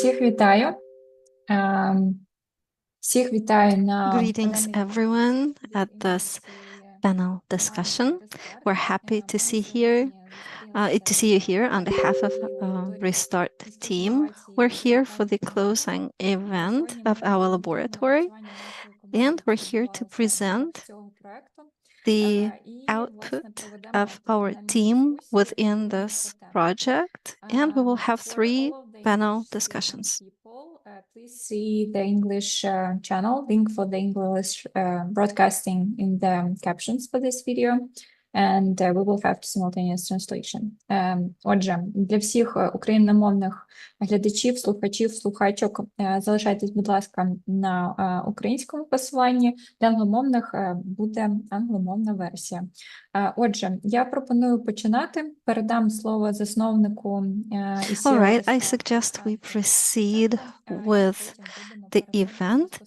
Всіх вітаю. Всіх вітаю на Greetings, everyone, at this panel discussion. We're happy to see you here on behalf of Restart team. We're here for the closing event of our laboratory, and we're here to present the output of our team within this project, and we will have 3 panel discussions. Please see the English channel, link for the English broadcasting in the captions for this video, and we will have simultaneous translation. Отже, для всіх україномовних глядачів, слухачів, слухачок, залишайтесь, будь ласка, на українському посиланні, для англомовних буде англомовна версія. Отже, я пропоную починати. Передам слово засновнику і All right, I suggest we proceed with the event.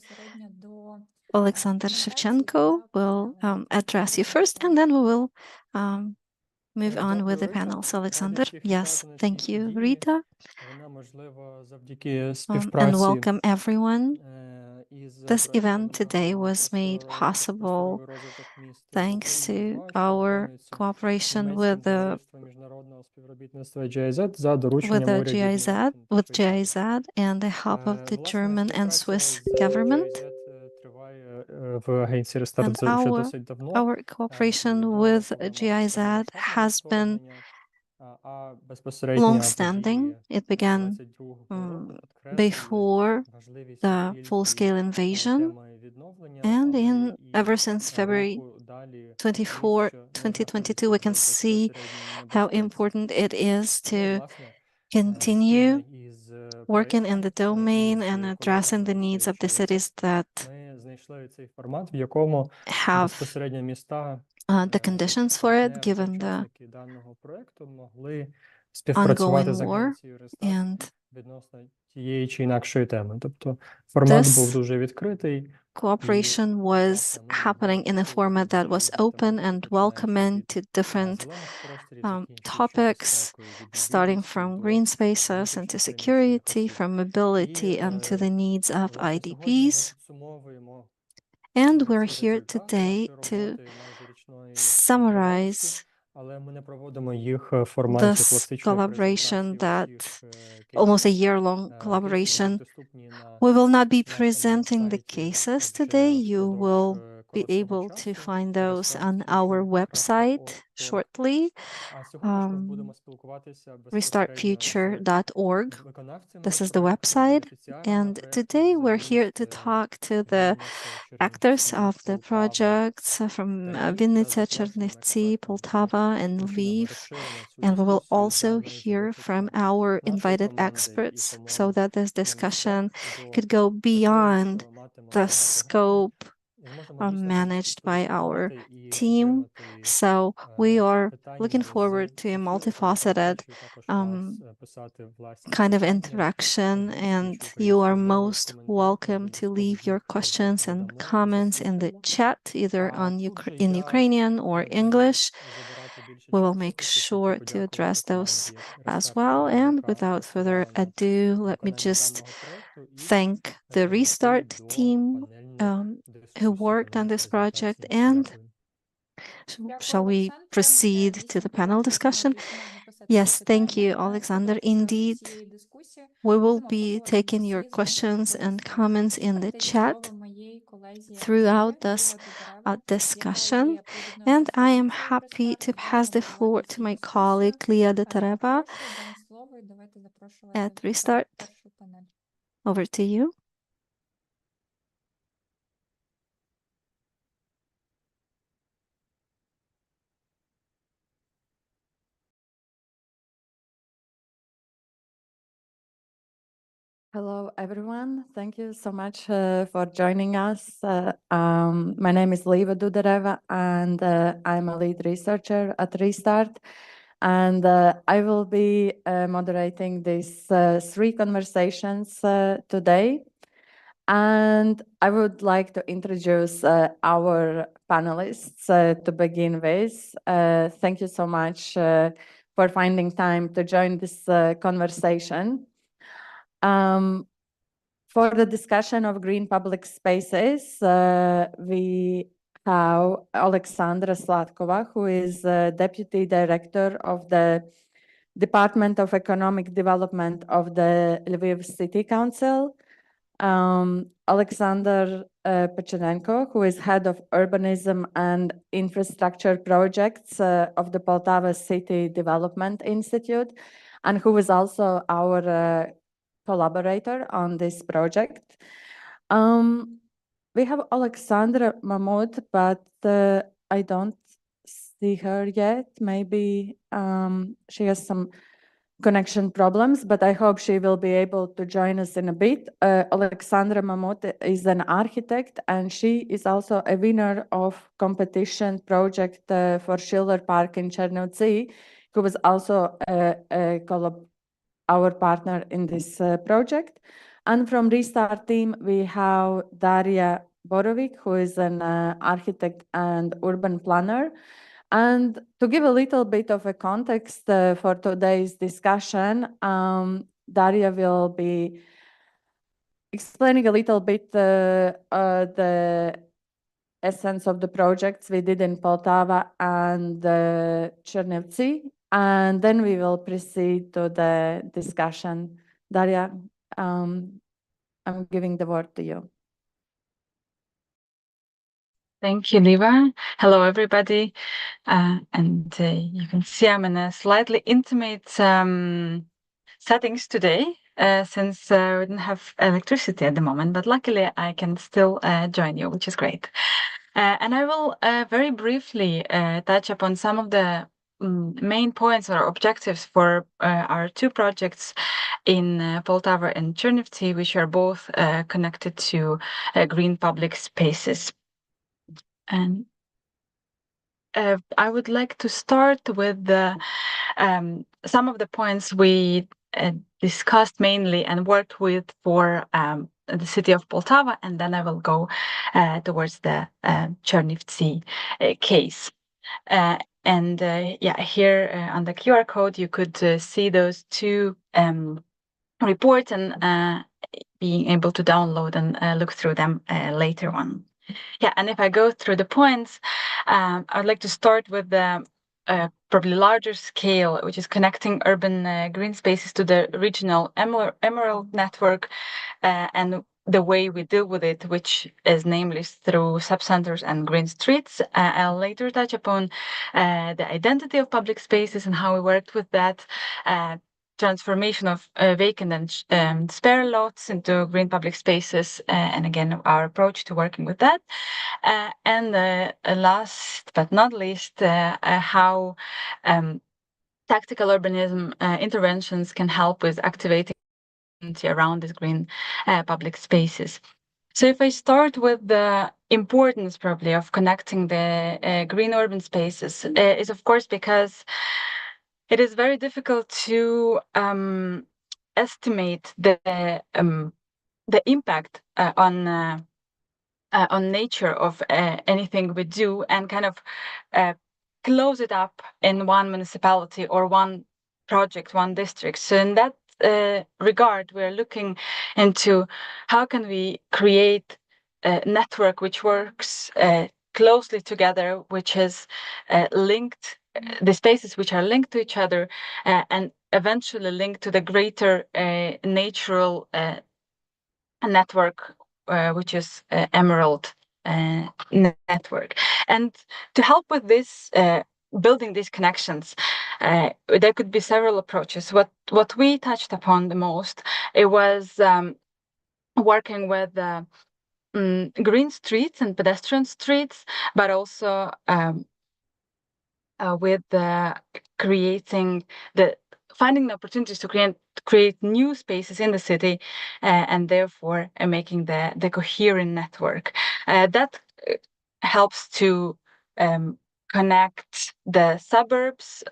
Alexander Shevchenko will address you first, and then we will move on with the panels. Alexander, yes, thank you, Rita, and welcome everyone. This event today was made possible thanks to our cooperation with GIZ and the help of the German and Swiss government. And our cooperation with GIZ has been long-standing. It began before the full-scale invasion, and ever since February 24, 2022, we can see how important it is to continue working in the domain and addressing the needs of the cities that have the conditions for it, given the ongoing war. And this cooperation was happening in a format that was open and welcoming to different topics, starting from green spaces and to security, from mobility and to the needs of IDPs. And we're here today to summarize this collaboration, that almost a year-long collaboration. We will not be presenting the cases today. You will be able to find those on our website shortly, restartfuture.org. This is the website, and today we're here to talk to the actors of the projects from Vinnytsia, Chernivtsi, Poltava, and Lviv, and we will also hear from our invited experts so that this discussion could go beyond the scope managed by our team. So we are looking forward to a multifaceted kind of interaction, and you are most welcome to leave your questions and comments in the chat, either in Ukrainian or English. We will make sure to address those as well. And without further ado, let me just thank the Restart team who worked on this project. And shall we proceed to the panel discussion? Yes, thank you, Alexander. Indeed, we will be taking your questions and comments in the chat throughout this discussion. And I am happy to pass the floor to my colleague, Lia Detareva at Restart. Over to you. Hello, everyone. Thank you so much for joining us. My name is Liva Dudareva, and I'm a lead researcher at Restart. And I will be moderating these 3 conversations today. And I would like to introduce our panelists to begin with. Thank you so much for finding time to join this conversation. For the discussion of green public spaces, we have Alexandra Slatkova, who is Deputy Director of the Department of Economic Development of the Lviv City Council. Alexander Pechenenko, who is Head of Urbanism and Infrastructure Projects of the Poltava City Development Institute, and who is also our collaborator on this project. We have Alexandra Mahmoud, but I don't see her yet. Maybe she has some connection problems, but I hope she will be able to join us in a bit. Alexandra Mahmoud is an architect, and she is also a winner of competition project for Schiller Park in Chernivtsi, who was also our partner in this project. And from Restart team, we have Daria Borovic, who is an architect and urban planner. And to give a little bit of a context for today's discussion, Daria will be explaining a little bit the essence of the projects we did in Poltava and Chernivtsi, and then we will proceed to the discussion. Daria, I'm giving the word to you. Thank you, Liva. Hello, everybody. And you can see I'm in a slightly intimate settings today, since we didn't have electricity at the moment, but luckily I can still join you, which is great. And I will very briefly touch upon some of the main points or objectives for our two projects in Poltava and Chernivtsi, which are both connected to green public spaces. And I would like to start with some of the points we discussed mainly and worked with for the city of Poltava, and then I will go towards the Chernivtsi case. And yeah, here on the QR code, you could see those two reports and being able to download and look through them later on. Yeah, and if I go through the points, I'd like to start with the probably larger scale, which is connecting urban green spaces to the regional emerald network, and the way we deal with it, which is namely through subcenters and green streets. I'll later touch upon the identity of public spaces and how we worked with that, transformation of vacant and spare lots into green public spaces, and again, our approach to working with that. And last but not least, how tactical urbanism interventions can help with activating around these green public spaces. So if I start with the importance probably of connecting the green urban spaces, is of course because it is very difficult to estimate the impact on nature of anything we do, and kind of close it up in one municipality or one project, one district. So in that regard, we're looking into how can we create a network which works closely together, which is linked, the spaces which are linked to each other, and eventually linked to the greater natural network, which is Emerald network. And to help with this, building these connections, there could be several approaches. What we touched upon the most, it was working with green streets and pedestrian streets, but also with finding the opportunities to create new spaces in the city, and therefore making the coherent network that helps to connect the suburbs,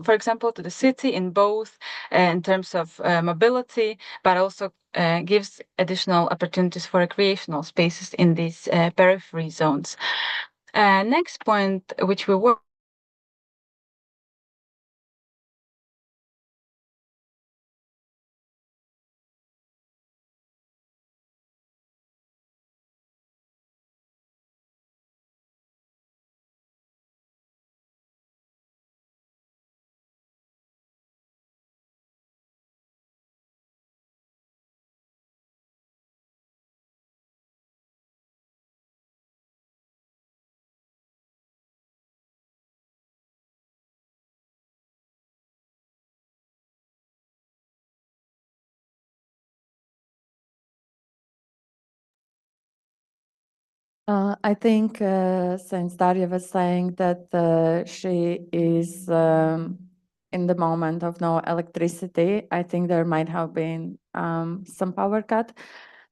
for example, to the city in both in terms of mobility, but also gives additional opportunities for recreational spaces in these periphery zones. Next point, which we work I think since Daria was saying that she is in the moment of no electricity, I think there might have been some power cut.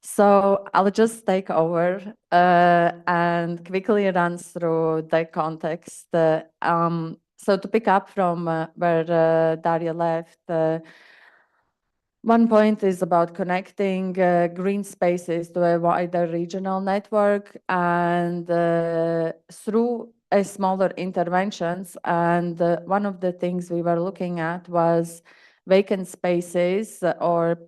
So I'll just take over and quickly run through the context. So to pick up from where Daria left, one point is about connecting green spaces to a wider regional network and through a smaller interventions. And one of the things we were looking at was vacant spaces or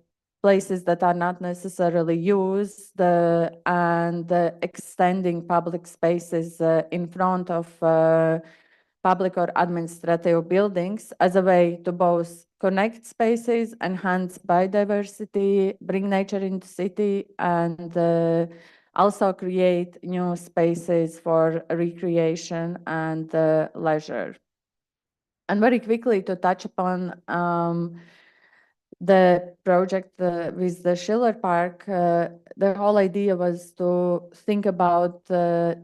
places that are not necessarily used and extending public spaces in front of public or administrative buildings as a way to both connect spaces, enhance biodiversity, bring nature into city, and also create new spaces for recreation and leisure. And very quickly to touch upon the project with the Schiller Park, the whole idea was to think about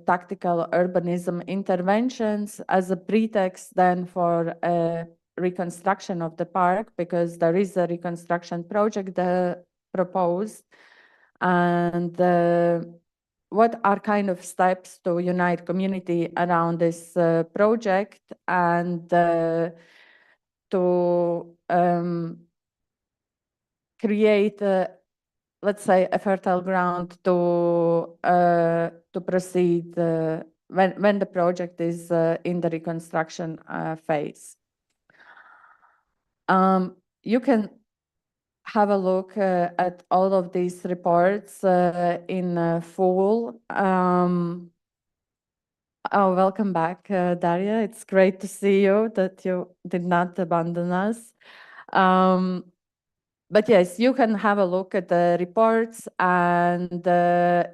tactical urbanism interventions as a pretext then for a reconstruction of the park, because there is a reconstruction project proposed. And what are kind of steps to unite community around this project and to create, let's say, a fertile ground to proceed when the project is in the reconstruction phase. You can have a look at all of these reports in full. Oh, welcome back, Daria. It's great to see you, that you did not abandon us. But yes, you can have a look at the reports, and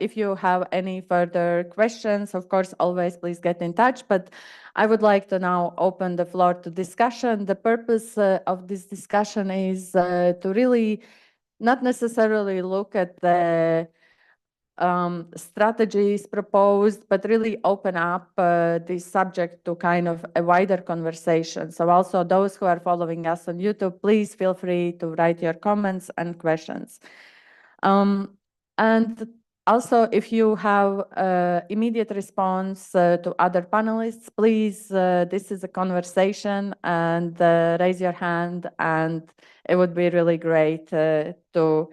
if you have any further questions, of course, always please get in touch. But I would like to now open the floor to discussion. The purpose of this discussion is to really not necessarily look at the strategies proposed, but really open up this subject to kind of a wider conversation. So also those who are following us on YouTube, please feel free to write your comments and questions. And also, if you have immediate response to other panelists, please, this is a conversation, and raise your hand, and it would be really great to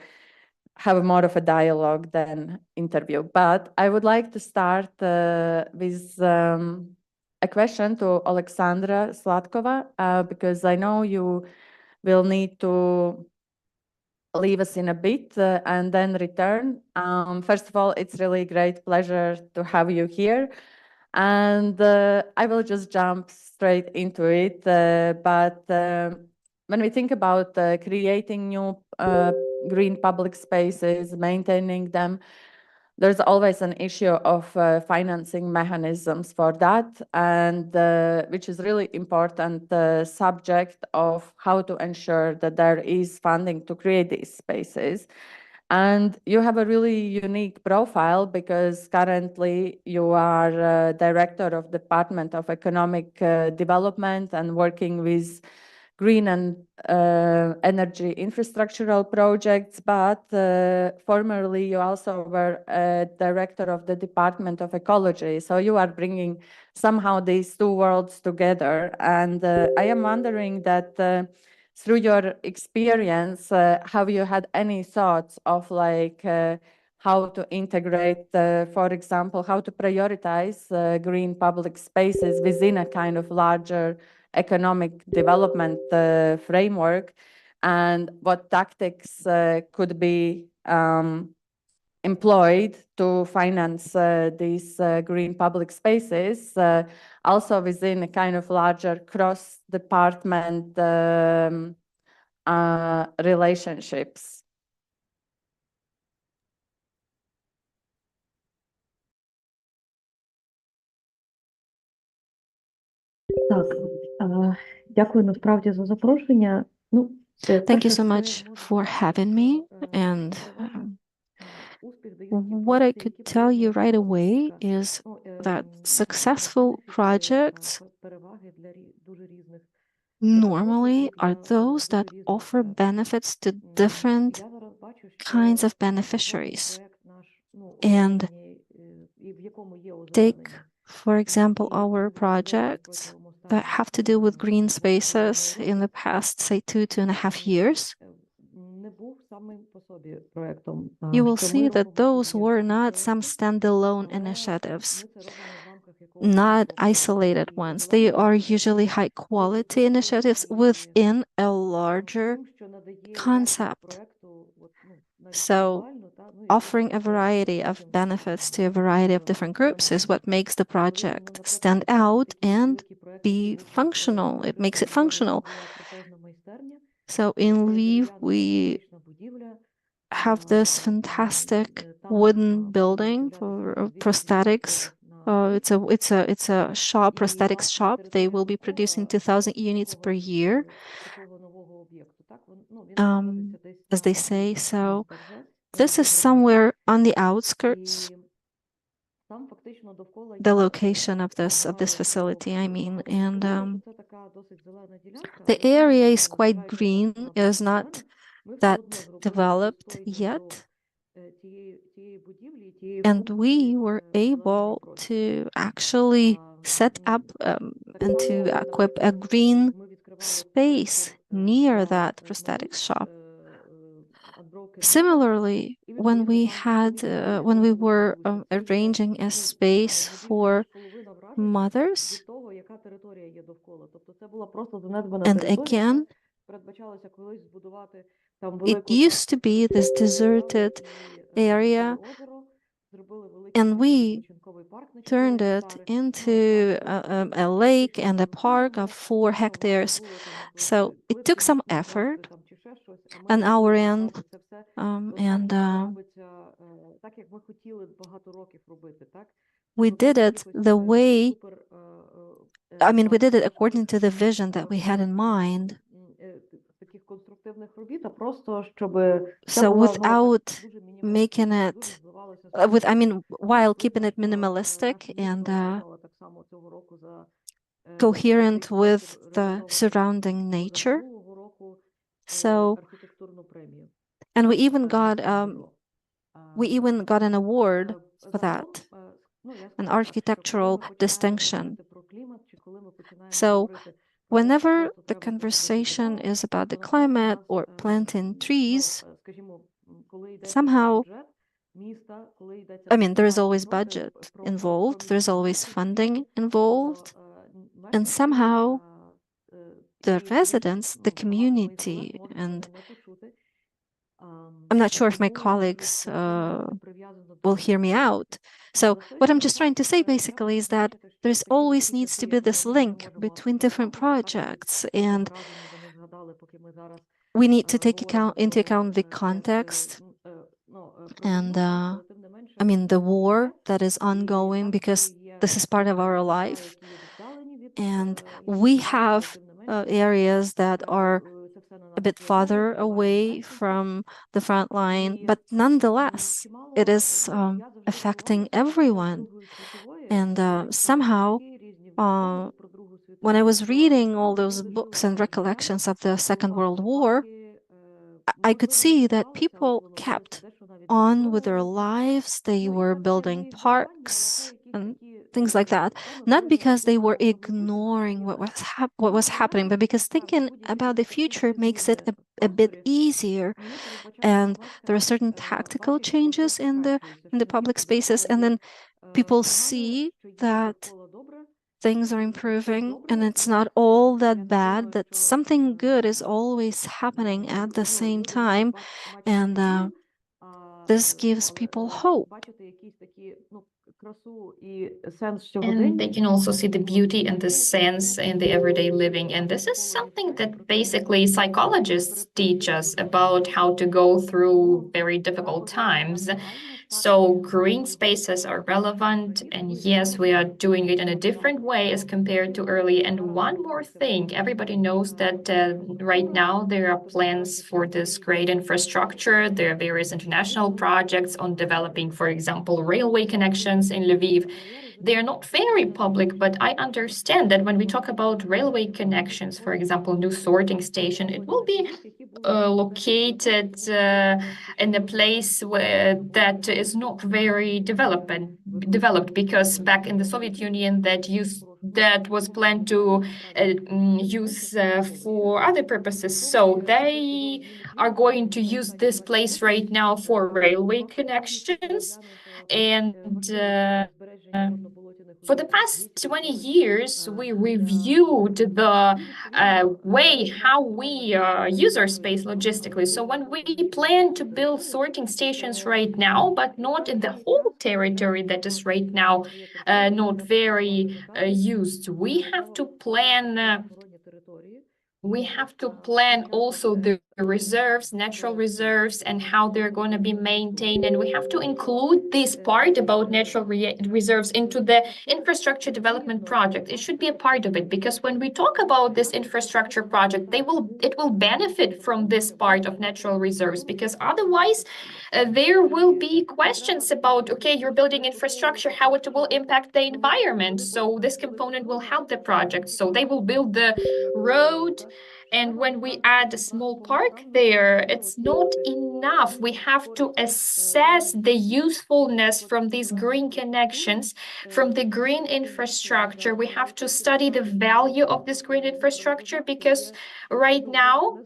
have more of a dialogue than interview. But I would like to start with a question to Alexandra Slatkova, because I know you will need to leave us in a bit and then return. First of all, it's really great pleasure to have you here. And I will just jump straight into it. But when we think about creating new green public spaces, maintaining them, there's always an issue of financing mechanisms for that, and which is really important subject of how to ensure that there is funding to create these spaces. And you have a really unique profile, because currently you are director of Department of Economic Development and working with green and energy infrastructural projects, but formerly you also were director of the Department of Ecology. So you are bringing somehow these two worlds together. And I am wondering that through your experience, have you had any thoughts of like how to integrate, for example, how to prioritize green public spaces within a kind of larger economic development framework, and what tactics could be employed to finance these green public spaces, also within a kind of larger cross-department relationships. Так, дякую насправді за запрошення. Ну, Thank you so much for having me, and what I could tell you right away is that successful projects normally are those that offer benefits to different kinds of beneficiaries. And take, for example, our projects that have to do with green spaces in the past, say, 2.5 years. You will see that those were not some standalone initiatives, not isolated ones. They are usually high quality initiatives within a larger concept. So offering a variety of benefits to a variety of different groups is what makes the project stand out and be functional. It makes it functional. So in Lviv, we have this fantastic wooden building for prosthetics. It's a shop, prosthetics shop. They will be producing 2,000 units per year, as they say. So this is somewhere on the outskirts, the location of this facility, I mean, and the area is quite green. It is not that developed yet. And we were able to actually set up and to equip a green space near that prosthetics shop. Similarly, when we were arranging a space for mothers, and again, it used to be this deserted area, and we turned it into a lake and a park of 4 hectares. So it took some effort on our end, and we did it the way, I mean, we did it according to the vision that we had in mind. So without making it, while keeping it minimalistic and coherent with the surrounding nature. So, and we even got an award for that, an architectural distinction. So whenever the conversation is about the climate or planting trees, somehow, I mean, there's always budget involved, there's always funding involved, and somehow the residents, the community, and I'm not sure if my colleagues will hear me out. So what I'm just trying to say basically is that there's always needs to be this link between different projects, and we need to take into account the context and I mean the war that is ongoing, because this is part of our life, and we have areas that are a bit farther away from the front line, but nonetheless, it is affecting everyone. And somehow, when I was reading all those books and recollections of the Second World War, I could see that people kept on with their lives. They were building parks and things like that, not because they were ignoring what was happening, but because thinking about the future makes it a bit easier. And there are certain tactical changes in the public spaces, and then people see that things are improving and it's not all that bad, that something good is always happening at the same time, and this gives people hope. And they can also see the beauty and the sense in the everyday living. And this is something that basically psychologists teach us about how to go through very difficult times. So green spaces are relevant, and yes, we are doing it in a different way as compared to early. And one more thing, everybody knows that right now there are plans for this great infrastructure. There are various international projects on developing, for example, railway connections in Lviv. They are not very public, but I understand that when we talk about railway connections, for example, new sorting station, it will be located in a place that is not very developed, because back in the Soviet Union that was planned to use for other purposes. So they are going to use this place right now for railway connections. And for the past 20 years, we reviewed the way how we use our space logistically. So when we plan to build sorting stations right now, but not in the whole territory that is right now not very used, we have to plan also the reserves, natural reserves, and how they're going to be maintained. And we have to include this part about natural reserves into the infrastructure development project. It should be a part of it, because when we talk about this infrastructure project, it will benefit from this part of natural reserves, because otherwise there will be questions about, okay, you're building infrastructure, how it will impact the environment. So this component will help the project. So they will build the road, and when we add a small park there, it's not enough. We have to assess the usefulness from these green connections, from the green infrastructure. We have to study the value of this green infrastructure, because right now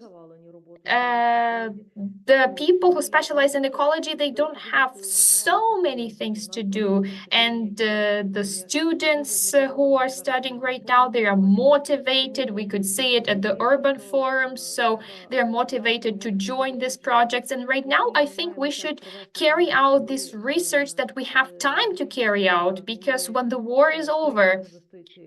the people who specialize in ecology, they don't have so many things to do. And the students who are studying right now, they are motivated. We could see it at the urban forums. So they're motivated to join these projects. And right now, I think we should carry out this research that we have time to carry out, because when the war is over,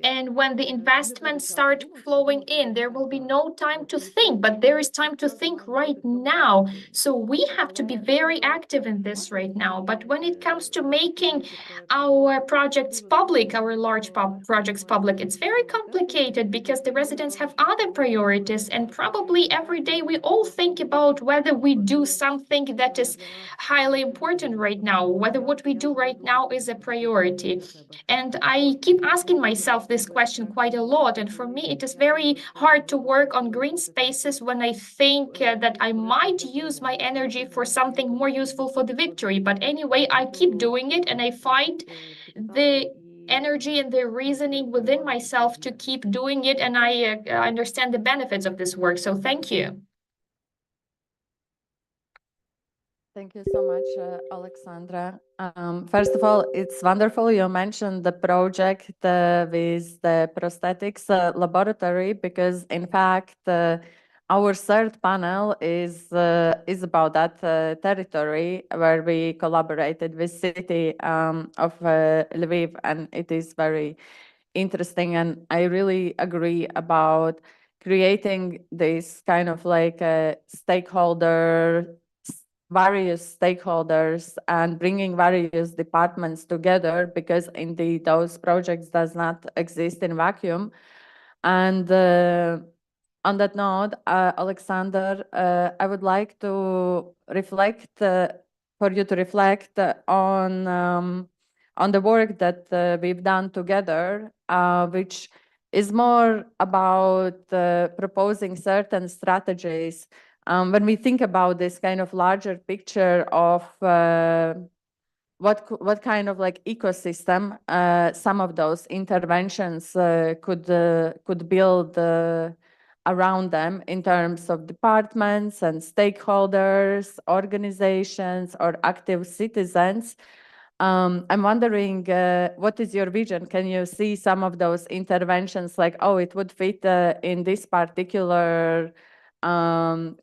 and when the investments start flowing in, there will be no time to think, but there is time to think right now. So we have to be very active in this right now. But when it comes to making our projects public, our large projects public, it's very complicated, because the residents have other priorities. And probably every day we all think about whether we do something that is highly important right now, whether what we do right now is a priority. And I keep asking myself this question quite a lot. And for me, it is very hard to work on green spaces when I think that I might use my energy for something more useful for the victory. But anyway, I keep doing it, and I find the energy and the reasoning within myself to keep doing it. And I understand the benefits of this work. So thank you. Thank you so much, Alexandra. First of all, it's wonderful you mentioned the project with the prosthetics laboratory, because in fact, our third panel is about that territory, where we collaborated with city of Lviv, and it is very interesting. And I really agree about creating this kind of like a various stakeholders and bringing various departments together, because indeed those projects does not exist in vacuum. And on that note, Alexander, I would like to reflect for you to reflect on the work that we've done together, which is more about proposing certain strategies. When we think about this kind of larger picture of what kind of like ecosystem some of those interventions could build around them, in terms of departments and stakeholders, organizations, or active citizens. I'm wondering, what is your vision? Can you see some of those interventions like, oh, it would fit in this particular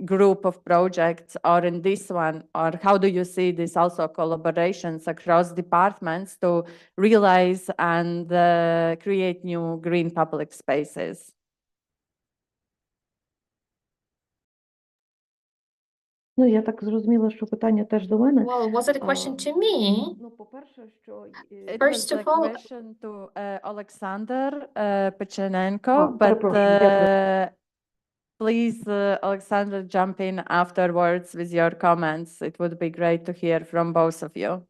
group of projects, or in this one? Or how do you see this also collaborations across departments to realize and create new green public spaces? Ну, я так зрозуміла, що питання теж до мене. Well, was it a question to me? Ну, по-перше, що It First was of a all- question to Alexander Pechenenko, but перепрошую, дякую. please, Alexander, jump in afterwards with your comments. It would be great to hear from both of you.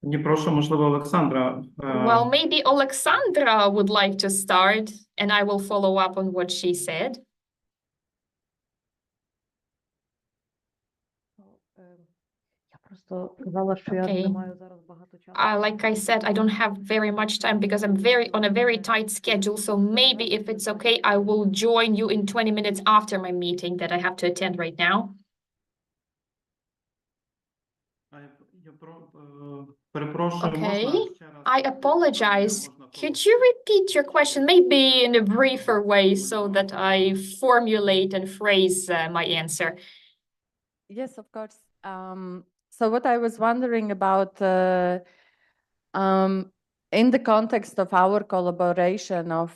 Тоді прошу, можливо, Олександра. Well, maybe Alexandra would like to start, and I will follow up on what she said. Я просто сказала, що я Okay. не маю зараз багато часу. Like I said, I don't have very much time because I'm on a very tight schedule. So maybe if it's okay, I will join you in 20 minutes after my meeting that I have to attend right now. Перепрошую, Okay. можна ще раз? I apologize. Could you repeat your question, maybe in a briefer way, so that I formulate and phrase my answer? Yes, of course. So what I was wondering about, in the context of our collaboration of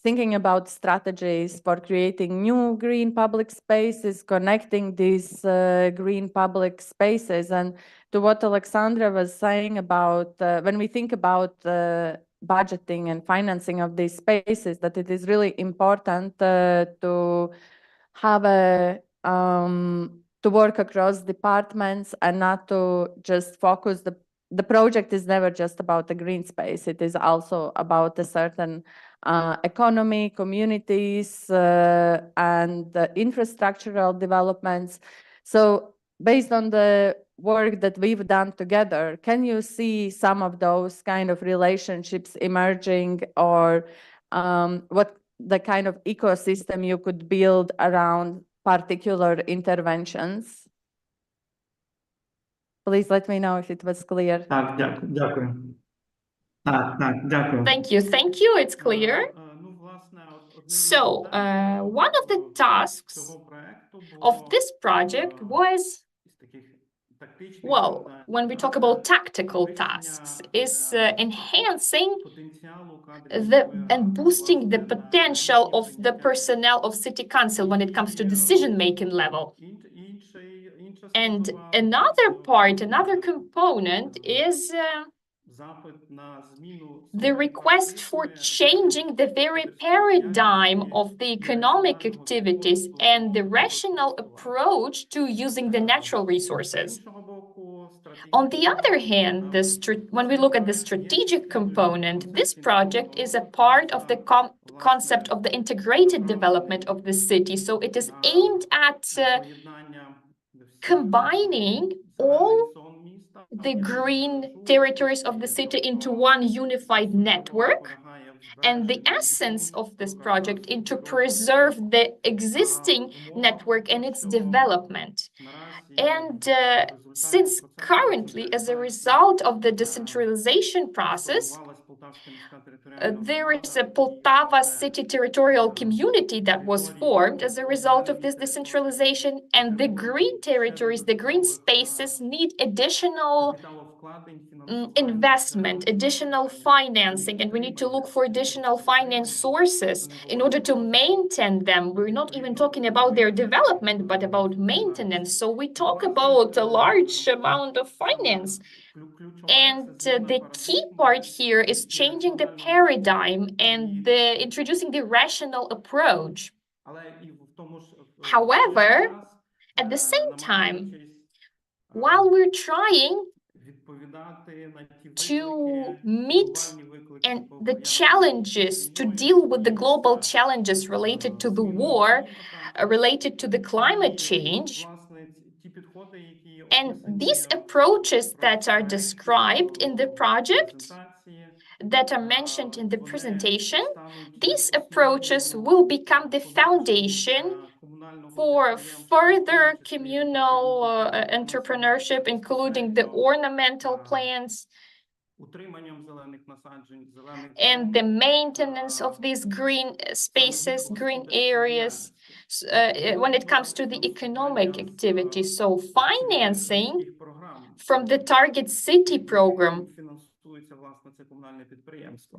thinking about strategies for creating new green public spaces, connecting these green public spaces, and to what Alexandra was saying about when we think about budgeting and financing of these spaces, that it is really important to have to work across departments and not to just focus the project is never just about the green space. It is also about a certain economy, communities, and infrastructural developments. So based on the work that we've done together, can you see some of those kind of relationships emerging, or what the kind of ecosystem you could build around particular interventions? Please let me know if it was clear. Так, дякую. Так, дякую. Thank you, it's clear. Ну, власне, So, one of the tasks of this project was, well, when we talk about tactical tasks, is enhancing and boosting the potential of the personnel of city council when it comes to decision-making level. And another part, another component is the request for changing the very paradigm of the economic activities and the rational approach to using the natural resources. On the other hand, when we look at the strategic component, this project is a part of the concept of the integrated development of the city. So it is aimed at combining all the green territories of the city into one unified network. And the essence of this project is to preserve the existing network and its development. And since currently, as a result of the decentralization process, there is a Poltava city territorial community that was formed as a result of this decentralization, and the green territories, the green spaces need additional investment, additional financing, and we need to look for additional finance sources in order to maintain them. We're not even talking about their development, but about maintenance. So we talk about a large amount of finance. And the key part here is changing the paradigm and introducing the rational approach. However, at the same time, while we're trying to meet and the challenges, to deal with the global challenges related to the war, related to the climate change, and these approaches that are described in the project, that are mentioned in the presentation, these approaches will become the foundation for further communal entrepreneurship, including the ornamental plants and the maintenance of these green spaces, green areas, when it comes to the economic activity. So financing from the Target City program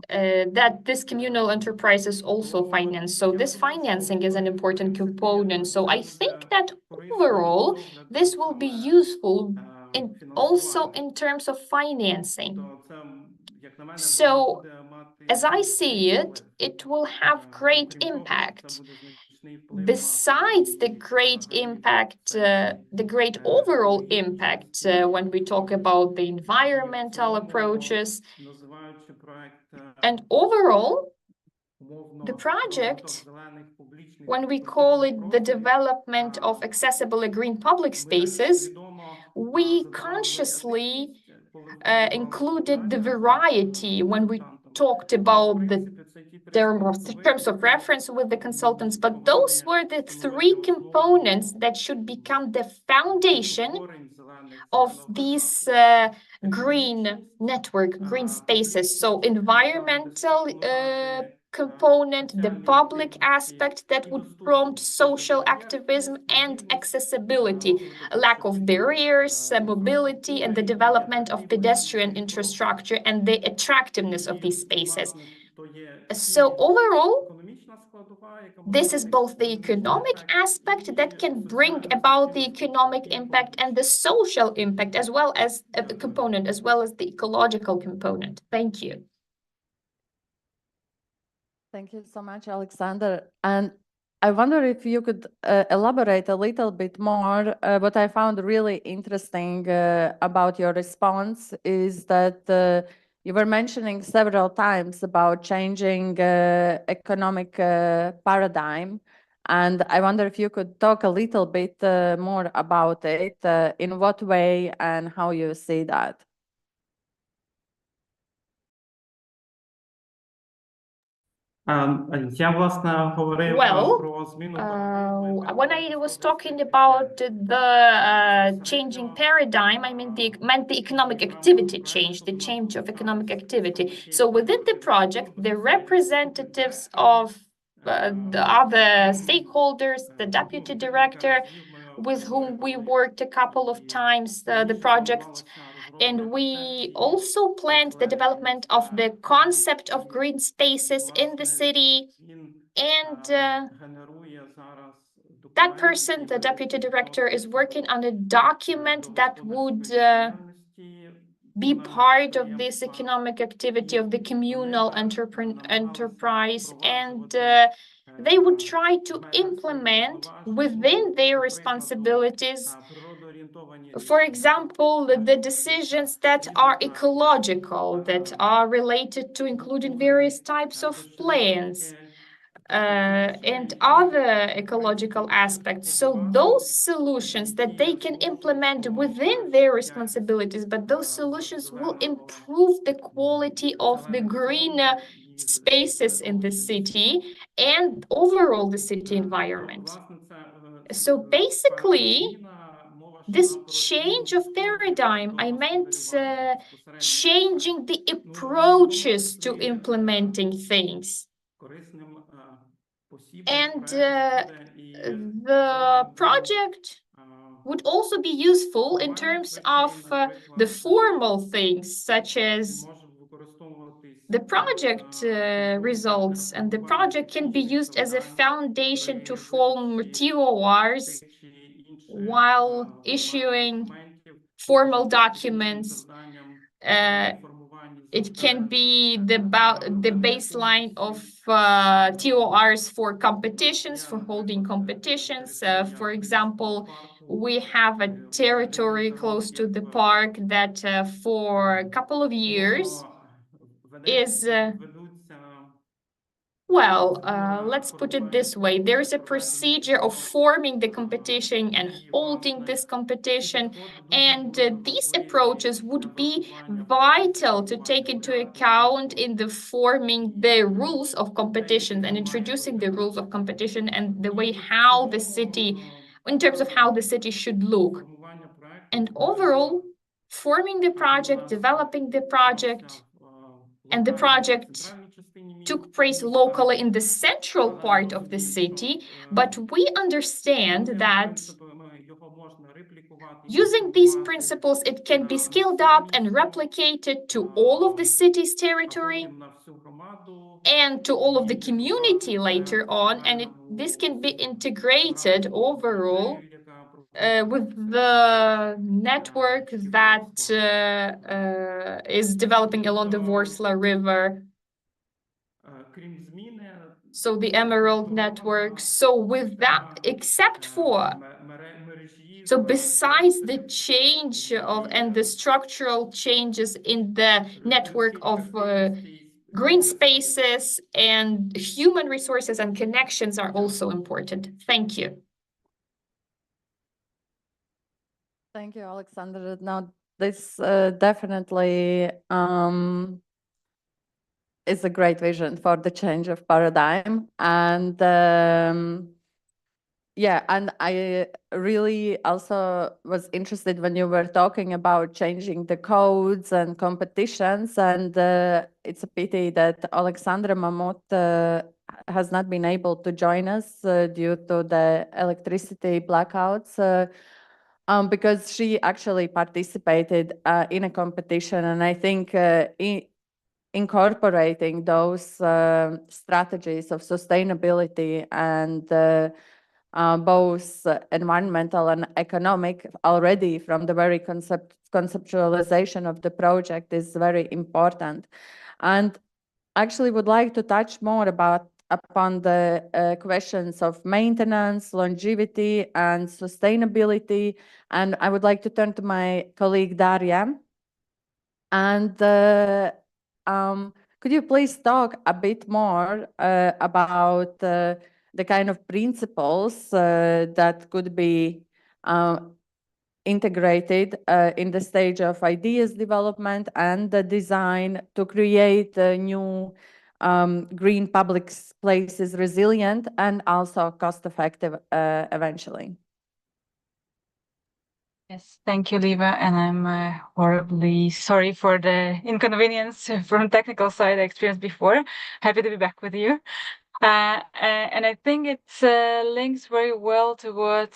that this communal enterprise is also financed. So this financing is an important component. So I think that overall, this will be useful also in terms of financing. So as I see it, it will have great impact. Besides the great impact, the great overall impact when we talk about the environmental approaches, and overall, the project, when we call it the development of accessible and green public spaces, we consciously included the variety when we talked about the terms of reference with the consultants, but those were the three components that should become the foundation of these green network, green spaces. So environmental component, the public aspect that would prompt social activism, and accessibility, a lack of barriers, mobility, and the development of pedestrian infrastructure and the attractiveness of these spaces. So overall, this is both the economic aspect that can bring about the economic impact and the social impact, as well as a component, as well as the ecological component. Thank you. Thank you so much, Alexander. And I wonder if you could elaborate a little bit more. What I found really interesting about your response is that you were mentioning several times about changing economic paradigm. And I wonder if you could talk a little bit more about it, in what way and how you see that. Я, власне, говорив про зміну парадигми. When I was talking about the changing paradigm, I meant the economic activity change, the change of economic activity. So within the project, the representatives of the other stakeholders, the deputy director, with whom we worked a couple of times, the project, and we also planned the development of the concept of green spaces in the city. And that person, the deputy director, is working on a document that would be part of this economic activity of the communal enterprise, and they would try to implement within their responsibilities, for example, the decisions that are ecological, that are related to including various types of plants, and other ecological aspects. So those solutions that they can implement within their responsibilities, but those solutions will improve the quality of the green spaces in the city and overall the city environment. So basically, this change of paradigm, I meant changing the approaches to implementing things. And the project would also be useful in terms of the formal things, such as the project results, and the project can be used as a foundation to form TORs while issuing formal documents. It can be the baseline of TORs for competitions, for holding competitions. For example, we have a territory close to the park that for a couple of years is let's put it this way. There's a procedure of forming the competition and holding this competition. And these approaches would be vital to take into account in the forming the rules of competition and introducing the rules of competition and the way how the city, in terms of how the city should look. And overall, forming the project, developing the project, and the project took place locally in the central part of the city, but we understand that Using these principles, it can be scaled up and replicated to all of the city's territory and to all of the community later on, and this can be integrated overall with the network that is developing along the Vorsla River. So the Emerald Network. So with that, so besides the change of and the structural changes in the network of green spaces and human resources and connections are also important. Thank you. Thank you, Alexander. Now, this definitely is a great vision for the change of paradigm. And yeah, and I really also was interested when you were talking about changing the codes and competitions. And it's a pity that Alexandra Mamut has not been able to join us due to the electricity blackouts. Because she actually participated in a competition, and I think incorporating those strategies of sustainability and both environmental and economic already from the very conceptualization of the project is very important. And actually would like to touch more upon the questions of maintenance, longevity, and sustainability. And I would like to turn to my colleague Daria. And could you please talk a bit more about the kind of principles that could be integrated in the stage of ideas development and the design to create new green public places resilient and also cost-effective eventually? Yes, thank you, Liva, and I'm horribly sorry for the inconvenience from technical side I experienced before. Happy to be back with you. And I think it links very well to what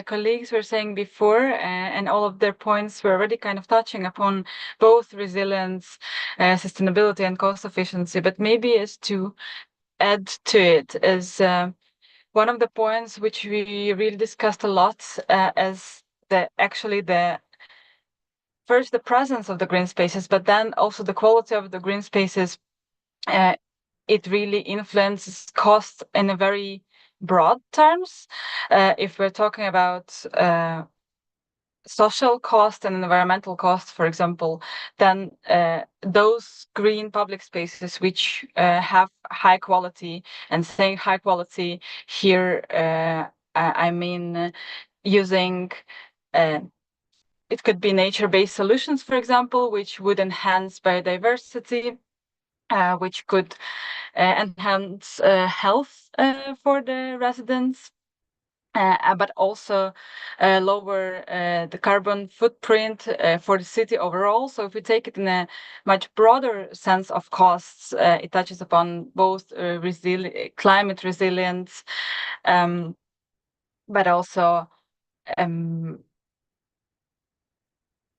colleagues were saying before, and all of their points were already kind of touching upon both resilience, sustainability, and cost efficiency. But maybe as to add to it is one of the points which we really discussed a lot as the presence of the green spaces, but then also the quality of the green spaces. It really influences cost in a very broad terms. If we're talking about social cost and environmental cost, for example, then those green public spaces which have high quality, and saying high quality here, I mean using it could be nature-based solutions, for example, which would enhance biodiversity, which could enhance health for the residents, but also lower the carbon footprint for the city overall. So if we take it in a much broader sense of costs, it touches upon both climate resilience, but also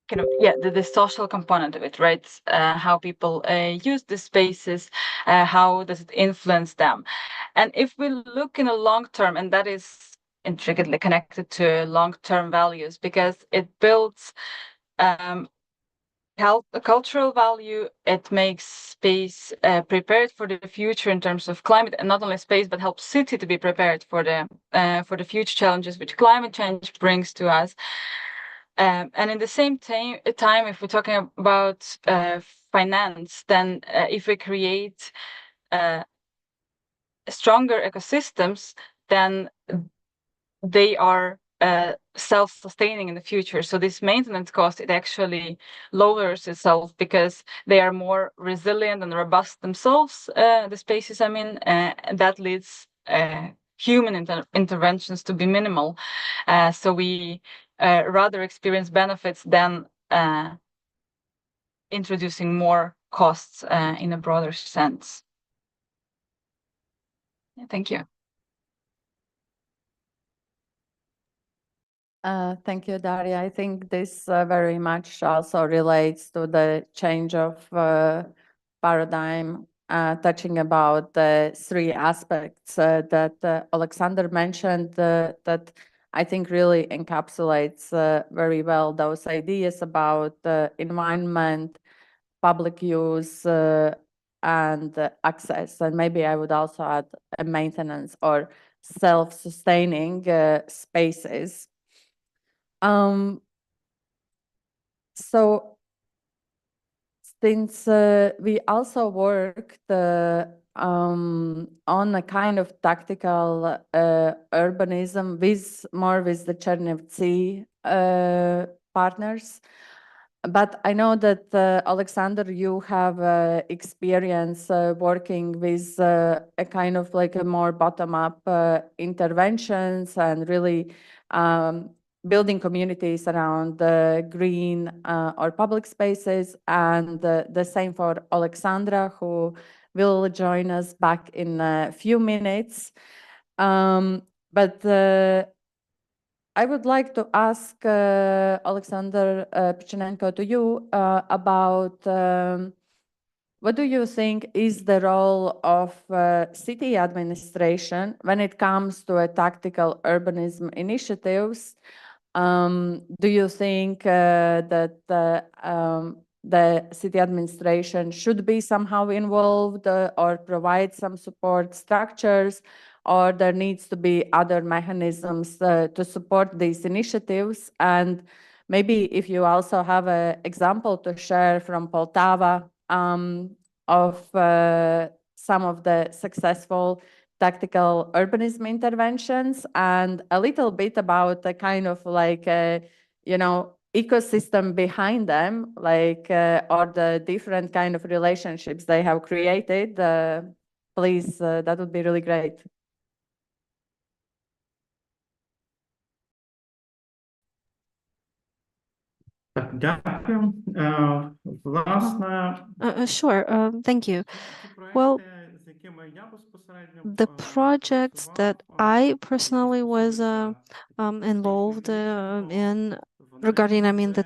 the social component of it, right? How people use the spaces, how does it influence them? And if we look in a long term, and that is intricately connected to long-term values, because it builds cultural value, it makes space prepared for the future in terms of climate, and not only space, but helps city to be prepared for the future challenges which climate change brings to us. And in the same time, if we're talking about finance, then if we create stronger ecosystems, then they are self-sustaining in the future. So this maintenance cost, it actually lowers itself because they are more resilient and robust themselves, the spaces, I mean, and that leads human interventions to be minimal. So we rather experience benefits than introducing more costs in a broader sense. Thank you. Thank you, Daria. I think this very much also relates to the change of paradigm, touching about the three aspects that Alexander mentioned that I think really encapsulates very well those ideas about environment, public use, and access. And maybe I would also add maintenance or self-sustaining spaces. So since we also worked on a kind of tactical urbanism with the Chernivtsi partners, but I know that Alexander, you have experience working with a kind of like a more bottom-up interventions and really building communities around green or public spaces, and the same for Alexandra, who will join us back in a few minutes. But I would like to ask Alexander Pichenenko to you about what do you think is the role of city administration when it comes to a tactical urbanism initiatives? Do you think that the city administration should be somehow involved or provide some support structures, or there needs to be other mechanisms to support these initiatives? And maybe if you also have an example to share from Poltava of some of the successful tactical urbanism interventions, and a little bit about the kind of like, ecosystem behind them, like, or the different kind of relationships they have created, please, that would be really great. Так, дякую. Власне, Sure, thank you. ті Well, проекти, з якими я безпосередньо the projects that I personally was стосуються involved in regarding, I mean, the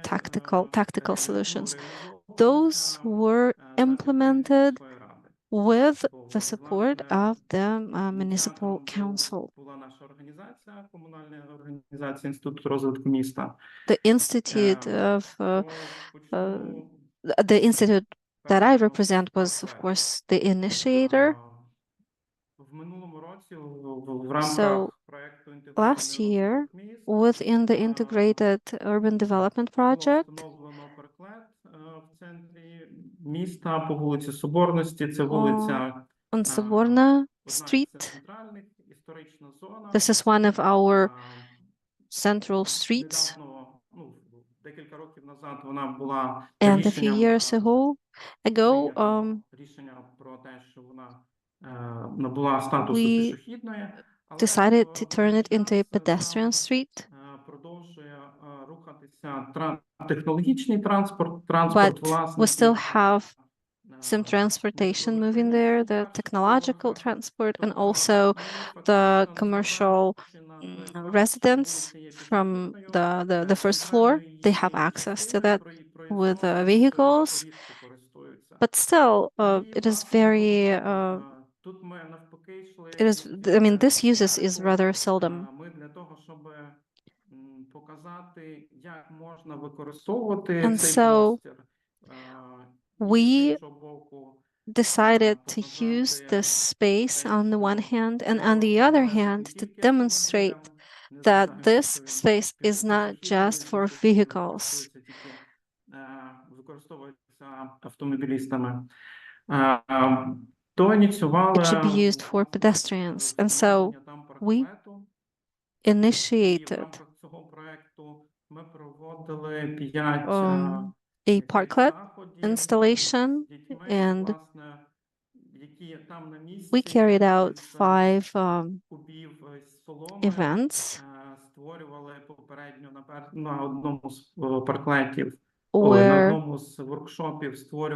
tactical solutions, those were implemented with the support of the municipal council. Була наша організація, комунальна організація Інституту розвитку міста. The institute of То почну the institute that I represent was, of course, the initiator. В минулому році в рамках So проекту last інтеграції year, розвиток міст within the integrated urban development було project, встановлено переклад в центрі міста по вулиці Соборності. Це вулиця on Savorna Street. центральних, історична зона. This is one of our central streets. Недавно, декілька років назад вона була And a few рішенням years ago, рішення про те, що вона набула статусу we пішохідної, але decided to turn it into a pedestrian street. Продовжує рухатися технологічний транспорт, But we still have some власників. transportation moving there, the technological transport, and also the commercial residents from the first floor. They have access to that with vehicles, but still, it is very, it is, I mean, this use is rather seldom. And so we decided to use this space on the one hand, and on the other hand, to demonstrate that this space is not just for vehicles. It should be used for pedestrians. And so we initiated a parklet installation, and we carried out 5 events where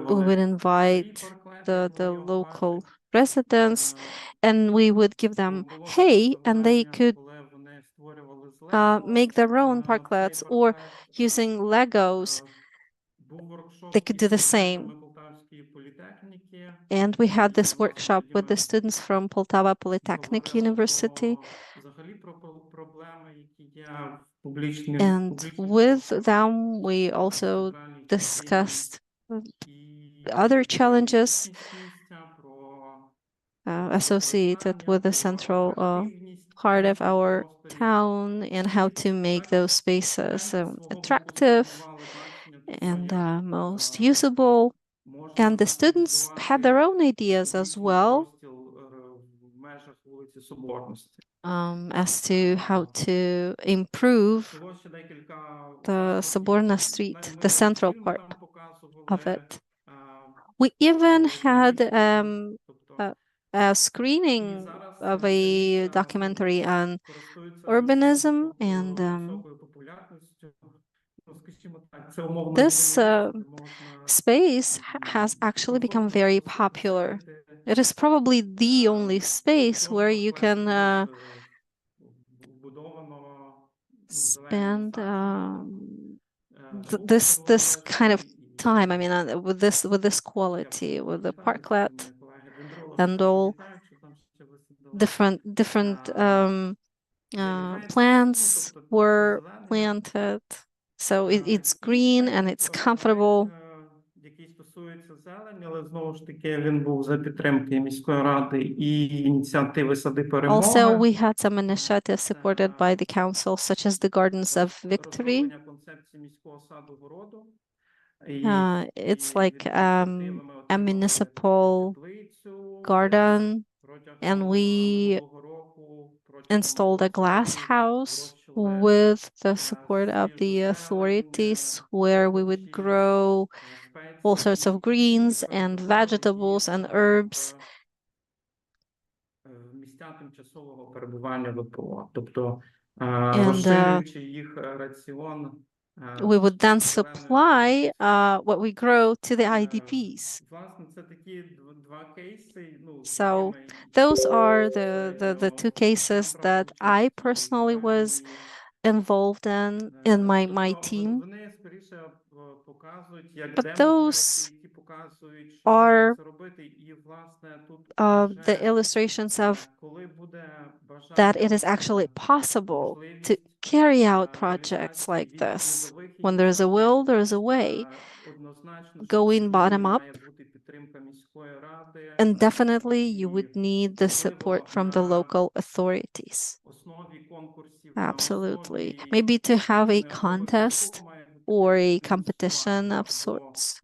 we would invite the local residents, and we would give them hay, and they could make their own parklets, or using Legos, they could do the same. And we had this workshop with the students from Poltava Polytechnic University. And with them, we also discussed other challenges associated with the central part of our town and how to make those spaces attractive and most usable. And the students had their own ideas as well as to how to improve the Soborna Street, the central part of it. We even had a screening of a documentary on urbanism, and this space has actually become very popular. It is probably the only space where you can spend this kind of time. I mean, with this quality, with the parklet and all different plants were planted, so it's green and it's comfortable. Який стосується зелені, але знову ж таки він був за підтримки міської ради і ініціативи Сади Перемоги. Also, we had some initiatives supported by the council, such as the Gardens of Victory. It's like a municipal garden, and we installed a glass house with the support of the authorities, where we would grow all sorts of greens and vegetables and herbs. And we would then supply what we grow to the IDPs. So those are the two cases that I personally was involved in my team. But those are the illustrations of that it is actually possible to carry out projects like this. When there's a will, there's a way. Going bottom up, and definitely you would need the support from the local authorities. Absolutely. Maybe to have a contest or a competition of sorts.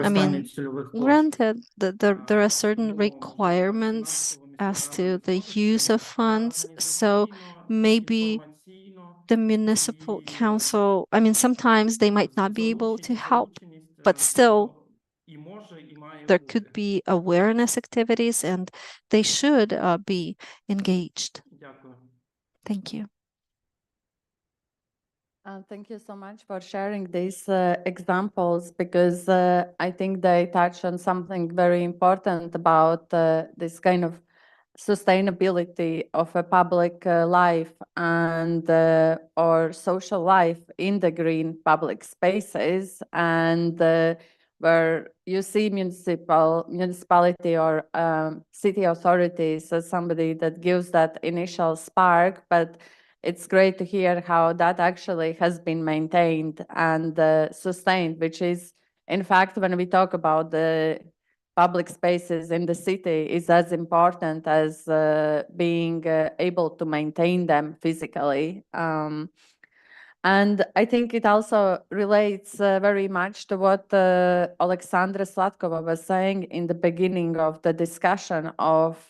I mean, granted that there are certain requirements as to the use of funds, so maybe the municipal council, I mean, sometimes they might not be able to help, but still there could be awareness activities and they should be engaged. Thank you. Thank you so much for sharing these examples, because I think they touch on something very important about this kind of sustainability of a public life and or social life in the green public spaces, and where you see municipality or city authorities as somebody that gives that initial spark, but it's great to hear how that actually has been maintained and sustained, which is, in fact, when we talk about the public spaces in the city, is as important as being able to maintain them physically. And I think it also relates very much to what Alexandra Sladkova was saying in the beginning of the discussion of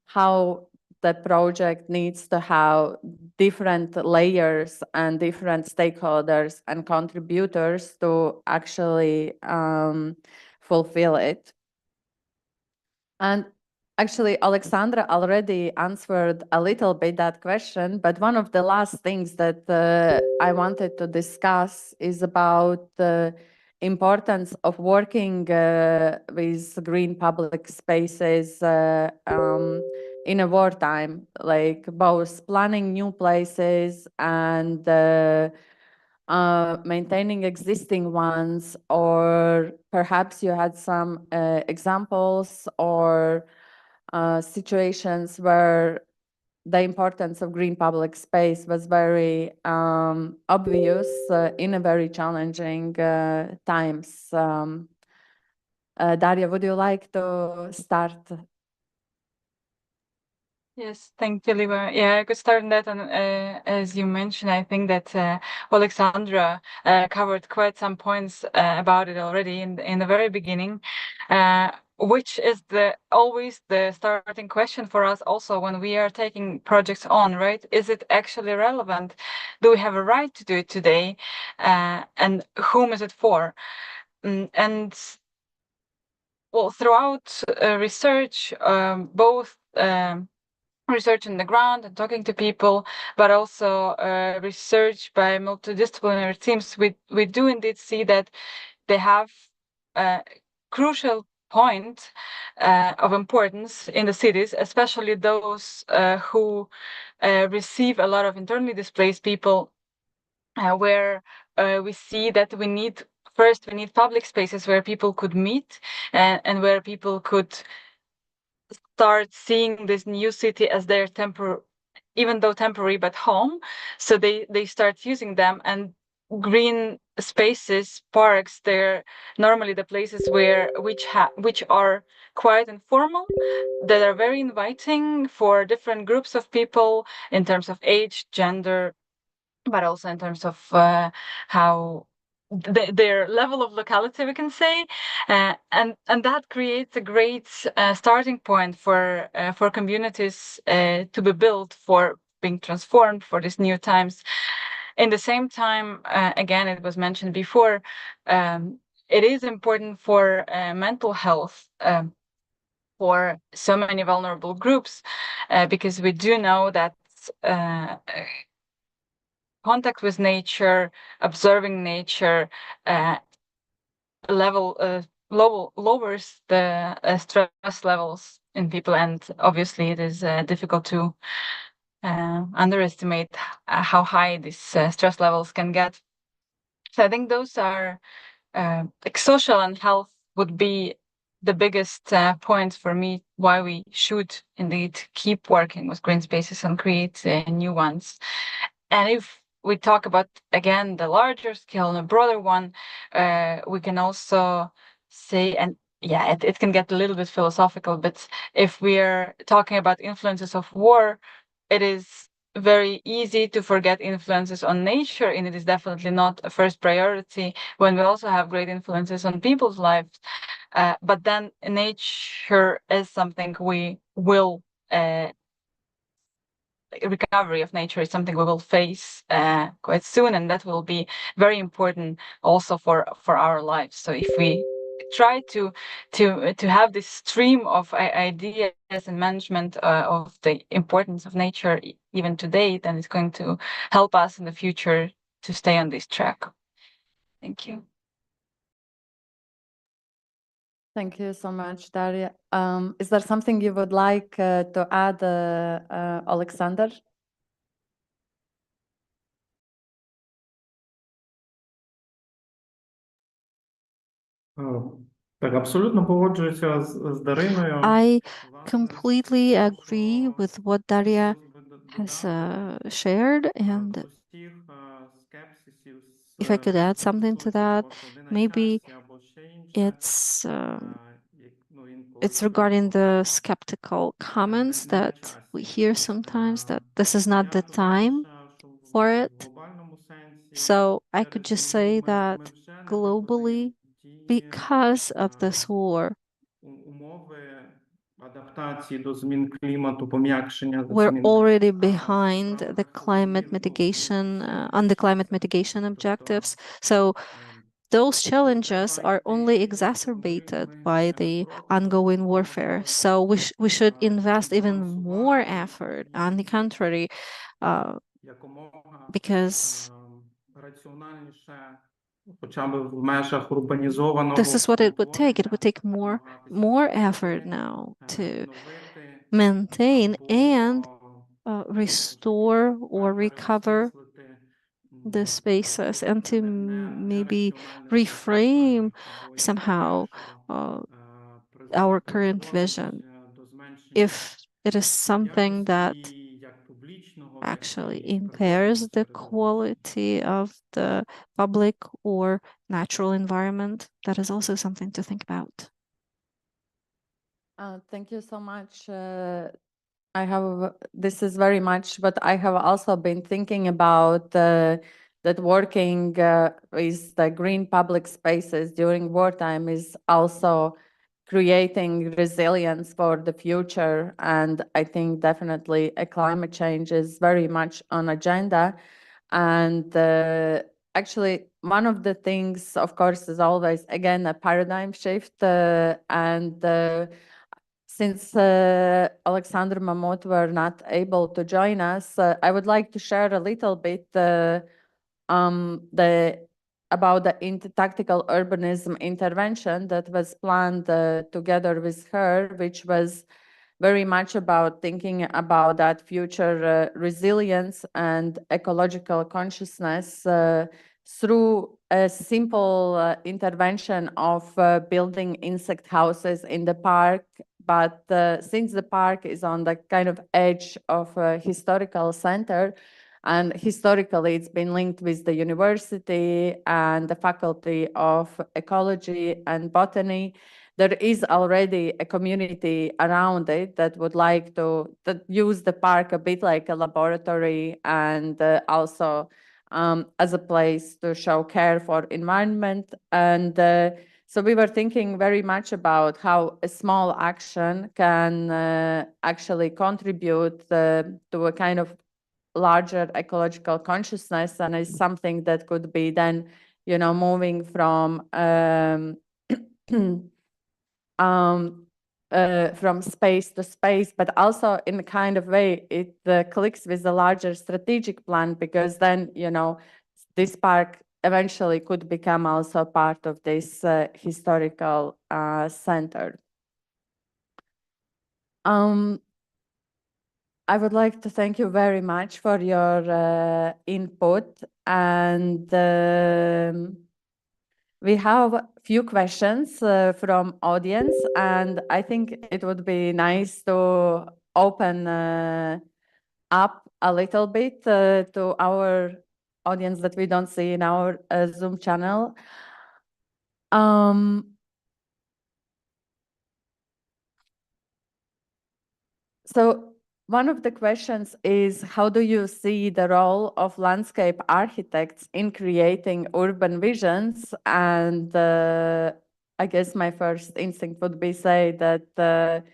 how the project needs to have different layers and different stakeholders and contributors to actually fulfill it. And actually, Alexandra already answered a little bit that question, but one of the last things that I wanted to discuss is about the importance of working with green public spaces in a wartime, like both planning new places and maintaining existing ones, or perhaps you had some examples or situations where the importance of green public space was very obvious in a very challenging times. Daria, would you like to start? Yes, thank you, Liva. Yeah, I could start on that. And as you mentioned, I think that Alexandra covered quite some points about it already in the very beginning, which is always the starting question for us also when we are taking projects on, right? Is it actually relevant? Do we have a right to do it today? And whom is it for? And well, throughout research, both research on the ground and talking to people, but also research by multidisciplinary teams, we do indeed see that they have a crucial point of importance in the cities, especially those who receive a lot of internally displaced people, where we see that we need public spaces where people could meet and where people could start seeing this new city as their even though temporary, but home. So they start using them, and green spaces, parks, they're normally the places which are quite informal, that are very inviting for different groups of people in terms of age, gender, but also in terms of how their level of locality, we can say, and that creates a great starting point for communities to be built, for being transformed for these new times. In the same time, again, it was mentioned before, it is important for mental health. For so many vulnerable groups, because we do know that contact with nature, observing nature, lowers the stress levels in people, and obviously it is difficult to underestimate how high these stress levels can get. So I think those are like social and health would be the biggest points for me why we should indeed keep working with green spaces and create new ones. And if we talk about, again, the larger scale and a broader one, we can also say, and yeah, it can get a little bit philosophical, but if we're talking about influences of war, it is very easy to forget influences on nature, and it is definitely not a first priority when we also have great influences on people's lives. But then nature is something we will recovery of nature is something we will face quite soon, and that will be very important also for our lives. So if we try to have this stream of ideas and management of the importance of nature even today, then it's going to help us in the future to stay on this track. Thank you. Thank you so much, Daria. Is there something you would like to add, Alexander? Так, абсолютно погоджуюся з Дариною. I completely agree with what Daria has shared, and if I could add something to that, maybe it's regarding the skeptical comments that we hear sometimes, that this is not the time for it. So I could just say that globally, because of this war, we're already behind the climate mitigation, on the climate mitigation objectives. So those challenges are only exacerbated by the ongoing warfare. So we should invest even more effort, on the contrary, because this is what it would take. It would take more effort now to maintain and restore or recover the spaces, and to maybe reframe somehow our current vision, if it is something that actually impairs the quality of the public or natural environment. That is also something to think about. Thank you so much. This is very much, but I have also been thinking about that working with the green public spaces during wartime is also creating resilience for the future. And I think definitely a climate change is very much on agenda. And actually, one of the things, of course, is always, again, a paradigm shift. Since Alexander Mamut were not able to join us, I would like to share a little bit about the tactical urbanism intervention that was planned together with her, which was very much about thinking about that future resilience and ecological consciousness through a simple intervention of building insect houses in the park. But since the park is on the kind of edge of a historical center, and historically it's been linked with the university and the Faculty of Ecology and Botany, there is already a community around it that would like to use the park a bit like a laboratory, and also as a place to show care for environment. And so we were thinking very much about how a small action can actually contribute to a kind of larger ecological consciousness, and is something that could be then, moving from from space to space, but also in a kind of way it clicks with the larger strategic plan, because then, this park eventually could become also part of this historical center. I would like to thank you very much for your input, and we have a few questions from audience, and I think it would be nice to open up a little bit to our audience that we don't see in our Zoom channel. So one of the questions is, how do you see the role of landscape architects in creating urban visions? And I guess my first instinct would be say that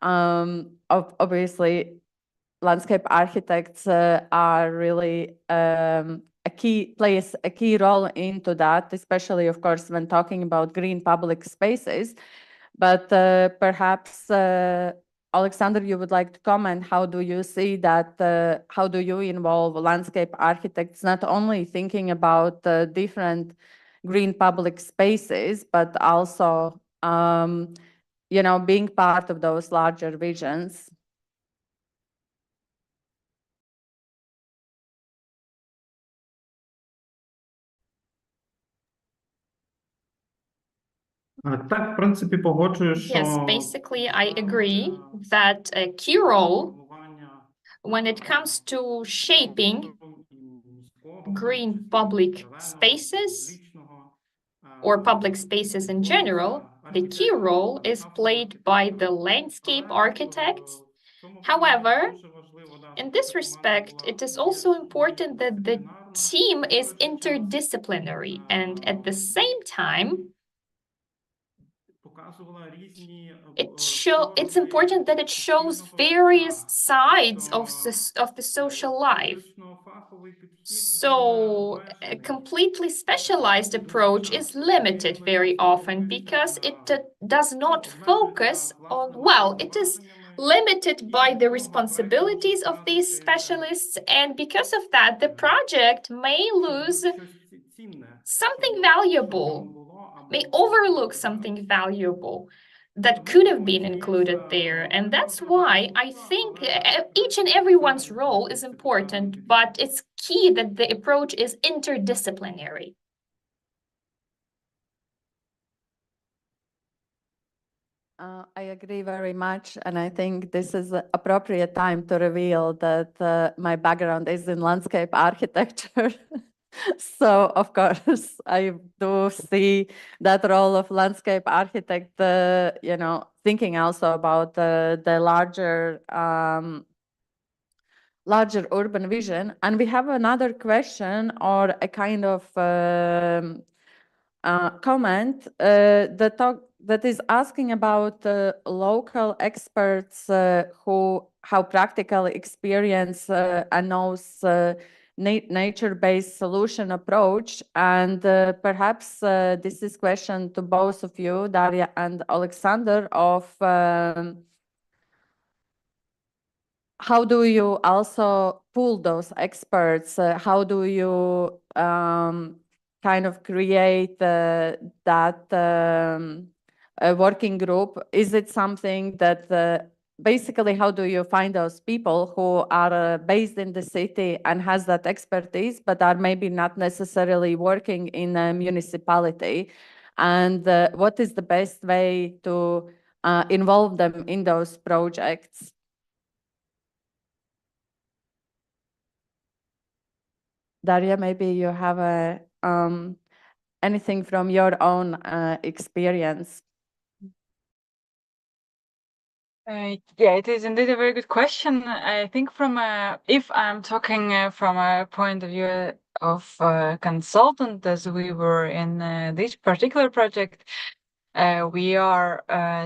obviously landscape architects are really plays a key role into that, especially, of course, when talking about green public spaces. But perhaps Alexander, you would like to comment. How do you see that? How do you involve landscape architects, not only thinking about different green public spaces, but also, being part of those larger visions? Так, в принципі, погоджую, що Yes, basically, I agree that a key role when it comes to shaping green public spaces or public spaces in general, the key role is played by the landscape architects. However, in this respect, it is also important that the team is interdisciplinary, and at the same time, it's important that it shows various sides of the social life. So a completely specialized approach is limited very often because it does not focus on, well, it is limited by the responsibilities of these specialists, and because of that, the project may lose something valuable, may overlook something valuable that could have been included there. And that's why I think each and everyone's role is important, but it's key that the approach is interdisciplinary. I agree very much, and I think this is an appropriate time to reveal that my background is in landscape architecture. So, of course, I do see that role of landscape architect, thinking also about the larger urban vision. And we have another question or a kind of comment that is asking about local experts how practical experience and knows nature-based solution approach. And perhaps this is question to both of you, Daria and Alexander, of how do you also pull those experts? How do you kind of create that working group? Is it something that basically, how do you find those people who are based in the city and has that expertise, but are maybe not necessarily working in a municipality? And what is the best way to involve them in those projects? Daria, maybe you have anything from your own experience. Yeah, it is indeed a very good question. I think if I'm talking from a point of view of a consultant, as we were in this particular project, we are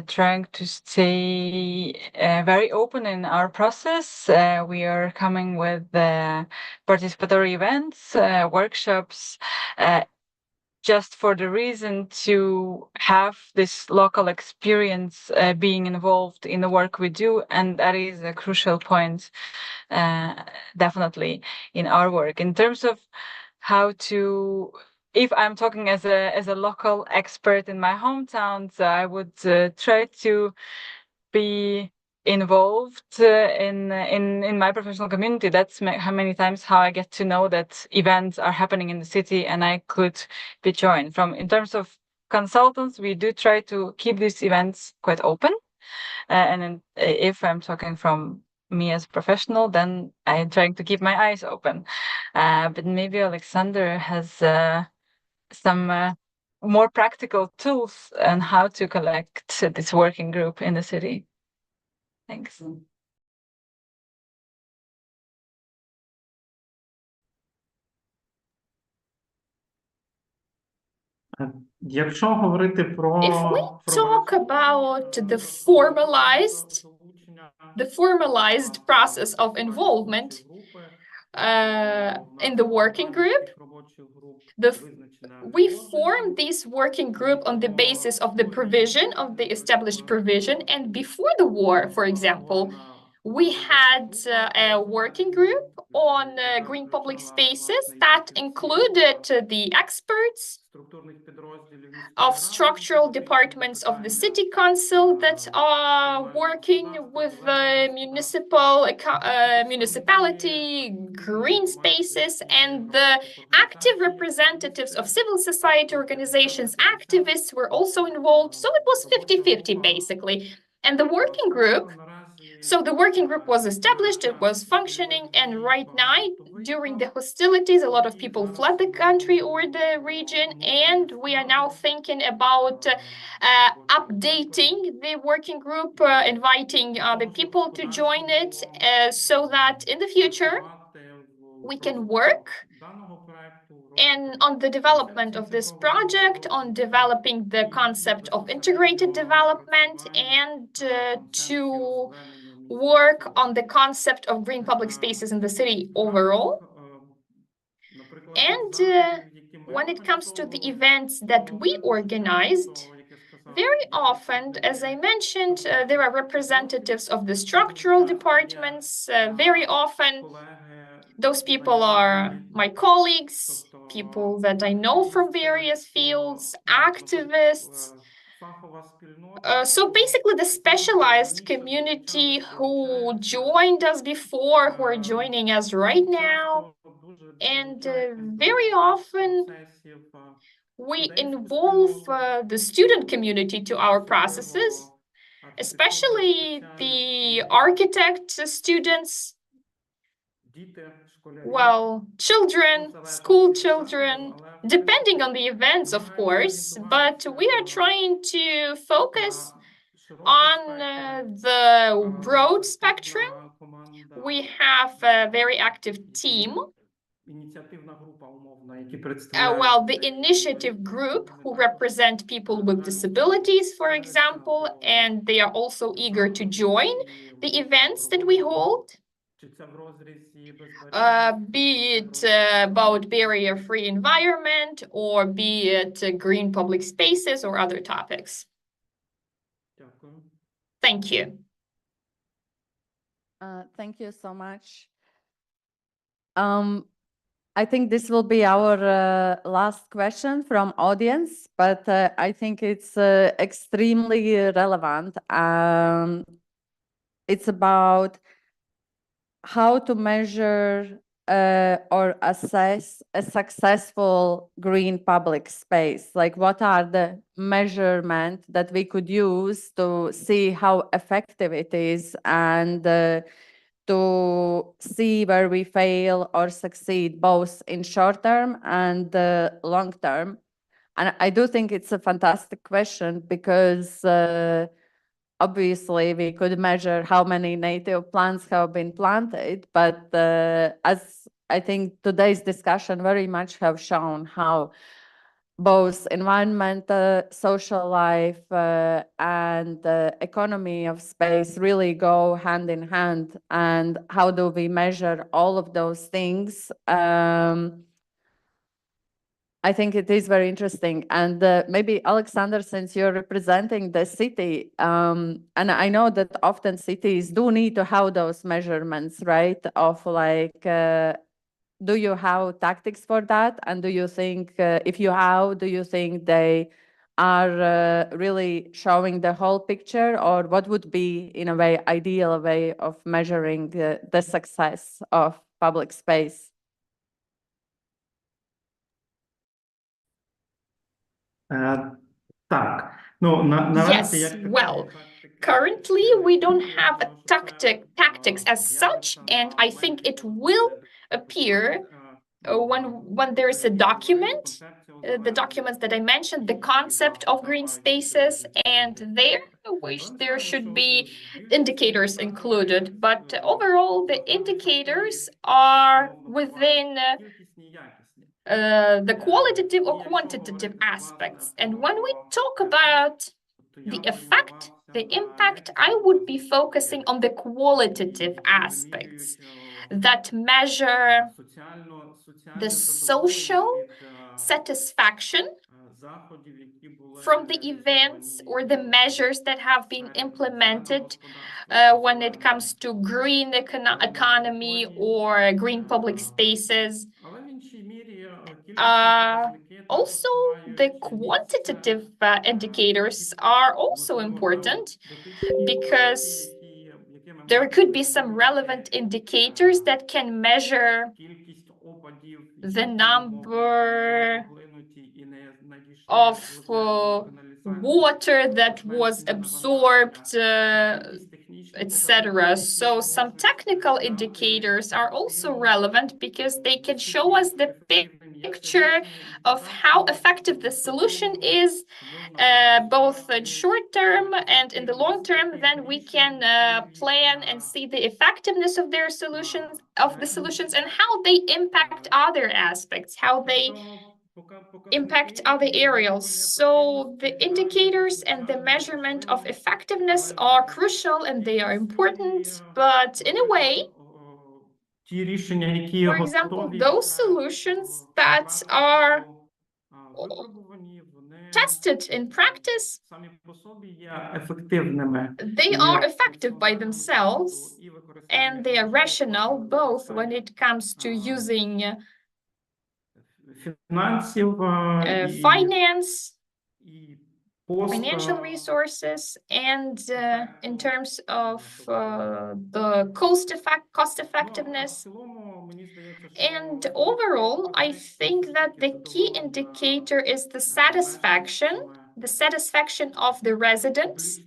trying to stay very open in our process. We are coming with participatory events, workshops, just for the reason to have this local experience being involved in the work we do. And that is a crucial point, definitely, in our work. In terms of how to, if I'm talking as a local expert in my hometown, so I would try to be involved in my professional community. That's how many times how I get to know that events are happening in the city and I could be joined. In terms of consultants, we do try to keep these events quite open. If I'm talking from me as a professional, then I'm trying to keep my eyes open. But maybe Alexander has some more practical tools on how to collect this working group in the city. Thanks. Якщо говорити про If we talk about the formalized process of involvement in the working group, we formed this working group on the basis of the provision, of the established provision. And before the war, for example, we had a working group on green public spaces that included the experts of structural departments of the city council that are working with the municipality, green spaces, and the active representatives of civil society organizations, activists were also involved. So it was 50-50 basically. And the working group was established, it was functioning, and right now, during the hostilities, a lot of people fled the country or the region, and we are now thinking about updating the working group, inviting other people to join it, so that in the future, we can work on the development of this project, on developing the concept of integrated development, and to work on the concept of green public spaces in the city overall. And when it comes to the events that we organized, very often, as I mentioned, there are representatives of the structural departments. Very often, those people are my colleagues, people that I know from various fields, activists, So basically, the specialized community who joined us before, who are joining us right now, and very often we involve the student community to our processes, especially the architect students, well, children, school children, depending on the events, of course, but we are trying to focus on the broad spectrum. We have a very active team. Well, the initiative group who represent people with disabilities, for example, and they are also eager to join the events that we hold. Be it about barrier-free environment or be it green public spaces or other topics. Thank you. Thank you so much. I think this will be our last question from audience, but I think it's extremely relevant. It's about how to measure or assess a successful green public space. Like, what are the measurements that we could use to see how effective it is, and to see where we fail or succeed, both in short term and long term. And I do think it's a fantastic question, because obviously we could measure how many native plants have been planted, but as I think today's discussion very much have shown how both environment, social life, and economy of space really go hand in hand. And how do we measure all of those things? I think it is very interesting. And maybe, Alexander, since you're representing the city, and I know that often cities do need to have those measurements, right? Of like, do you have tactics for that? And do you think, if you have, do you think they are really showing the whole picture? Or what would be, in a way, ideal way of measuring the success of public space? Yes, well, currently we don't have a tactics as such, and I think it will appear when there is a document, the documents that I mentioned, the concept of green spaces, and there should be indicators included. But overall, the indicators are within the qualitative or quantitative aspects. And when we talk about the effect, the impact, I would be focusing on the qualitative aspects that measure the social satisfaction from the events or the measures that have been implemented when it comes to green economy or green public spaces. Also, the quantitative indicators are also important, because there could be some relevant indicators that can measure the number of water that was absorbed, etc. So some technical indicators are also relevant, because they can show us the picture of how effective the solution is, both in short term and in the long term. Then we can plan and see the effectiveness of the solutions, and how they impact other aspects, how they impact other areas. So the indicators and the measurement of effectiveness are crucial and they are important, but in a way, for example, those solutions that are tested in practice, they are effective by themselves, and they are rational, both when it comes to using finance financial resources and in terms of the cost effectiveness. And overall, I think that the key indicator is the satisfaction of the residents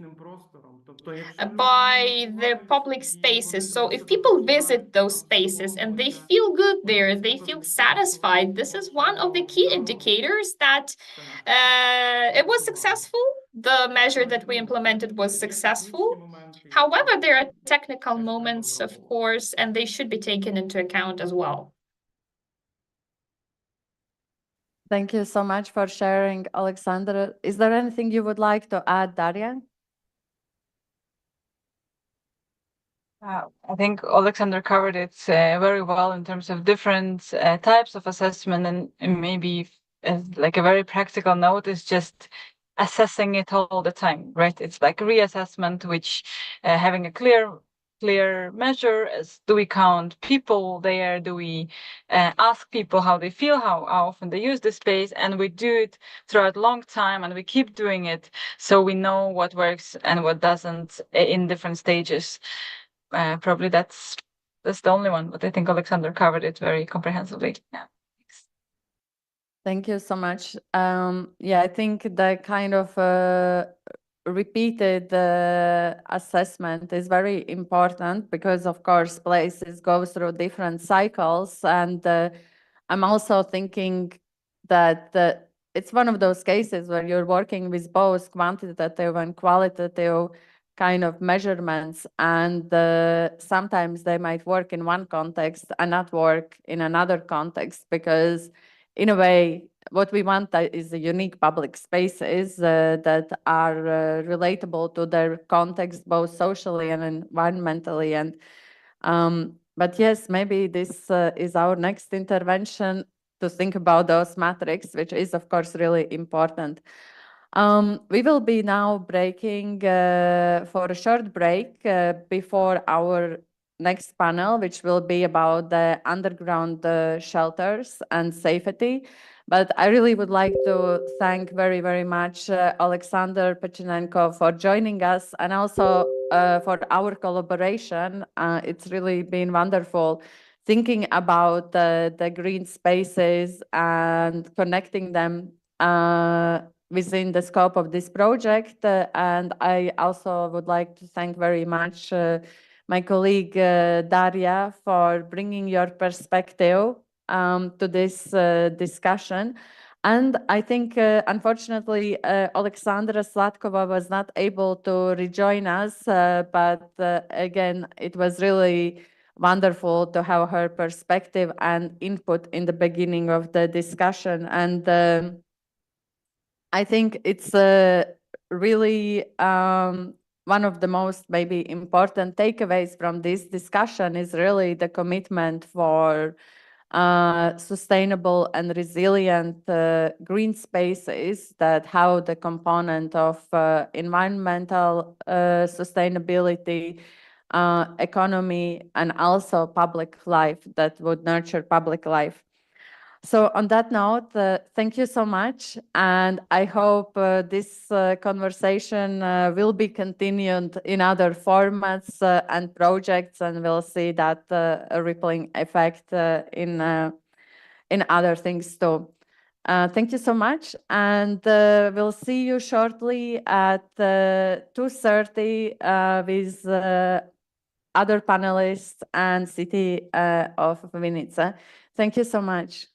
by the public spaces. So if people visit those spaces and they feel good there, they feel satisfied, this is one of the key indicators that it was successful. The measure that we implemented was successful. However, there are technical moments, of course, and they should be taken into account as well. Thank you so much for sharing, Alexander. Is there anything you would like to add, Daria? I think Alexander covered it very well in terms of different types of assessment, and maybe as like a very practical note is just assessing it all the time, right? It's like reassessment, which having a clear measure as do we count people there, do we ask people how they feel, how often they use the space, and we do it throughout a long time and we keep doing it so we know what works and what doesn't in different stages. Probably that's the only one, but I think Alexander covered it very comprehensively. Yeah. Thank you so much. Yeah, I think the kind of repeated assessment is very important because, of course, places go through different cycles. And I'm also thinking that it's one of those cases where you're working with both quantitative and qualitative kind of measurements, and sometimes they might work in one context and not work in another context, because in a way, what we want is a unique public spaces that are relatable to their context, both socially and environmentally. And but yes, maybe this is our next intervention to think about those metrics, which is, of course, really important. We will be now breaking for a short break before our next panel, which will be about the underground shelters and safety. But I really would like to thank very, very much Alexander Pechenenko for joining us, and also for our collaboration. It's really been wonderful thinking about the green spaces and connecting them within the scope of this project. And I also would like to thank very much my colleague Daria for bringing your perspective to this discussion. And I think, unfortunately, Alexandra Sladkova was not able to rejoin us, but again, it was really wonderful to have her perspective and input in the beginning of the discussion. And I think it's really one of the most maybe important takeaways from this discussion is really the commitment for sustainable and resilient green spaces that have the component of environmental sustainability, economy, and also public life that would nurture public life. So on that note, thank you so much. And I hope this conversation will be continued in other formats and projects, and we'll see that a rippling effect in other things too. Thank you so much. And we'll see you shortly at 2:30 with other panelists and City of Vinica. Thank you so much.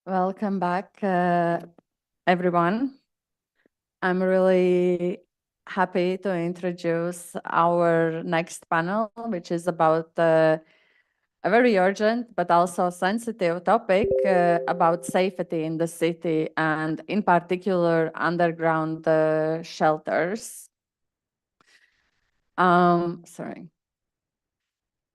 Welcome back, everyone. I'm really happy to introduce our next panel, which is about a very urgent but also sensitive topic about safety in the city and in particular underground shelters. Sorry.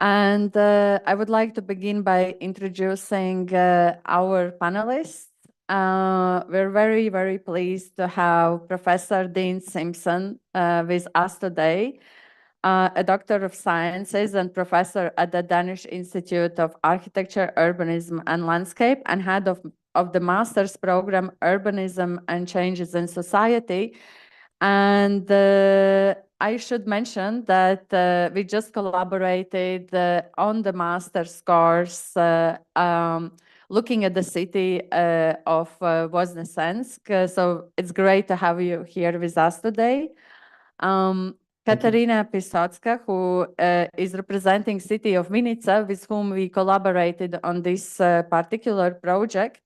And I would like to begin by introducing our panelists. We're very, very pleased to have Professor Dean Simpson with us today, a Doctor of Sciences and professor at the Danish Institute of Architecture, Urbanism and Landscape, and head of the master's program, Urbanism and Changes in Society. And I should mention that we just collaborated on the master's course looking at the city of Voznesensk. So it's great to have you here with us today. Katarina Pisotska, who is representing city of Vinica, with whom we collaborated on this particular project.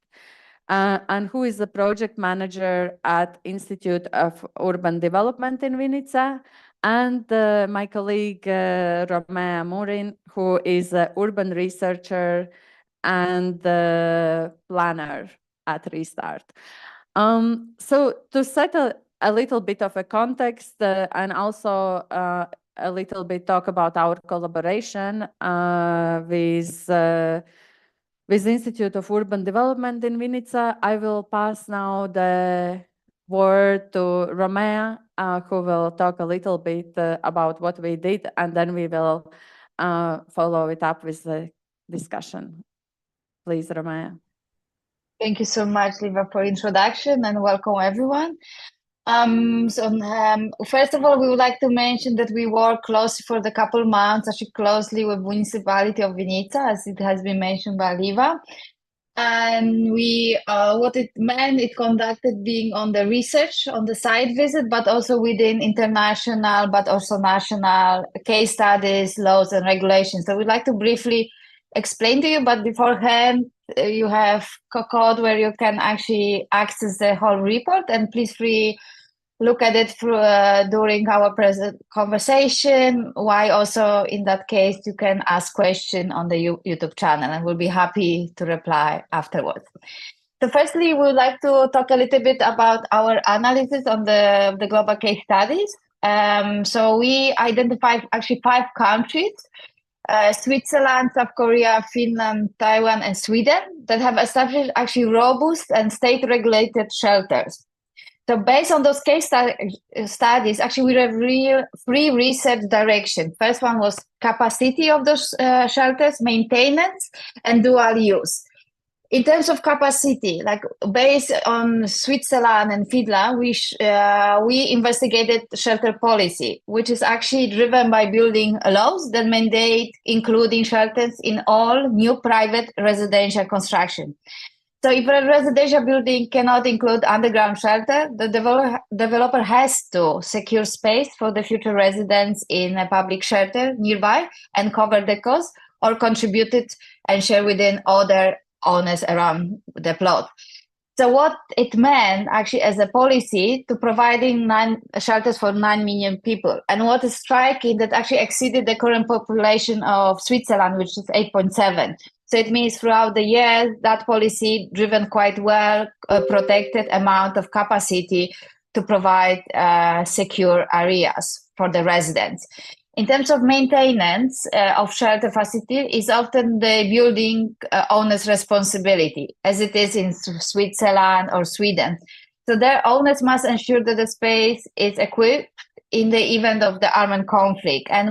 And who is the project manager at Institute of Urban Development in Vinica, and my colleague Romea Murin, who is an urban researcher and planner at Restart. So to set a little bit of a context and also a little bit talk about our collaboration with Institute of Urban Development in Vinica, I will pass now the word to Romea, who will talk a little bit about what we did, and then we will follow it up with the discussion. Please, Romea. Thank you so much, Liva, for introduction, and welcome everyone. First of all, we would like to mention that we work closely for the couple months, actually closely with municipality of Vinica, as it has been mentioned by Liva. And we, what it meant, it conducted being on the research, on the site visit, but also within international, but also national case studies, laws and regulations. So we'd like to briefly explain to you, but beforehand, you have code where you can actually access the whole report, and please look at it through, during our present conversation. Why also in that case, you can ask questions on the YouTube channel, and we'll be happy to reply afterwards. So firstly, we would like to talk a little bit about our analysis on the global case studies. So we identified actually 5 countries, Switzerland, South Korea, Finland, Taiwan, and Sweden, that have established actually robust and state-regulated shelters. So based on those case studies, actually we have 3 research directions. First one was capacity of those shelters, maintenance, and dual use. In terms of capacity, like based on Switzerland and Finland, we investigated shelter policy, which is actually driven by building laws that mandate including shelters in all new private residential construction. So if a residential building cannot include underground shelter, the developer has to secure space for the future residents in a public shelter nearby and cover the cost, or contribute it and share within other owners around the plot. So what it meant actually as a policy to providing 9 shelters for 9 million people. And what is striking, that actually exceeded the current population of Switzerland, which is 8.7. So it means throughout the years, that policy driven quite well, protected amount of capacity to provide secure areas for the residents. In terms of maintenance of shelter facility, is often the building owner's responsibility, as it is in Switzerland or Sweden. So their owners must ensure that the space is equipped in the event of the armed conflict, and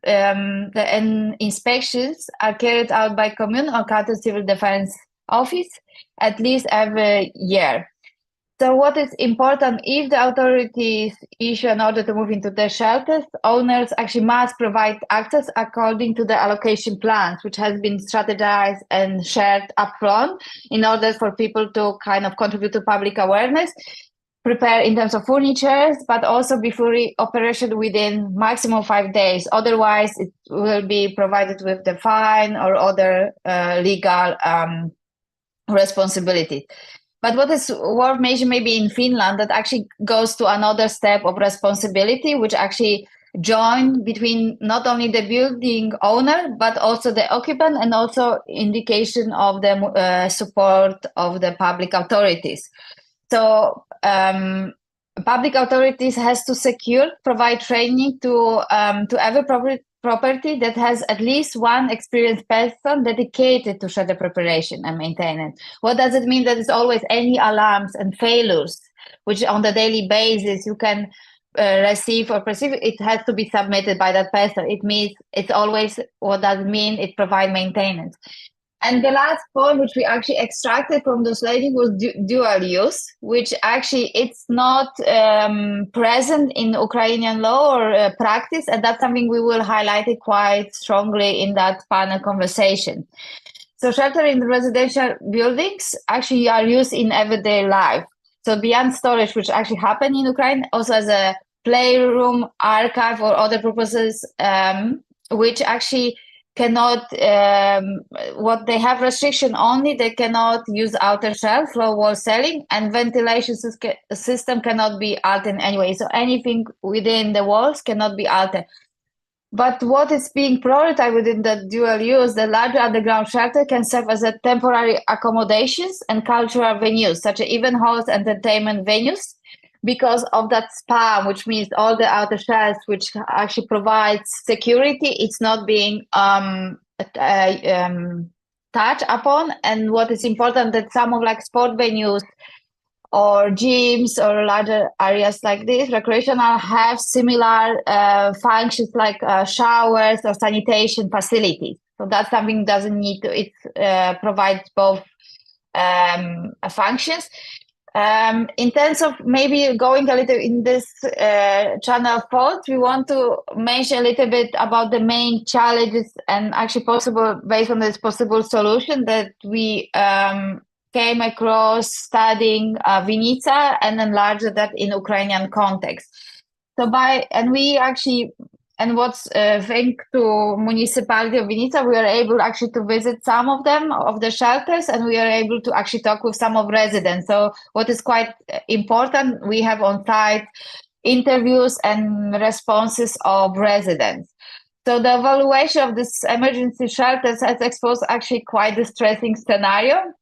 the inspections are carried out by commune or county civil defense office at least every year. So what is important, if the authorities issue an order to move into the shelters, owners actually must provide access according to the allocation plans, which has been strategized and shared upfront in order for people to kind of contribute to public awareness, prepare in terms of furniture, but also be fully operational within maximum 5 days. Otherwise, it will be provided with the fine or other legal responsibility. But what is worth mentioning maybe in Finland, that actually goes to another step of responsibility, which actually join between not only the building owner, but also the occupant, and also indication of the support of the public authorities. So public authorities has to provide training to every property that has at least one experienced person dedicated to shelter preparation and maintenance. What does it mean? That it's always any alarms and failures, which on the daily basis you can receive or perceive, it has to be submitted by that person. It means it's always, what does it mean? It provides maintenance. And the last point, which we actually extracted from those ladies, was dual use, which actually it's not present in Ukrainian law or practice, and that's something we will highlight it quite strongly in that panel conversation. So shelter in residential buildings actually are used in everyday life. So beyond storage, which actually happen in Ukraine, also as a playroom, archive, or other purposes, which actually cannot, what they have restriction only, they cannot use outer shell, floor wall ceiling, and ventilation system cannot be altered anyway. So anything within the walls cannot be altered. But what is being prioritized within the dual use, the larger underground shelter can serve as a temporary accommodations and cultural venues, such as event halls, entertainment venues, because of that span, which means all the outer shells, which actually provides security, it's not being touched upon. And what is important, that some of like sport venues or gyms or larger areas like this, recreational, have similar functions like showers or sanitation facilities. So that's something doesn't need to, it provides both functions. In terms of maybe going a little in this channel thought, we want to mention a little bit about the main challenges and actually possible, based on this possible solution that we came across studying Vinica and enlarged that in Ukrainian context. So and what's thanks to municipality of Vinica, we are able actually to visit some of them, of the shelters, and we are able to actually talk with some of residents. So what is quite important, we have on site interviews and responses of residents. So the evaluation of this emergency shelters has exposed actually quite a distressing scenario,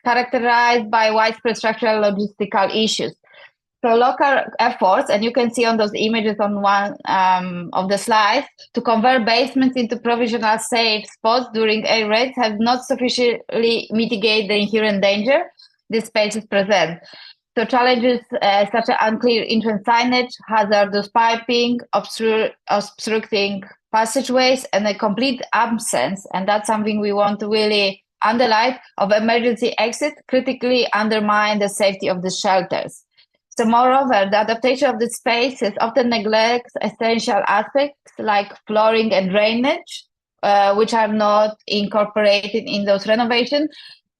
characterized by widespread structural logistical issues. So local efforts, and you can see on those images on one of the slides, to convert basements into provisional safe spots during air raids have not sufficiently mitigated the inherent danger these spaces present. So challenges such as unclear entrance signage, hazardous piping, obstructing passageways, and a complete absence, and that's something we want to really underline, of emergency exit critically undermine the safety of the shelters. So moreover, the adaptation of the spaces often neglects essential aspects like flooring and drainage, which are not incorporated in those renovations,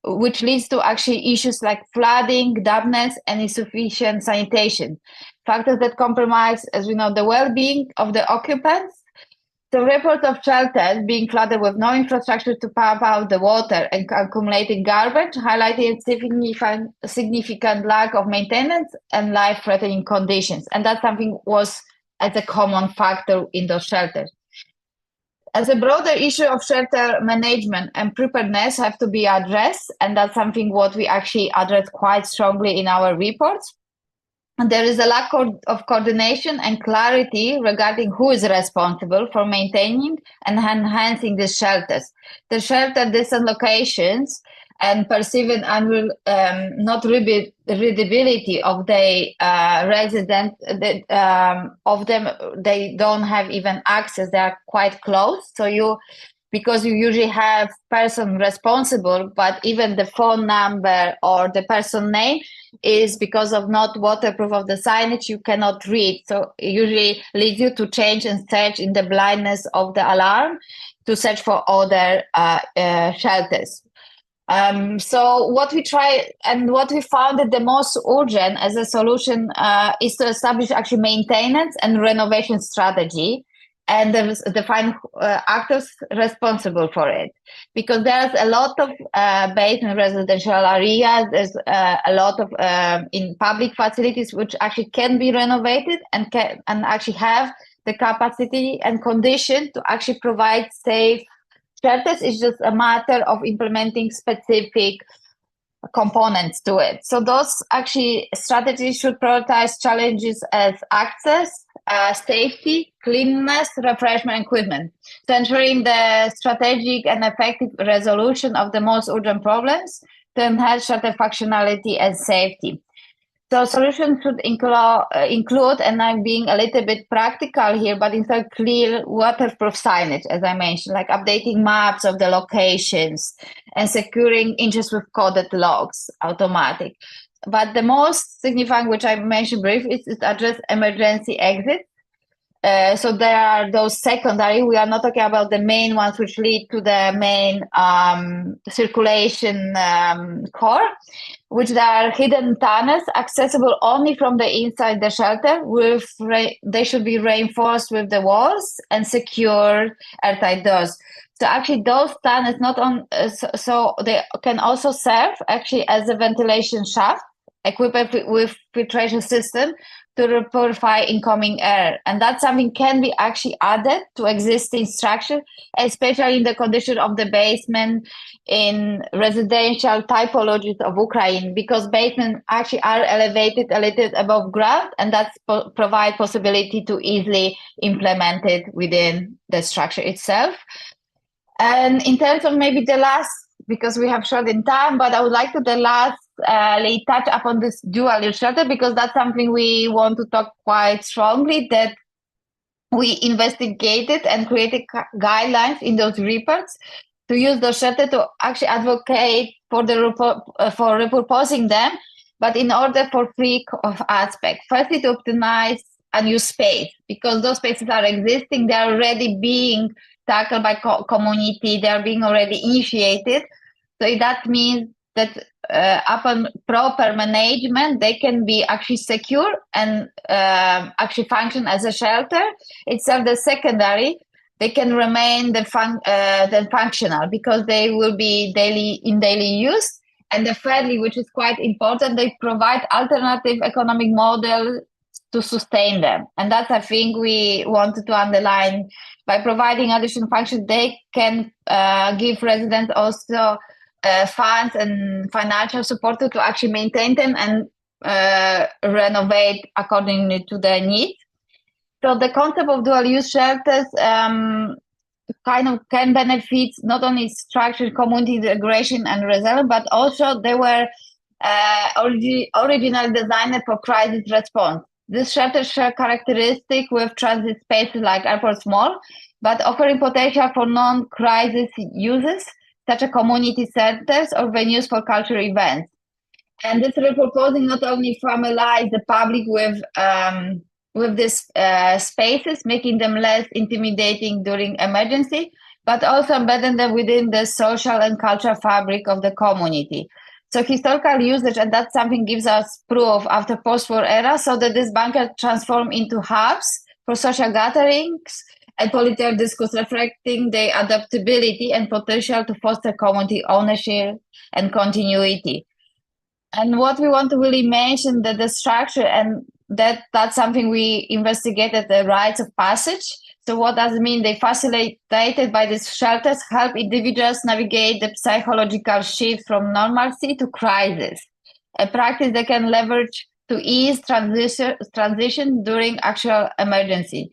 which leads to actually issues like flooding, dampness, and insufficient sanitation. Factors that compromise, as we know, the well-being of the occupants. So reports of shelters being flooded with no infrastructure to pump out the water and accumulating garbage, highlighting significant lack of maintenance and life-threatening conditions. And that's something was as a common factor in those shelters. As a broader issue of shelter management and preparedness have to be addressed, and that's something what we actually address quite strongly in our reports. And there is a lack of coordination and clarity regarding who is responsible for maintaining and enhancing the shelters. The shelter distant locations and perceiving not readability of the resident, of them, they don't have even access, they are quite close. So because you usually have person responsible, but even the phone number or the person name is, because of not waterproof of the signage, you cannot read. So it usually leads you to change and search in the blindness of the alarm to search for other shelters. So what we try and what we found that the most urgent as a solution is to establish actually maintenance and renovation strategy, and define actors responsible for it. Because there's a lot of based in residential areas, there's a lot of in public facilities which actually can be renovated and actually have the capacity and condition to actually provide safe shelters. It's just a matter of implementing specific components to it. So those actually strategies should prioritize challenges as access, safety, cleanliness, refreshment, equipment, so ensuring the strategic and effective resolution of the most urgent problems to enhance shelter functionality and safety. So solutions should include, and I'm being a little bit practical here, but instead clear waterproof signage, as I mentioned, like updating maps of the locations and securing inches with coded logs, automatic. But the most significant, which I mentioned briefly, is to address emergency exits. So there are those secondary. We are not talking about the main ones which lead to the main circulation core, which there are hidden tunnels accessible only from the inside the shelter. They should be reinforced with the walls and secure airtight doors. So actually those tunnels so they can also serve actually as a ventilation shaft equipped with filtration system to purify incoming air. And that's something can be actually added to existing structure, especially in the condition of the basement in residential typologies of Ukraine, because basements actually are elevated a little above ground, and that's provide possibility to easily implement it within the structure itself. And in terms of maybe the last, because we have short in time, but I would like to touch upon this dual use shelter, because that's something we want to talk quite strongly, that we investigated and created guidelines in those reports to use the shelter to actually advocate for for repurposing them, but in order for three aspects. Firstly, to optimize a new space, because those spaces are existing, they are already being tackled by community, they are being already initiated. So that means that upon proper management, they can be actually secure and actually function as a shelter. Itself, the secondary, they can remain functional because they will be in daily use. And the thirdly, which is quite important, they provide alternative economic model to sustain them. And that's, I think, we wanted to underline. By providing additional function, they can give residents also funds and financial support to actually maintain them and renovate according to their needs. So the concept of dual use shelters kind of can benefit not only structured community integration and resilience, but also they were originally designed for crisis response. This shelters share characteristics with transit spaces like airport mall, but offering potential for non-crisis uses, such as community centers or venues for cultural events. And this repurposing not only familiarize the public with these spaces, making them less intimidating during emergency, but also embedding them within the social and cultural fabric of the community. So historical usage, and that's something gives us proof after post-war era, so that this bunker transformed into hubs for social gatherings and political discourse, reflecting the adaptability and potential to foster community ownership and continuity. And what we want to really mention that the structure, and that's something we investigated, the rites of passage. So what does it mean? They facilitated by these shelters help individuals navigate the psychological shift from normalcy to crisis, a practice they can leverage to ease transition during actual emergency.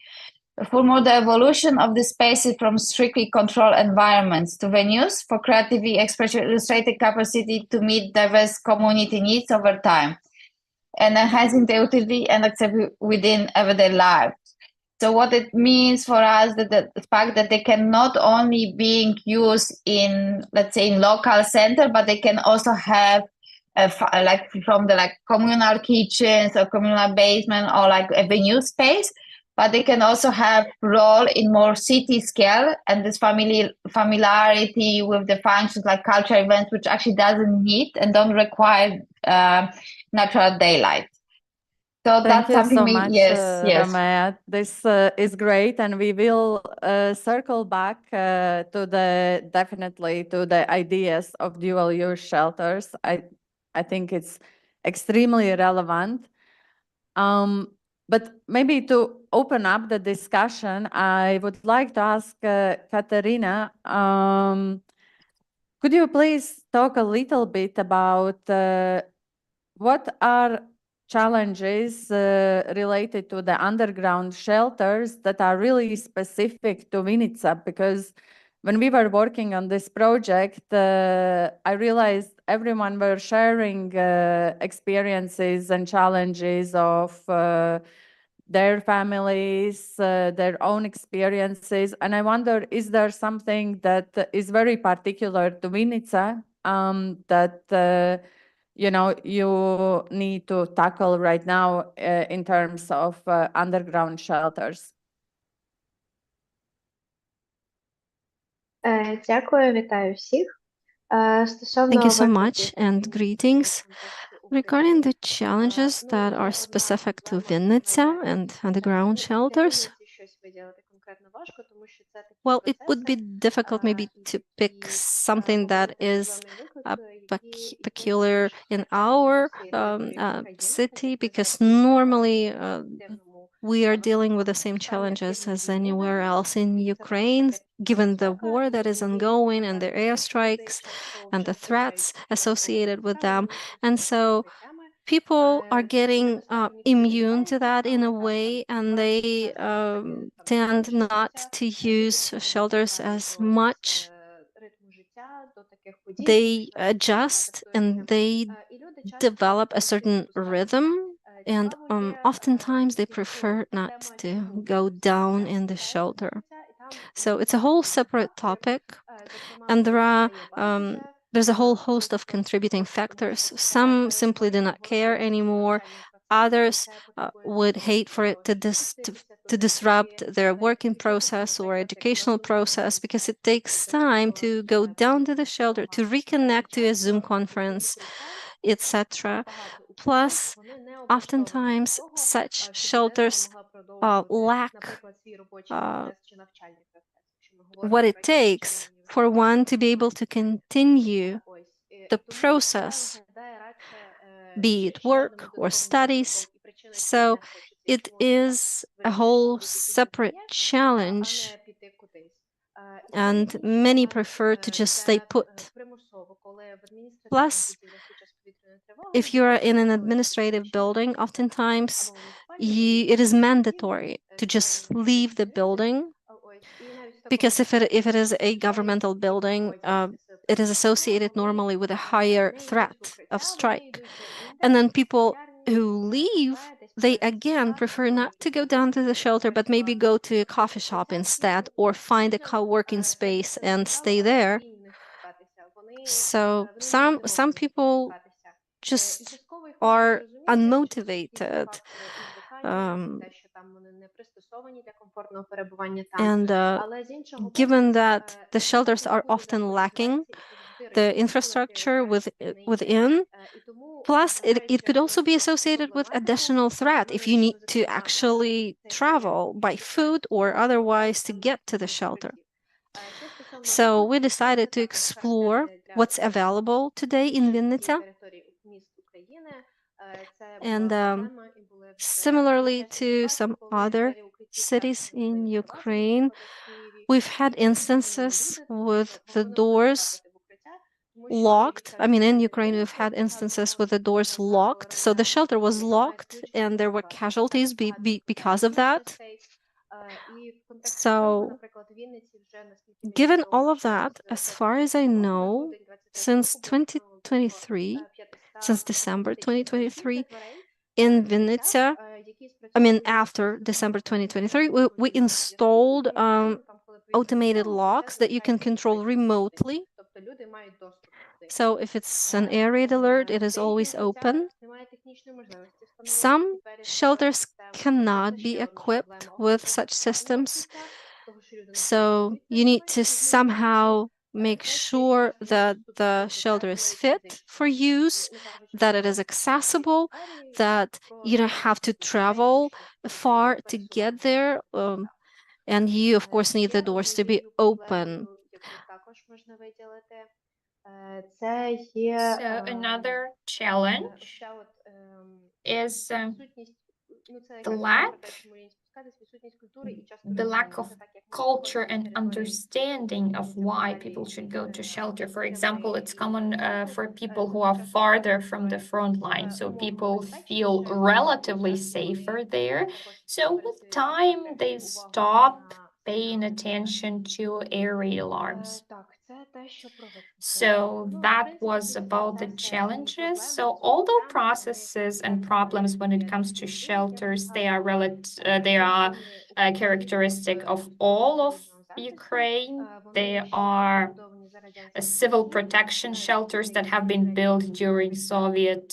Furthermore, the evolution of the spaces from strictly controlled environments to venues for creativity, expression, illustrated capacity to meet diverse community needs over time, and enhancing the utility and acceptability within everyday life. So what it means for us that the fact that they can not only being used in, let's say, in local center, but they can also have like from the communal kitchens or communal basement or like a venue space, but they can also have role in more city scale, and this familiarity with the functions like cultural events, which actually doesn't need and don't require natural daylight. So Thank that's you something so we, much, yes, yes. Romea. This is great, and we will circle back definitely to the ideas of dual-use shelters. I think it's extremely relevant. But maybe to open up the discussion, I would like to ask Katerina, could you please talk a little bit about what are challenges related to the underground shelters that are really specific to Vinica? Because when we were working on this project, I realized everyone were sharing experiences and challenges of their families, their own experiences. And I wonder, is there something that is very particular to Vinica that you need to tackle right now in terms of underground shelters? Дякую, вітаю всіх. Thank you so much and greetings. Regarding the challenges that are specific to Vinnytsia and underground shelters, well, it would be difficult maybe to pick something that is peculiar in our city, because normally we are dealing with the same challenges as anywhere else in Ukraine, given the war that is ongoing and the airstrikes and the threats associated with them. And so people are getting immune to that in a way, and they tend not to use shelters as much. They adjust and they develop a certain rhythm, and oftentimes they prefer not to go down in the shelter. So it's a whole separate topic, and there's a whole host of contributing factors. Some simply do not care anymore. Others would hate for it to disrupt their working process or educational process, because it takes time to go down to the shelter, to reconnect to a Zoom conference, etc. Plus, oftentimes such shelters lack what it takes for one to be able to continue the process, be it work or studies. So it is a whole separate challenge, and many prefer to just stay put. Plus, if you are in an administrative building, oftentimes it is mandatory to just leave the building, because if it is a governmental building, it is associated normally with a higher threat of strike. And then people who leave, they again prefer not to go down to the shelter, but maybe go to a coffee shop instead, or find a co-working space and stay there. So some people just are unmotivated. And given that the shelters are often lacking the infrastructure within, plus it could also be associated with additional threat if you need to actually travel by foot or otherwise to get to the shelter. So we decided to explore what's available today in Vinnytsia. And similarly to some other cities in Ukraine, we've had instances with the doors locked. I mean, in Ukraine, we've had instances with the doors locked. So the shelter was locked and there were casualties because of that. So given all of that, as far as I know, since 2023, since December 2023, in Vinnytsia, I mean, after December 2023, we installed automated locks that you can control remotely. So if it's an air raid alert, it is always open. Some shelters cannot be equipped with such systems. So you need to somehow make sure that the shelter is fit for use, that it is accessible, that you don't have to travel far to get there, and you, of course, need the doors to be open. So another challenge is the lack of culture and understanding of why people should go to shelter. For example, it's common for people who are farther from the front line, so people feel relatively safer there. So with time, they stop paying attention to air raid alarms. So that was about the challenges. So although processes and problems when it comes to shelters, they are characteristic of all of Ukraine. They are civil protection shelters that have been built during Soviet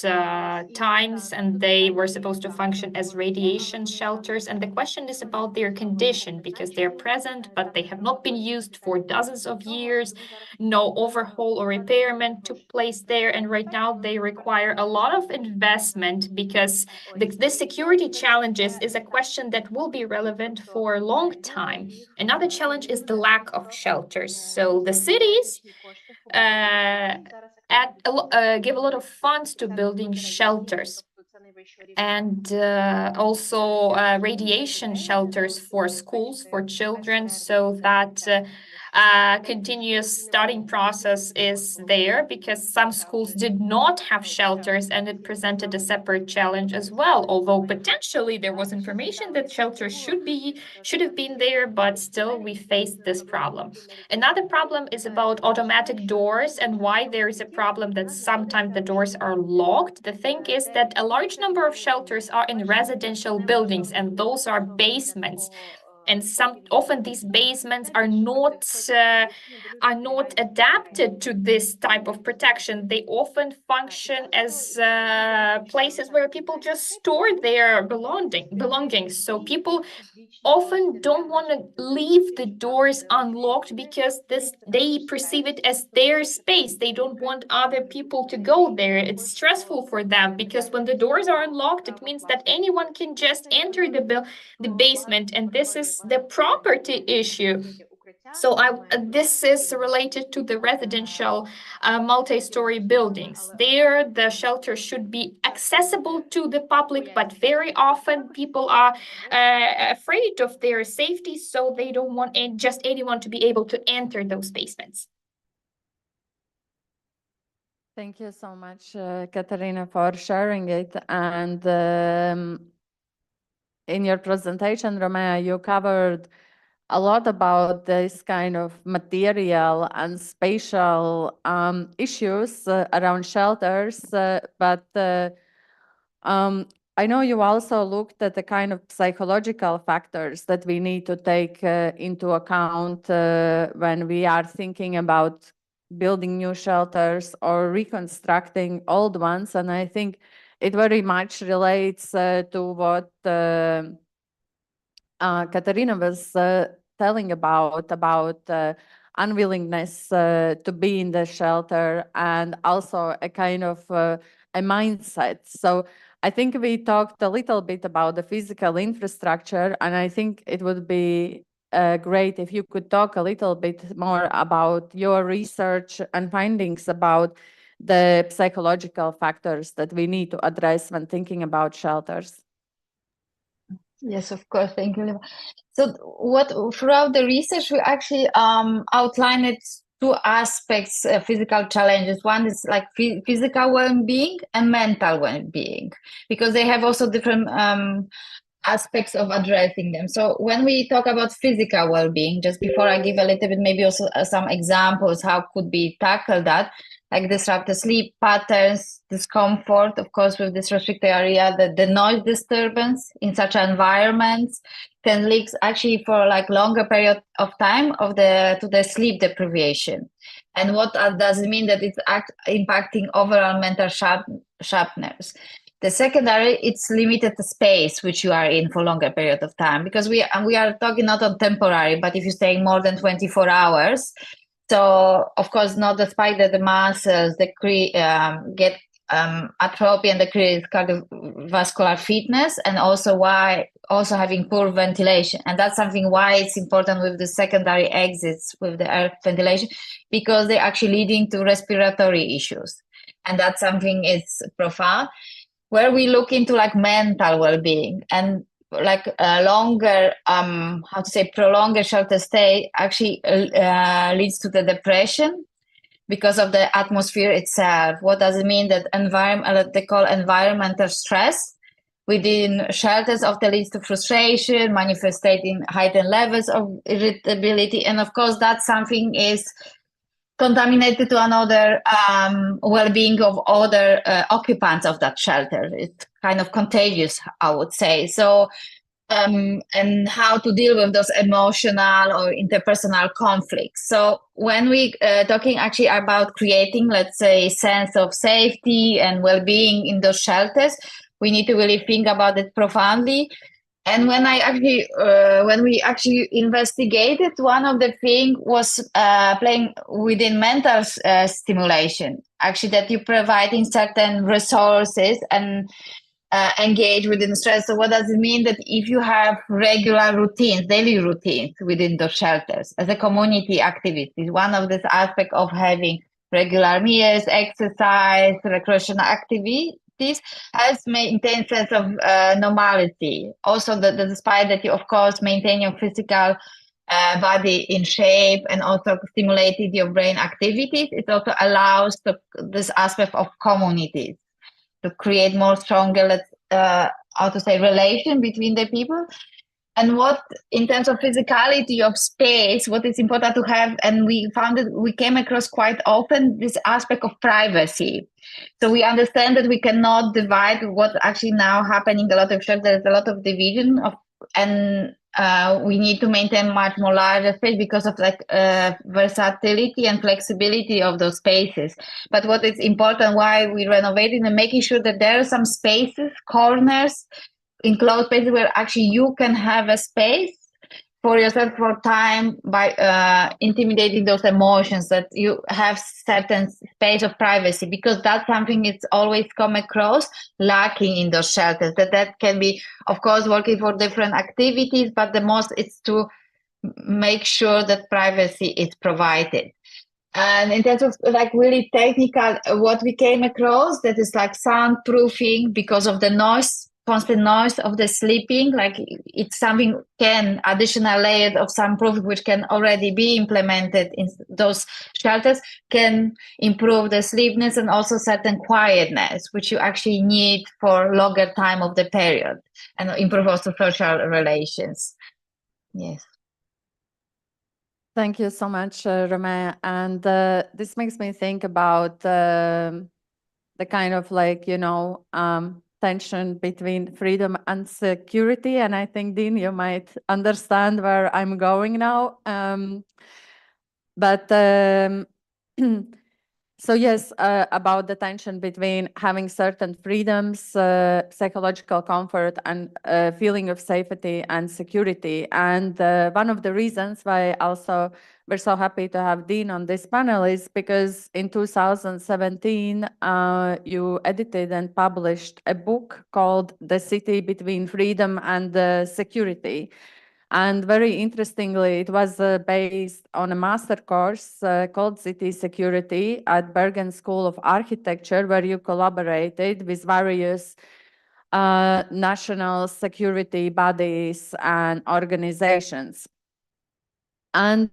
times, and they were supposed to function as radiation shelters. And the question is about their condition, because they're present, but they have not been used for dozens of years. No overhaul or repairment took place there, and right now they require a lot of investment, because the security challenges is a question that will be relevant for a long time. Another challenge is the lack of shelters. So the cities give a lot of funds to building shelters, and also radiation shelters for schools for children, so that continuous studying process is there, because some schools did not have shelters, and it presented a separate challenge as well, although potentially there was information that shelters should have been there, but still we faced this problem. Another problem is about automatic doors, and why there is a problem that sometimes the doors are locked. The thing is that a large number of shelters are in residential buildings, and those are basements. And often these basements are not adapted to this type of protection. They often function as places where people just store their belongings. So people often don't want to leave the doors unlocked, because they perceive it as their space. They don't want other people to go there. It's stressful for them, because when the doors are unlocked, it means that anyone can just enter the basement, and this is the property issue. So this is related to the residential multi-story buildings. There, the shelter should be accessible to the public, but very often people are afraid of their safety, so they don't want just anyone to be able to enter those basements. Thank you so much, Katarina, for sharing it. And in your presentation, Romea, you covered a lot about this kind of material and spatial issues around shelters, but I know you also looked at the kind of psychological factors that we need to take into account when we are thinking about building new shelters or reconstructing old ones. And I think it very much relates to what Katarina was telling about unwillingness to be in the shelter, and also a kind of a mindset. So I think we talked a little bit about the physical infrastructure, and I think it would be great if you could talk a little bit more about your research and findings about the psychological factors that we need to address when thinking about shelters. Yes, of course. Thank you, Liva. So throughout the research, we actually outlined two aspects of physical challenges. One is like physical well-being and mental well-being, because they have also different aspects of addressing them. So when we talk about physical well-being, just before I give a little bit, maybe also some examples, how could we tackle that? Like disrupted sleep patterns, discomfort, of course, with this restricted area, the noise disturbance in such environments can lead actually for like longer period of time to the sleep deprivation. And what does it mean that it's impacting overall mental sharpness? The secondary, it's limited the space which you are in for longer period of time, because we are talking not on temporary, but if you're staying more than 24 hours, So, of course, not despite that the muscles get atrophy and decrease cardiovascular fitness, and also having poor ventilation. And that's something why it's important with the secondary exits with the air ventilation, because they're actually leading to respiratory issues. And that's something is profound. Where we look into like mental well-being and like a longer, prolonged shelter stay actually leads to the depression because of the atmosphere itself. What does it mean? That they call environmental stress within shelters often leads to frustration, manifesting heightened levels of irritability. And of course, that something is contaminated to another well-being of other occupants of that shelter. It's kind of contagious, I would say. So, and how to deal with those emotional or interpersonal conflicts. So when we talking actually about creating, let's say, sense of safety and well-being in those shelters, we need to really think about it profoundly. And when we actually investigated, one of the things was playing within mental stimulation, actually, that you're providing certain resources and engage within stress. So what does it mean? That if you have regular routines, daily routines within those shelters as a community activity, one of the aspects of having regular meals, exercise, recreational activities, has maintained sense of normality. Also, despite that you, of course, maintain your physical body in shape and also stimulated your brain activities, it also allows this aspect of communities to create more stronger, relation between the people. And what, in terms of physicality of space, what is important to have, and we came across quite often this aspect of privacy. So we understand that we cannot divide what's actually now happening. A lot of shelters, there's a lot of division and we need to maintain much more larger space because of versatility and flexibility of those spaces. But what is important, why we renovating and making sure that there are some spaces, corners, enclosed spaces where actually you can have a space for yourself for time by intimidating those emotions, that you have certain space of privacy, because that's something it's always come across lacking in those shelters. That can be, of course, working for different activities, but the most is to make sure that privacy is provided. And in terms of like really technical, what we came across, that is like soundproofing because of the noise, constant noise of the sleeping. Like it's something additional layers of soundproofing which can already be implemented in those shelters can improve the sleepiness and also certain quietness, which you actually need for longer time of the period, and improve also social relations. Yes. Thank you so much, Romain. And this makes me think about the kind of tension between freedom and security. And I think, Dean, you might understand where I'm going now. So yes, about the tension between having certain freedoms, psychological comfort, and feeling of safety and security. And one of the reasons why also we're so happy to have Dean on this panel is because in 2017, you edited and published a book called The City Between Freedom and Security. And very interestingly, it was based on a master course called City Security at Bergen School of Architecture, where you collaborated with various national security bodies and organizations. And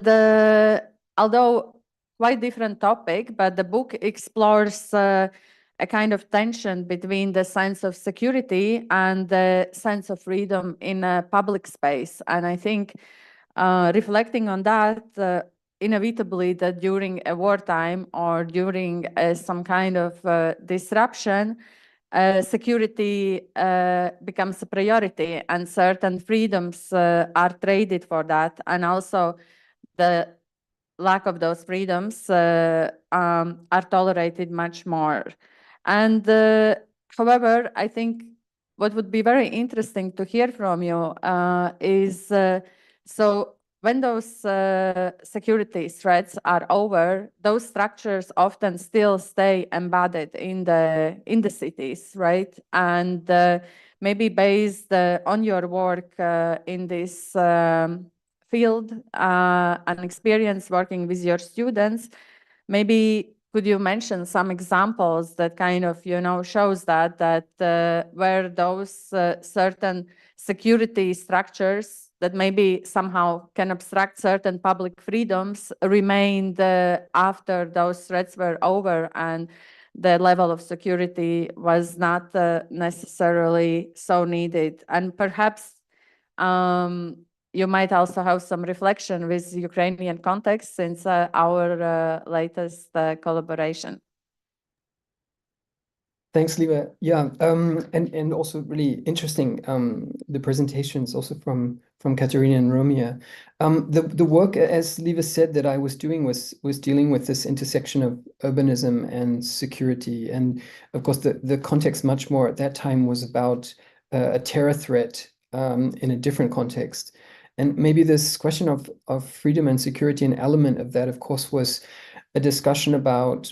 although quite different topic, but the book explores a kind of tension between the sense of security and the sense of freedom in a public space. And I think reflecting on that, inevitably that during a wartime or during some kind of disruption, security becomes a priority, and certain freedoms are traded for that. And also the lack of those freedoms are tolerated much more. And however, I think what would be very interesting to hear from you is, so when those security threats are over, those structures often still stay embedded in the cities, right? And maybe based on your work in this field and experience working with your students, maybe could you mention some examples that kind of, shows that where those certain security structures that maybe somehow can obstruct certain public freedoms remained after those threats were over and the level of security was not necessarily so needed. And perhaps you might also have some reflection with Ukrainian context since our latest collaboration. Thanks, Liva. Yeah, and also really interesting the presentations also from Katerina and Romia. The work, as Liva said, that I was doing was dealing with this intersection of urbanism and security, and of course the context much more at that time was about a terror threat in a different context, and maybe this question of freedom and security, an element of that, of course, was a discussion about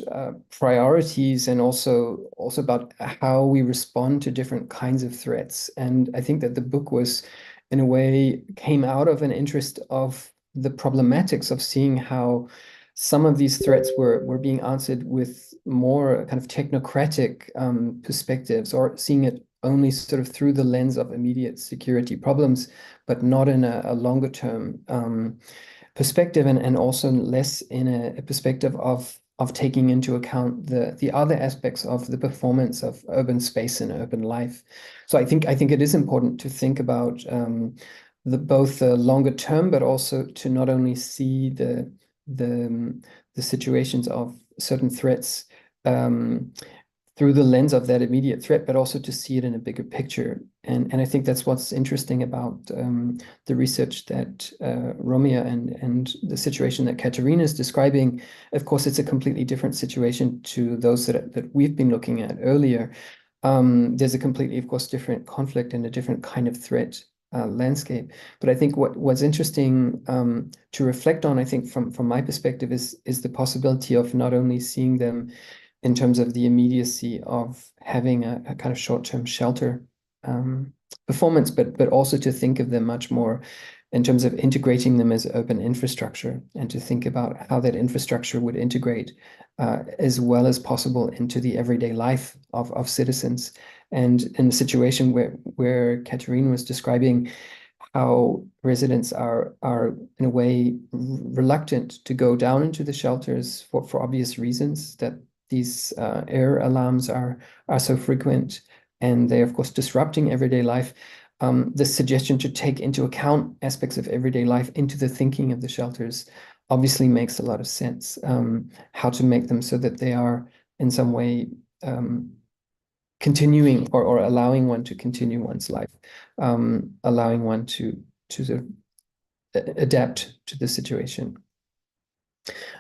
priorities and also about how we respond to different kinds of threats. And I think that the book was, in a way, came out of an interest of the problematics of seeing how some of these threats were being answered with more kind of technocratic perspectives, or seeing it only sort of through the lens of immediate security problems, but not in a longer term perspective, and also less in a perspective of taking into account the other aspects of the performance of urban space and urban life. So I think it is important to think about both the longer term, but also to not only see the situations of certain threats through the lens of that immediate threat, but also to see it in a bigger picture. And I think that's what's interesting about the research that Romia and the situation that Katerina is describing. Of course, it's a completely different situation to those that we've been looking at earlier. There's a completely, of course, different conflict and a different kind of threat landscape. But I think what's interesting to reflect on, I think from my perspective, is the possibility of not only seeing them in terms of the immediacy of having a kind of short-term shelter performance, but also to think of them much more in terms of integrating them as urban infrastructure, and to think about how that infrastructure would integrate as well as possible into the everyday life of citizens. And in the situation where Katerina was describing how residents are in a way reluctant to go down into the shelters for obvious reasons, that these air alarms are so frequent, and they're, of course, disrupting everyday life. The suggestion to take into account aspects of everyday life into the thinking of the shelters obviously makes a lot of sense. How to make them so that they are in some way continuing or allowing one to continue one's life, allowing one to sort of adapt to the situation.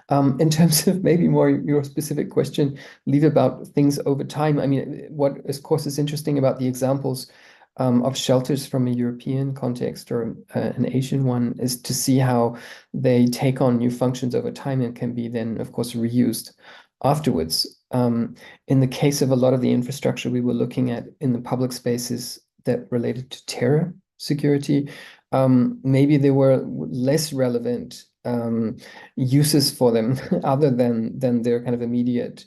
In terms of maybe more your specific question, Liv, about things over time, I mean, what of course is interesting about the examples of shelters from a European context or an Asian one is to see how they take on new functions over time and can be then, of course, reused afterwards. In the case of a lot of the infrastructure we were looking at in the public spaces that related to terror security, maybe they were less relevant uses for them other than their kind of immediate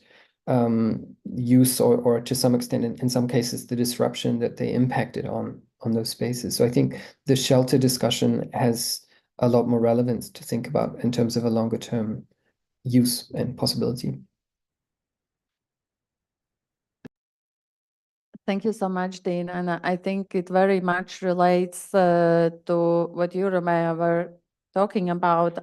use, or to some extent in some cases the disruption that they impacted on those spaces. So I think the shelter discussion has a lot more relevance to think about in terms of a longer term use and possibility. Thank you so much, Dean. And I think it very much relates to what you, Romeo, were talking about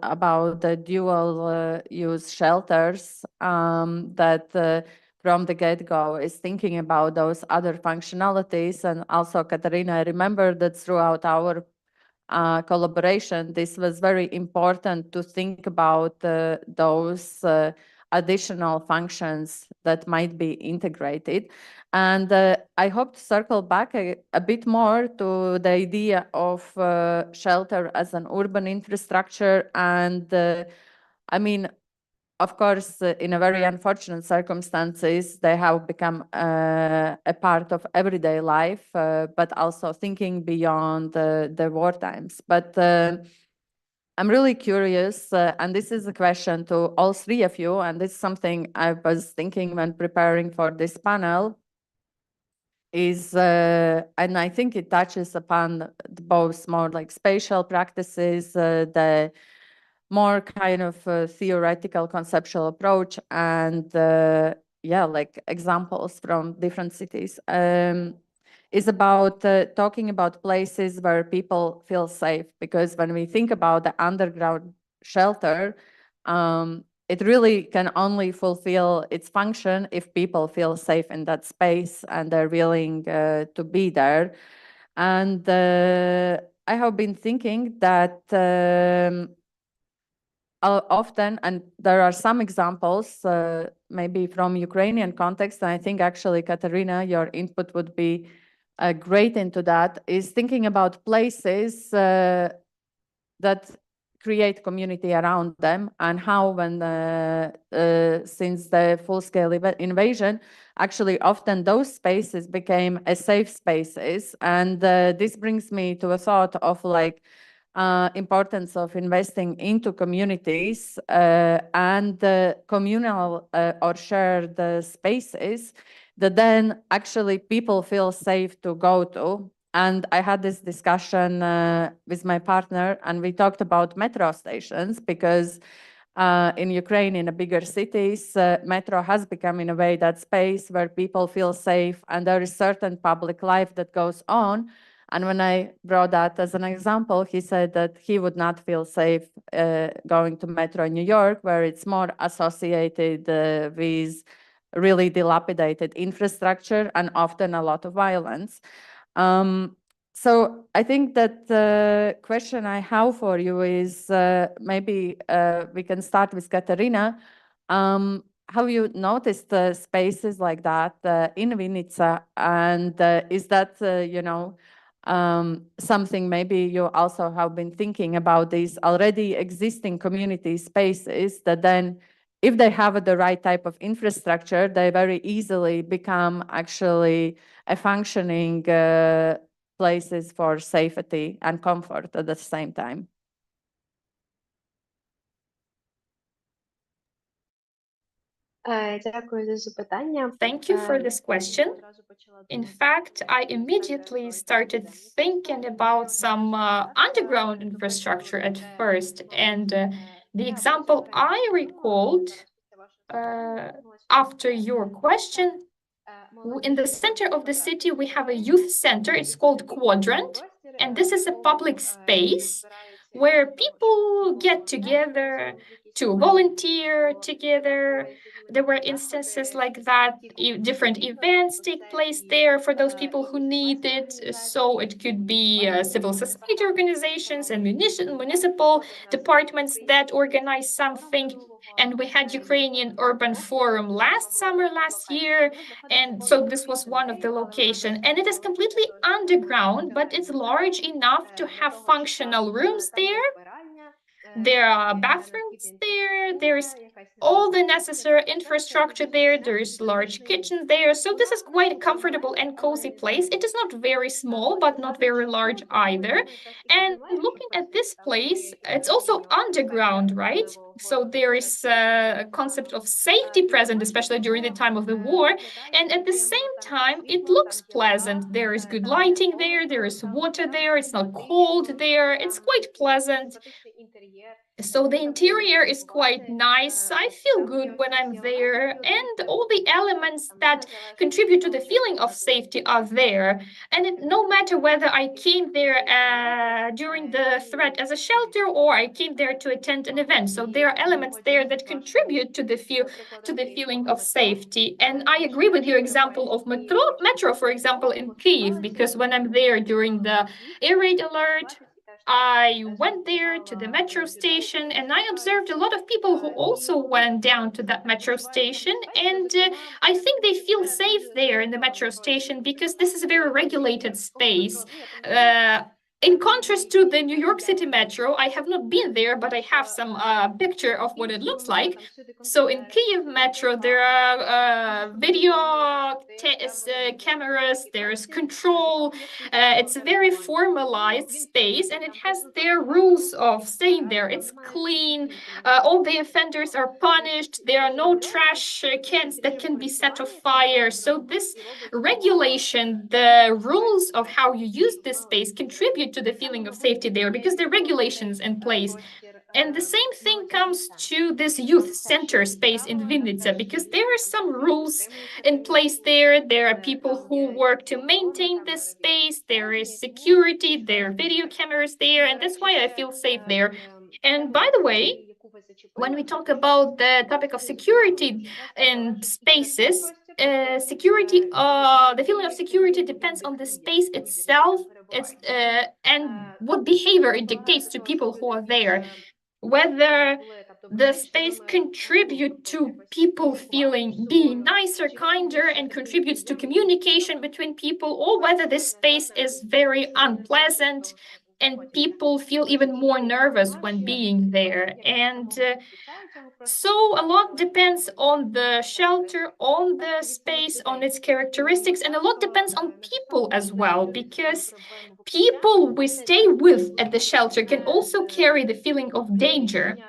the dual use shelters, that from the get-go is thinking about those other functionalities. And also, Katerina, I remember that throughout our collaboration, this was very important to think about those additional functions that might be integrated. And I hope to circle back a bit more to the idea of shelter as an urban infrastructure. And I mean, of course, in a very unfortunate circumstances, they have become a part of everyday life, but also thinking beyond the war times. But I'm really curious, and this is a question to all three of you, and this is something I was thinking when preparing for this panel, is, and I think it touches upon both more like spatial practices, the more kind of theoretical conceptual approach, and yeah, like examples from different cities, is about talking about places where people feel safe. Because when we think about the underground shelter, it really can only fulfill its function if people feel safe in that space and they're willing to be there. And I have been thinking that often, and there are some examples, maybe from Ukrainian context, and I think actually, Katerina, your input would be great into that, is thinking about places that create community around them, and how when, since the full-scale invasion, actually often those spaces became a safe spaces. And this brings me to a thought of like, importance of investing into communities and communal or shared spaces that then actually people feel safe to go to. And I had this discussion with my partner, and we talked about metro stations, because in Ukraine, in the bigger cities, metro has become in a way that space where people feel safe, and there is certain public life that goes on. And when I brought that as an example, he said that he would not feel safe going to metro in New York, where it's more associated with really dilapidated infrastructure and often a lot of violence. So I think that the question I have for you is, maybe we can start with Katerina. Have you noticed spaces like that in Vinica? And is that, you know, something maybe you also have been thinking about, these already existing community spaces that then, if they have the right type of infrastructure, they very easily become actually a functioning places for safety and comfort at the same time. Дякую за запитання. Thank you for this question. In fact, I immediately started thinking about some underground infrastructure at first. And the example I recalled after your question, in the center of the city, we have a youth center. It's called Quadrant. And this is a public space where people get together to volunteer together. There were instances like that. Different events take place there for those people who need it. So it could be civil society organizations and municipal departments that organize something. And we had Ukrainian Urban Forum last summer, last year. And so this was one of the locations. And it is completely underground, but it's large enough to have functional rooms there. There are bathrooms there. There's all the necessary infrastructure there. There's large kitchen there. So this is quite a comfortable and cozy place. It is not very small, but not very large either. And looking at this place, it's also underground, right? So there is a concept of safety present, especially during the time of the war. And at the same time, it looks pleasant. There is good lighting there. There is water there. It's not cold there. It's quite pleasant. So the interior is quite nice. I feel good when I'm there, and all the elements that contribute to the feeling of safety are there. And no matter whether I came there during the threat as a shelter or I came there to attend an event, so there are elements there that contribute to the feeling of safety. And I agree with your example of metro, for example, in Kyiv, because when I'm there during the air raid alert, I went there to the metro station, and I observed a lot of people who also went down to that metro station, and I think they feel safe there in the metro station because this is a very regulated space. In contrast to the New York City Metro, I have not been there, but I have some picture of what it looks like. So in Kyiv Metro, there are video cameras, there's control. It's a very formalized space, and it has their rules of staying there. It's clean. All the offenders are punished. There are no trash cans that can be set on fire. So this regulation, the rules of how you use this space contribute to the feeling of safety there because there are regulations in place. And the same thing comes to this youth center space in Vinnytsia, because there are some rules in place there. There are people who work to maintain this space. There is security, there are video cameras there, and that's why I feel safe there. And by the way, when we talk about the topic of security in spaces, security, the feeling of security depends on the space itself. And what behavior it dictates to people who are there. Whether the space contribute to people being nicer, kinder, and contributes to communication between people, or whether this space is very unpleasant and people feel even more nervous when being there. And so a lot depends on the shelter, on the space, on its characteristics, and a lot depends on people as well, because people we stay with at the shelter can also carry the feeling of danger.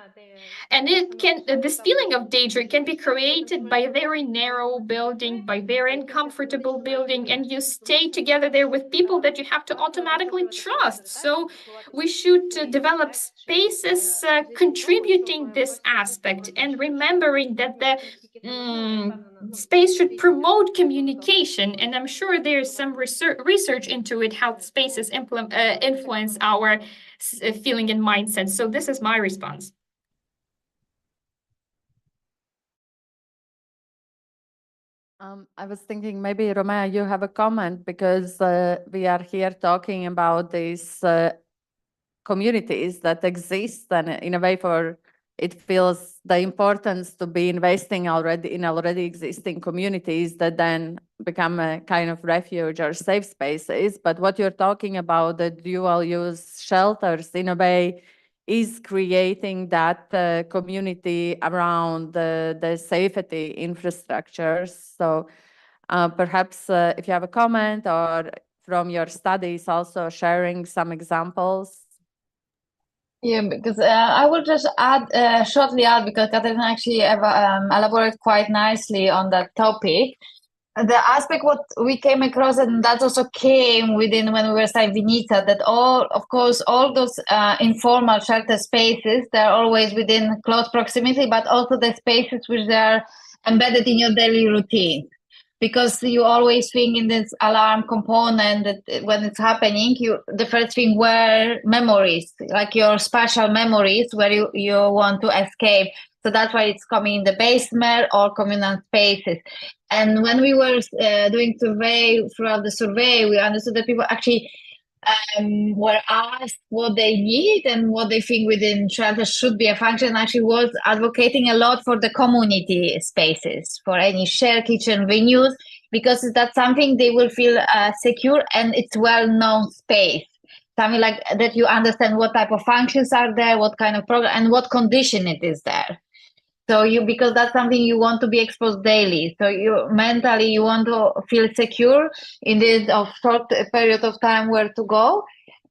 And this feeling of danger can be created by a very narrow building, by very uncomfortable building, and you stay together there with people that you have to automatically trust. So we should develop spaces contributing this aspect, and remembering that the space should promote communication. And I'm sure there's some research into it, how spaces influence our feeling and mindset. So this is my response. I was thinking maybe, Romea, you have a comment, because we are here talking about these communities that exist, and in a way it feels the importance to be investing in already existing communities that then become a kind of refuge or safe spaces. But what you're talking about, the dual use shelters, in a way, is creating that community around the safety infrastructures. So perhaps if you have a comment, or from your studies also sharing some examples. Yeah, because I will just shortly add, because Katerina actually elaborated quite nicely on that topic. The aspect what we came across, and that also came within when we were studying Vinnytsia, that of course, all those informal shelter spaces, they're always within close proximity, but also the spaces which they are embedded in your daily routine. Because you always think in this alarm component that when it's happening, the first thing were memories, like your spatial memories where you want to escape. So that's why it's coming in the basement or communal spaces. And when we were doing survey, throughout the survey, we understood that people actually were asked what they need and what they think within shelter should be a function. Actually was advocating a lot for the community spaces, for any shared kitchen venues, because that's something they will feel secure, and it's well-known space. Something like that, you understand what type of functions are there, what kind of program, and what condition it is there. So because that's something you want to be exposed daily. So you mentally, you want to feel secure in this short period of time where to go.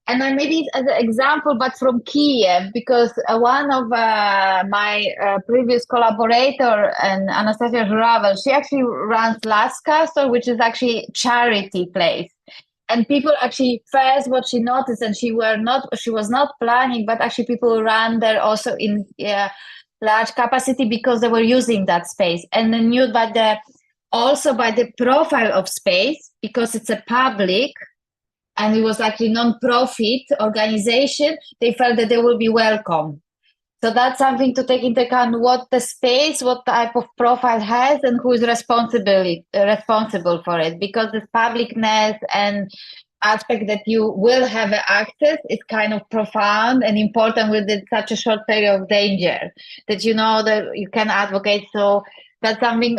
And I made it as an example, but from Kyiv, because one of my previous collaborator, and Anastasia Zhuravel, she actually runs Laska, which is actually charity place. And people actually, first what she noticed, and she was not planning, but actually people ran there also in large capacity because they were using that space, and then knew also by the profile of space, because it's a public and it was actually non-profit organization, they felt that they will be welcome. So that's something to take into account, what the space, what type of profile has, and who is responsible for it, because the publicness and aspect that you will have access is kind of profound and important within such a short period of danger, that you know that you can advocate. So that's something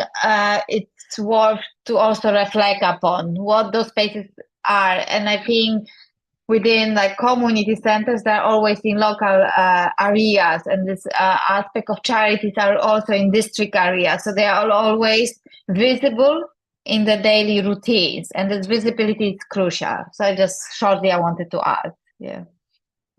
it's worth to also reflect upon what those spaces are. And I think within like community centers, they're always in local areas, and this aspect of charities are also in district areas, so they are always visible in the daily routines, and this visibility is crucial. So I wanted to add. Yeah.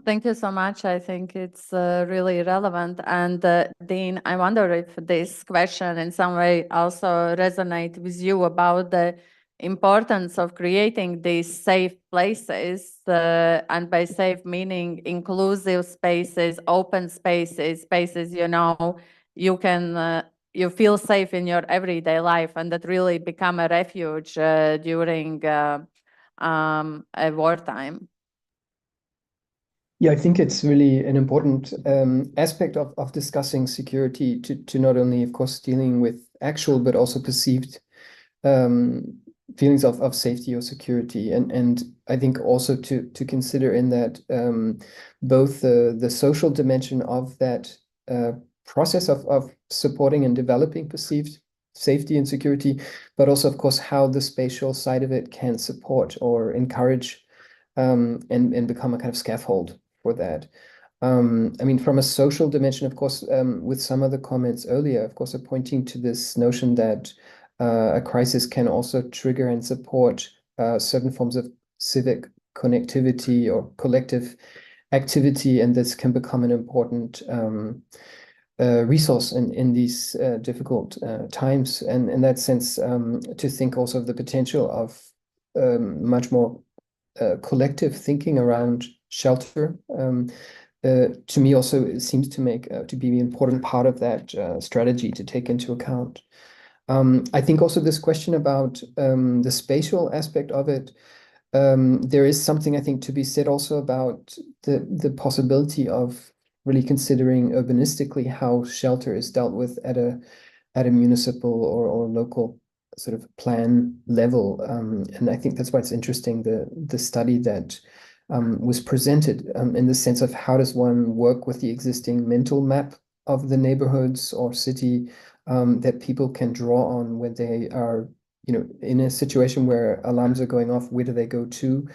Thank you so much. I think it's really relevant. And Dean, I wonder if this question in some way also resonates with you about the importance of creating these safe places, and by safe meaning inclusive spaces, open spaces, spaces, you know, you can you feel safe in your everyday life, and that really become a refuge during a wartime. Yeah, I think it's really an important aspect of discussing security to not only, of course, dealing with actual, but also perceived feelings of safety or security. And I think also to consider in that both the social dimension of that process of supporting and developing perceived safety and security, but also, of course, how the spatial side of it can support or encourage and become a kind of scaffold for that. I mean, from a social dimension, of course, with some of the comments earlier, of course, are pointing to this notion that a crisis can also trigger and support certain forms of civic connectivity or collective activity, and this can become an important resource in these difficult times. And in that sense, to think also of the potential of much more collective thinking around shelter, to me also it seems to make to be an important part of that strategy to take into account. I think also this question about the spatial aspect of it, there is something I think to be said also about the possibility of really considering urbanistically how shelter is dealt with at a municipal or local sort of plan level. And I think that's why it's interesting, the study that was presented in the sense of how does one work with the existing mental map of the neighborhoods or city that people can draw on when they are, you know, in a situation where alarms are going off, where do they go to?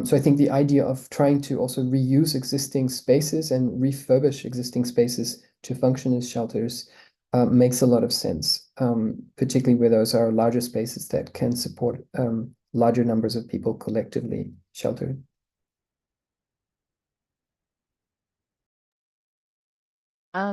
So I think the idea of trying to also reuse existing spaces and refurbish existing spaces to function as shelters makes a lot of sense, particularly where those are larger spaces that can support larger numbers of people collectively sheltered.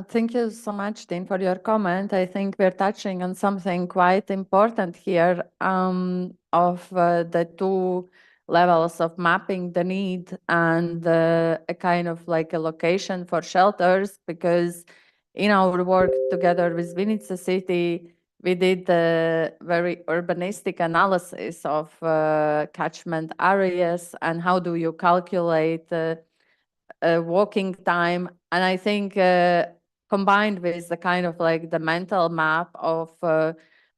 Thank you so much, Dean, for your comment. I think we're touching on something quite important here, of the two levels of mapping the need and a kind of like a location for shelters, because in our work together with Vinica City, we did a very urbanistic analysis of catchment areas and how do you calculate walking time. And I think combined with the kind of like the mental map of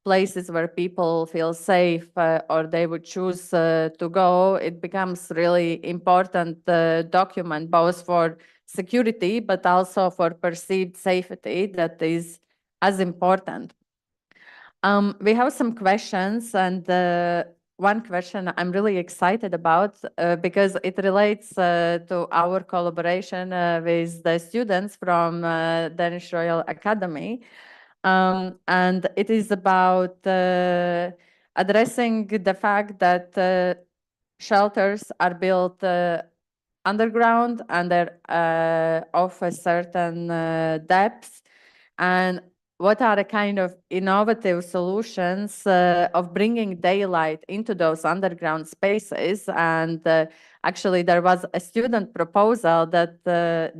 places where people feel safe or they would choose to go, it becomes really important document both for security, but also for perceived safety that is as important. We have some questions, and one question I'm really excited about because it relates to our collaboration with the students from Danish Royal Academy. And it is about addressing the fact that shelters are built underground and they're of a certain depth. And what are the kind of innovative solutions of bringing daylight into those underground spaces? And actually, there was a student proposal that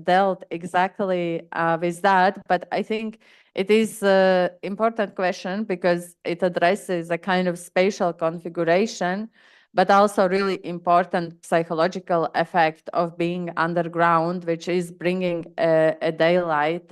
dealt exactly with that. But I think it is an important question because it addresses a kind of spatial configuration, but also really important psychological effect of being underground, which is bringing a daylight.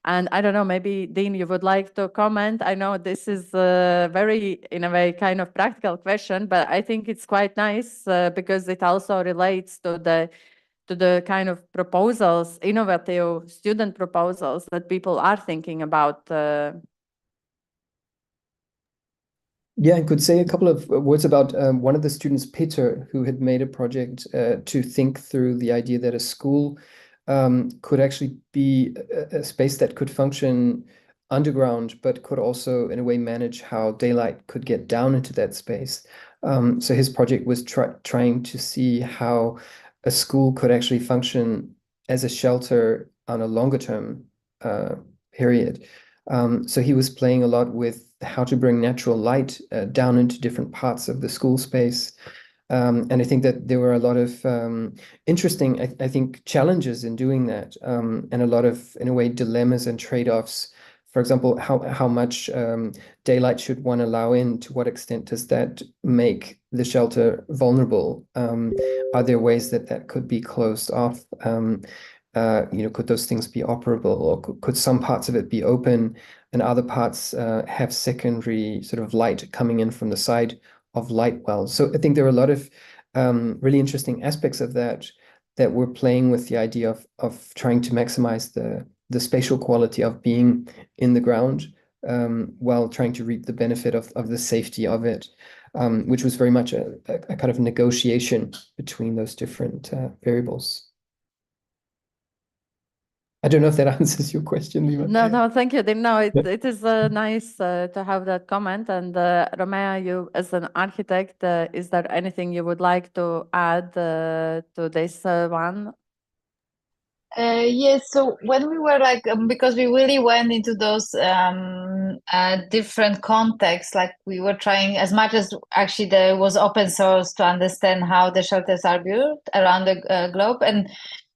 And I don't know, maybe Dean, you would like to comment. I know this is very, in a way, kind of practical question, but I think it's quite nice because it also relates to the kind of proposals, innovative student proposals that people are thinking about. Yeah, I could say a couple of words about one of the students, Peter, who had made a project to think through the idea that a school could actually be a space that could function underground, but could also, in a way, manage how daylight could get down into that space. So his project was trying to see how a school could actually function as a shelter on a longer term period. So he was playing a lot with how to bring natural light down into different parts of the school space. And I think that there were a lot of interesting, I think, challenges in doing that, and a lot of, in a way, dilemmas and trade-offs. For example, how much daylight should one allow in? To what extent does that make the shelter vulnerable? Are there ways that could be closed off? Could those things be operable, or could some parts of it be open and other parts have secondary sort of light coming in from the side of light wells? So I think there are a lot of really interesting aspects of that we're playing with the idea of trying to maximize the spatial quality of being in the ground while trying to reap the benefit of the safety of it, which was very much a kind of negotiation between those different variables. I don't know if that answers your question, Liva. No, thank you. No, it is nice to have that comment. And Romea, you as an architect, is there anything you would like to add to this one? Yes, so when we were because we really went into those different contexts, like we were trying as much as actually there was open source to understand how the shelters are built around the globe. And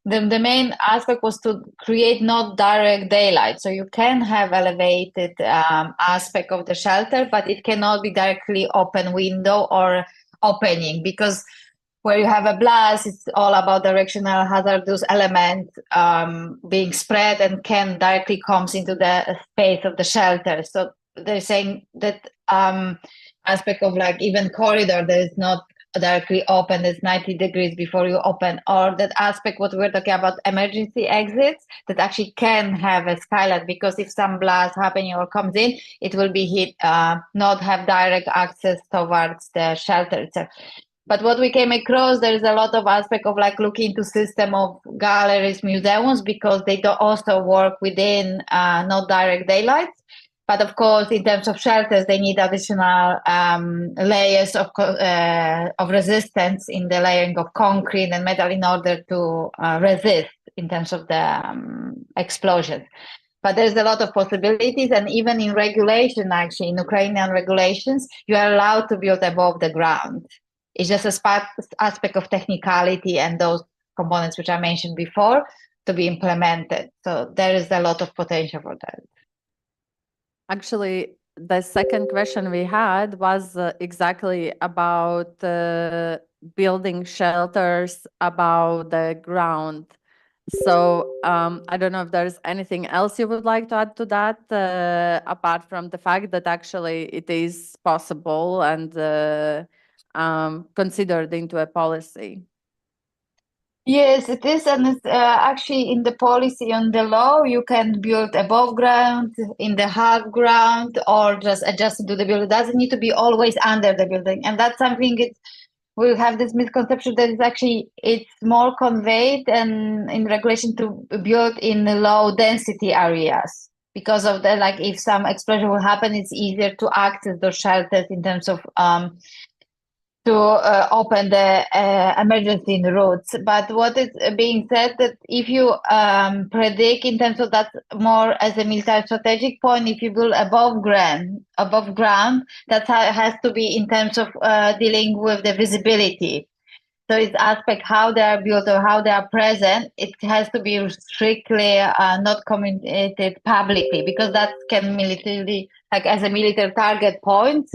the main aspect was to create not direct daylight. So you can have elevated aspect of the shelter, but it cannot be directly open window or opening, because where you have a blast, it's all about directional hazardous element being spread and can directly comes into the space of the shelter. So they're saying that aspect of like even corridor that is not directly open, it's 90 degrees before you open, or that aspect what we're talking about, emergency exits that actually can have a skylight, because if some blast happening or comes in, it will be hit, not have direct access towards the shelter itself. But what we came across, there is a lot of aspect of like looking into system of galleries, museums, because they do also work within not direct daylight. But of course, in terms of shelters, they need additional layers of resistance in the layering of concrete and metal in order to resist in terms of the explosion. But there's a lot of possibilities, and even in regulation, actually, in Ukrainian regulations, you are allowed to build above the ground. It's just a aspect of technicality and those components which I mentioned before to be implemented. So there is a lot of potential for that. Actually, the second question we had was exactly about building shelters above the ground. So I don't know if there's anything else you would like to add to that, apart from the fact that actually it is possible and considered into a policy. Yes, it is, and it's actually in the policy on the law, you can build above ground, in the half ground, or just adjust to the building. It doesn't need to be always under the building, and that's something we have this misconception that it's more conveyed and in regulation to build in low density areas, because of the like if some explosion will happen, it's easier to access those shelters in terms of to open the emergency routes. But what is being said that if you predict in terms of that more as a military strategic point, if you build above ground, that has to be in terms of dealing with the visibility. So it's aspect how they are built or how they are present. It has to be strictly not communicated publicly, because that can militarily, like as a military target point,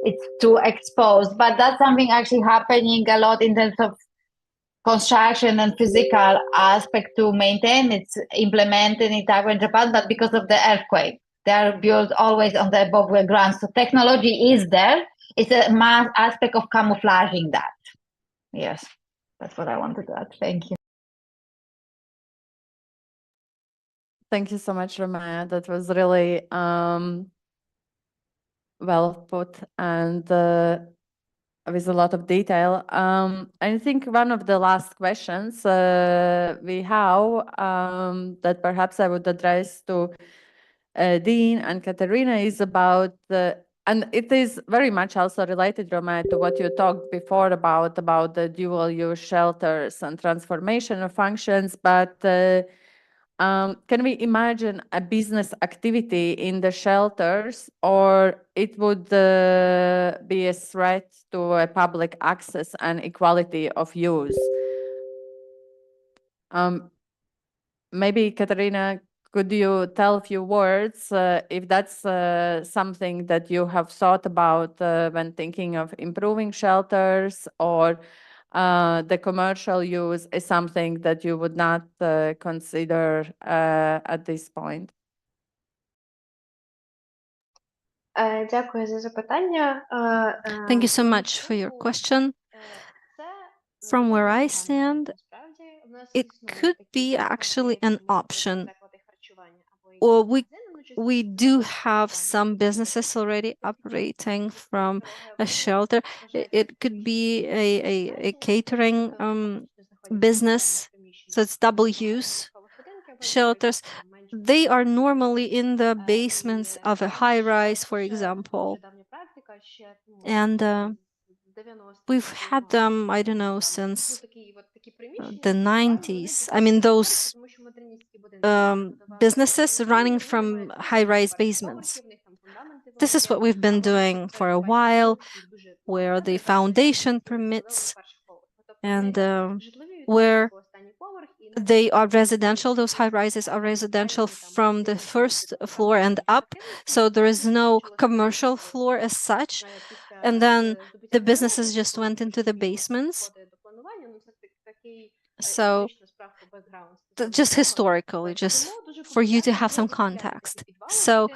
it's too exposed. But that's something actually happening a lot in terms of construction and physical aspect to maintain. It's implemented in Taiwan and Japan, but because of the earthquake, they are built always on the above ground. So technology is there. It's a mass aspect of camouflaging that. Yes, that's what I wanted to add. Thank you. Thank you so much, Romaya. That was really well put and with a lot of detail. I think one of the last questions we have that perhaps I would address to Dean and Katerina is about and it is very much also related, Romaya, to what you talked before about the dual-use shelters and transformation of functions, but can we imagine a business activity in the shelters, or it would be a threat to a public access and equality of use? Maybe, Katerina, could you tell a few words if that's something that you have thought about when thinking of improving shelters, or the commercial use is something that you would not consider at this point? Дякую за запитання. Thank you so much for your question. From where I stand, it could be actually an option. Or we do have some businesses already operating from a shelter. It could be a catering business, so it's double use shelters. They are normally in the basements of a high rise, for example. And we've had them, I don't know, since the 90s. I mean, those businesses running from high-rise basements. This is what we've been doing for a while, where the foundation permits and where they are residential. Those high-rises are residential from the first floor and up, so there is no commercial floor as such. And then the businesses just went into the basements. So just historically, just for you to have some context. So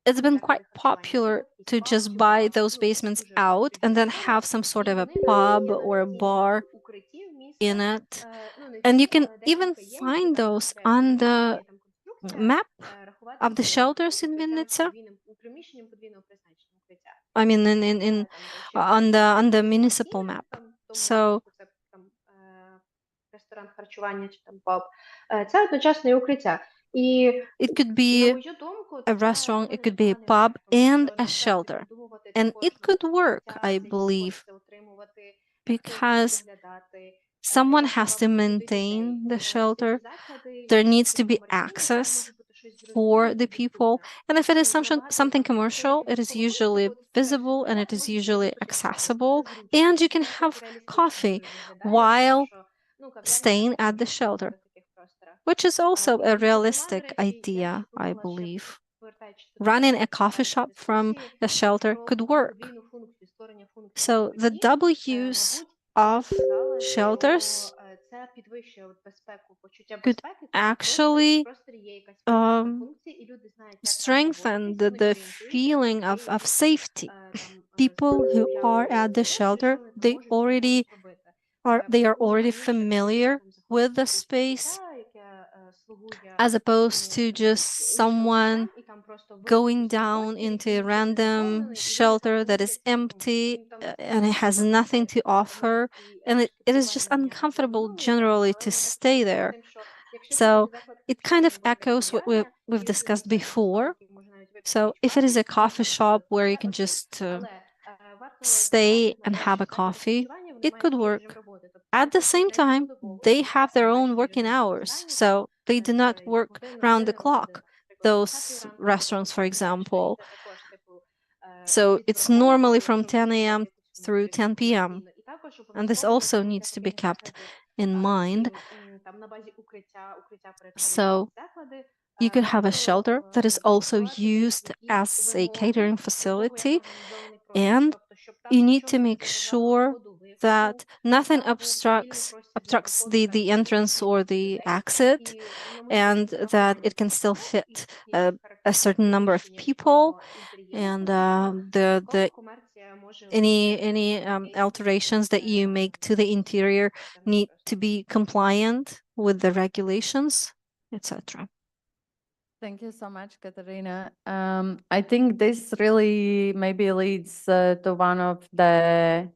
it's been quite popular to just buy those basements out and then have some sort of a pub or a bar in it. And you can even find those on the map of the shelters in Vinnytsia. I mean, on the municipal map. So it could be a restaurant, it could be a pub and a shelter. And it could work, I believe, because someone has to maintain the shelter. There needs to be access for the people. And if it is something commercial, it is usually visible and it is usually accessible. And you can have coffee while staying at the shelter, which is also a realistic idea, I believe. Running a coffee shop from the shelter could work. So the double use of shelters could actually strengthen the feeling of safety. People who are at the shelter, they are already familiar with the space, as opposed to just someone going down into a random shelter that is empty and it has nothing to offer, and it is just uncomfortable generally to stay there. So it kind of echoes what we've discussed before. So if it is a coffee shop where you can just stay and have a coffee, it could work. At the same time, they have their own working hours, so they do not work round the clock, those restaurants, for example. So it's normally from 10 a.m. through 10 p.m. And this also needs to be kept in mind. So you could have a shelter that is also used as a catering facility, and you need to make sure that nothing obstructs the entrance or the exit, and that it can still fit a certain number of people, and any alterations that you make to the interior need to be compliant with the regulations, etc. Thank you so much, Katarina. I think this really maybe leads to one of the,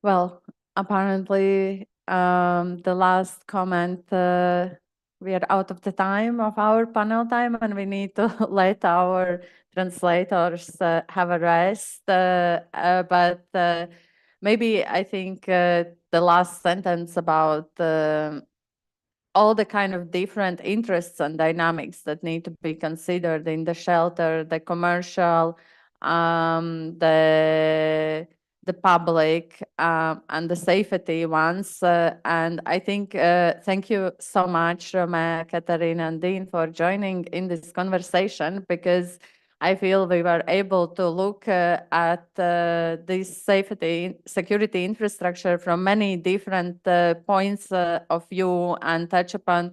well, apparently the last comment. We are out of the time of our panel time, and we need to let our translators have a rest. But maybe I think the last sentence about all the kind of different interests and dynamics that need to be considered in the shelter, the commercial, the public, and the safety ones. And I think, thank you so much, Roma, Katarina, and Dean, for joining in this conversation, because I feel we were able to look at this security infrastructure from many different points of view and touch upon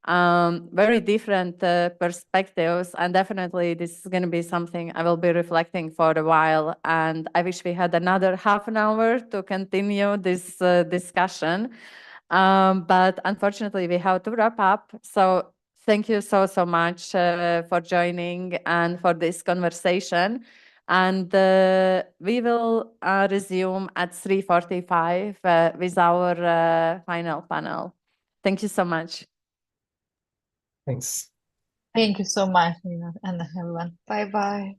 very different perspectives. And definitely this is going to be something I will be reflecting for a while. And I wish we had another half an hour to continue this discussion. But unfortunately, we have to wrap up. So thank you so much for joining and for this conversation. And we will resume at 3:45 with our final panel. Thank you so much. Thanks. Thank you so much, Nina, and everyone. Bye-bye.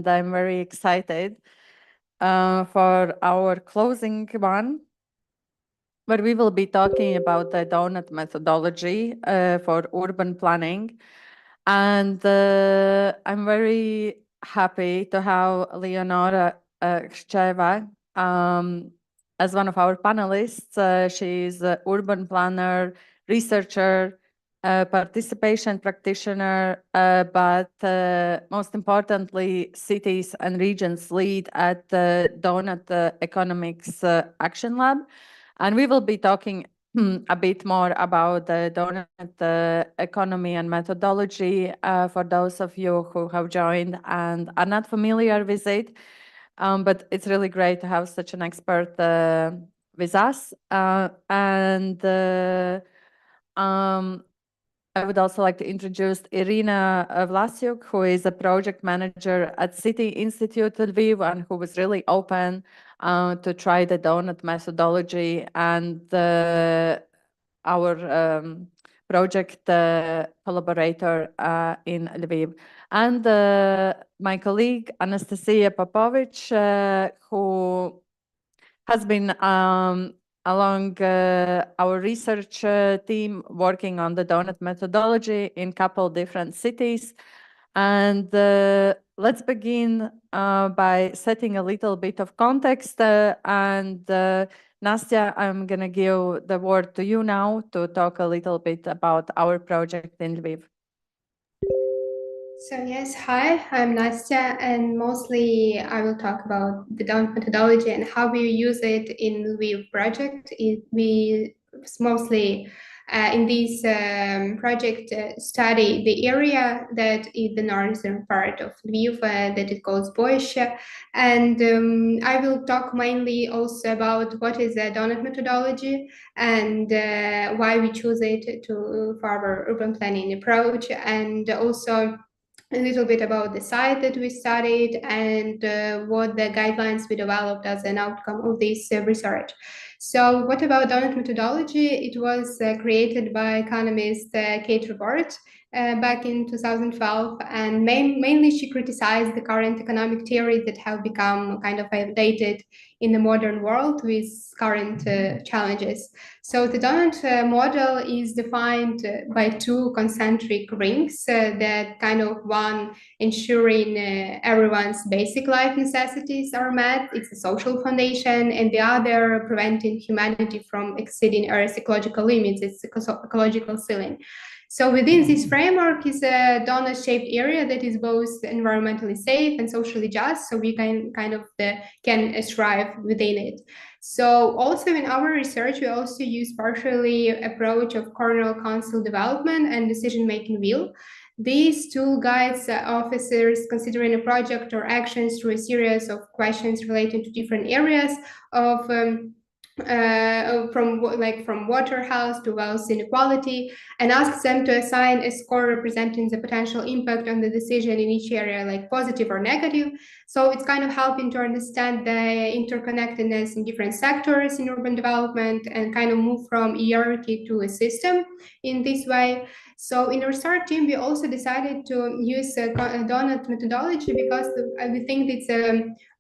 and I'm very excited for our closing one, where we will be talking about the donut methodology for urban planning. And I'm very happy to have Leonora Krcheva as one of our panelists. She's an urban planner, researcher, participation practitioner, but most importantly, cities and regions lead at the Donut Economics Action Lab. And we will be talking a bit more about the donut economy and methodology for those of you who have joined and are not familiar with it. But it's really great to have such an expert with us. I would also like to introduce Irina Vlasyuk, who is a project manager at City Institute Lviv and who was really open to try the donut methodology, and our project collaborator in Lviv. And my colleague, Anastasia Popovich, who has been along our research team working on the donut methodology in a couple different cities. And let's begin by setting a little bit of context. Nastya, I'm going to give the word to you now to talk a little bit about our project in Lviv. So yes, hi, I'm Nastya, and mostly I will talk about the donut methodology and how we use it in Lviv project. We mostly in this project study the area that is the northern part of Lviv that it calls Boyshe, and I will talk mainly also about what is the donut methodology and why we choose it for our urban planning approach, and also a little bit about the site that we studied and what the guidelines we developed as an outcome of this research. So what about donut methodology? It was created by economist Kate Robert back in 2012, and mainly she criticized the current economic theories that have become kind of outdated in the modern world with current challenges. So the donut model is defined by two concentric rings that kind of one ensuring everyone's basic life necessities are met, it's a social foundation, and the other preventing humanity from exceeding Earth's ecological limits, it's ecological ceiling. So within this framework is a donut-shaped area that is both environmentally safe and socially just, so we can kind of can strive within it. So also in our research, we also use partially approach of coronal council development and decision-making wheel. These tool guides officers considering a project or actions through a series of questions relating to different areas of from water health to wealth inequality, and asks them to assign a score representing the potential impact on the decision in each area, like positive or negative. So it's kind of helping to understand the interconnectedness in different sectors in urban development and kind of move from hierarchy to a system in this way. So in our research team, we also decided to use a donut methodology because we think it's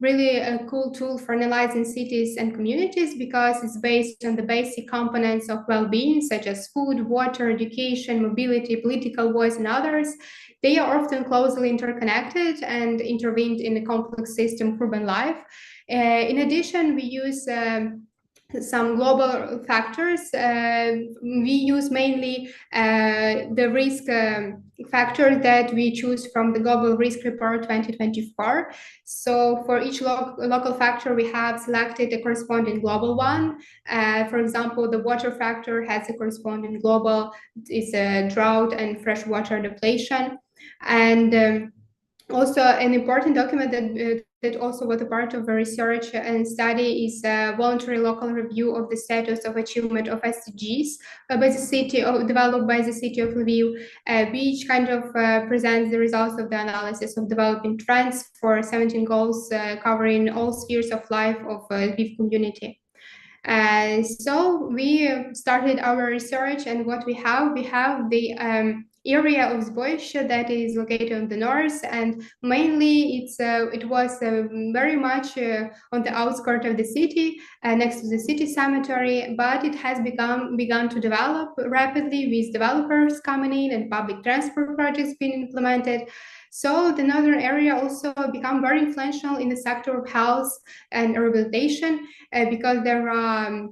really a cool tool for analyzing cities and communities because it's based on the basic components of well-being, such as food, water, education, mobility, political voice, and others. They are often closely interconnected and intervened in a complex system of urban life. In addition, we use some global factors. We use mainly the risk factor that we choose from the Global Risk Report 2024. So for each local factor, we have selected a corresponding global one. For example, the water factor has a corresponding global, is a drought and freshwater depletion. And also an important document that also was a part of the research and study is a voluntary local review of the status of achievement of SDGs developed by the city of Lviv, which kind of presents the results of the analysis of developing trends for 17 goals covering all spheres of life of Lviv community. So we started our research, and what we have the area of Zboyshe that is located on the north, and mainly it was very much on the outskirts of the city, next to the city cemetery, but it has begun to develop rapidly with developers coming in and public transport projects being implemented. So the northern area also become very influential in the sector of health and rehabilitation because there are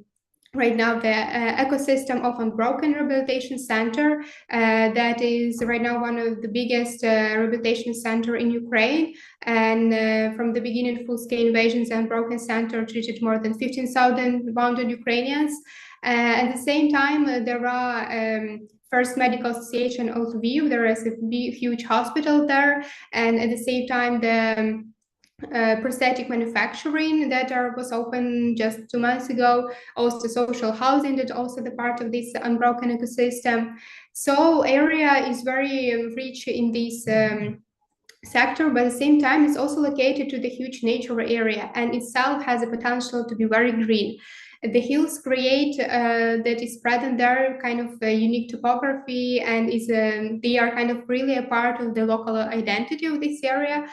right now the ecosystem of Unbroken Rehabilitation Center that is right now one of the biggest rehabilitation center in Ukraine, and from the beginning full-scale invasions, Unbroken Center treated more than 15,000 wounded Ukrainians. At the same time, there are First Medical Association of Lviv. There is a huge hospital there, and at the same time the prosthetic manufacturing that was open just 2 months ago, also social housing that also the part of this unbroken ecosystem. So area is very rich in this sector, but at the same time it's also located to the huge nature area and itself has a potential to be very green. The hills create that is present there kind of a unique topography, and they are kind of really a part of the local identity of this area.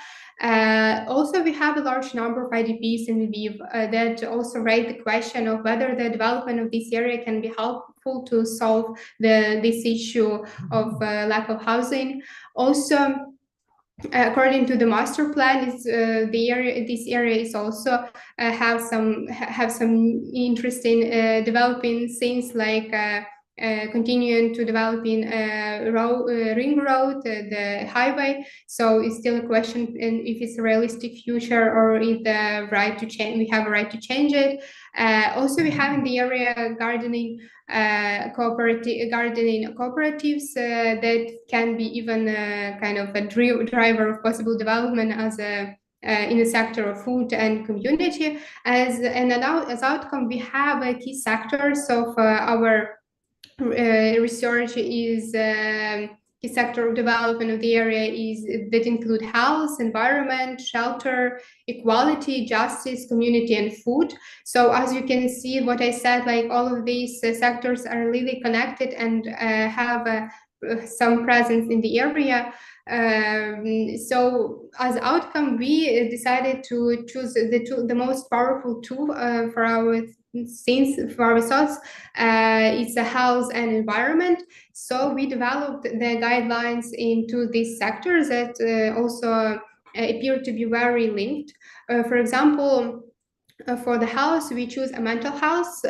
Also, we have a large number of IDPs in Lviv that also raise the question of whether the development of this area can be helpful to solve this issue of lack of housing. Also, according to the master plan, this area is also have some interesting developing things like continuing to developing ring road, the highway. So it's still a question if it's a realistic future or if the right to change, we have a right to change it. Also, we have in the area gardening cooperatives that can be even kind of a driver of possible development as in the sector of food and community. As outcome, we have key sectors of our research is the sector of development of the area that include health, environment, shelter, equality, justice, community, and food. So as you can see, what I said, like all of these sectors are really connected and have some presence in the area. So as outcome, we decided to choose the most powerful tool for our thoughts. It's a health and environment. So we developed the guidelines into these sectors that also appear to be very linked. For example, for the house, we choose a mental health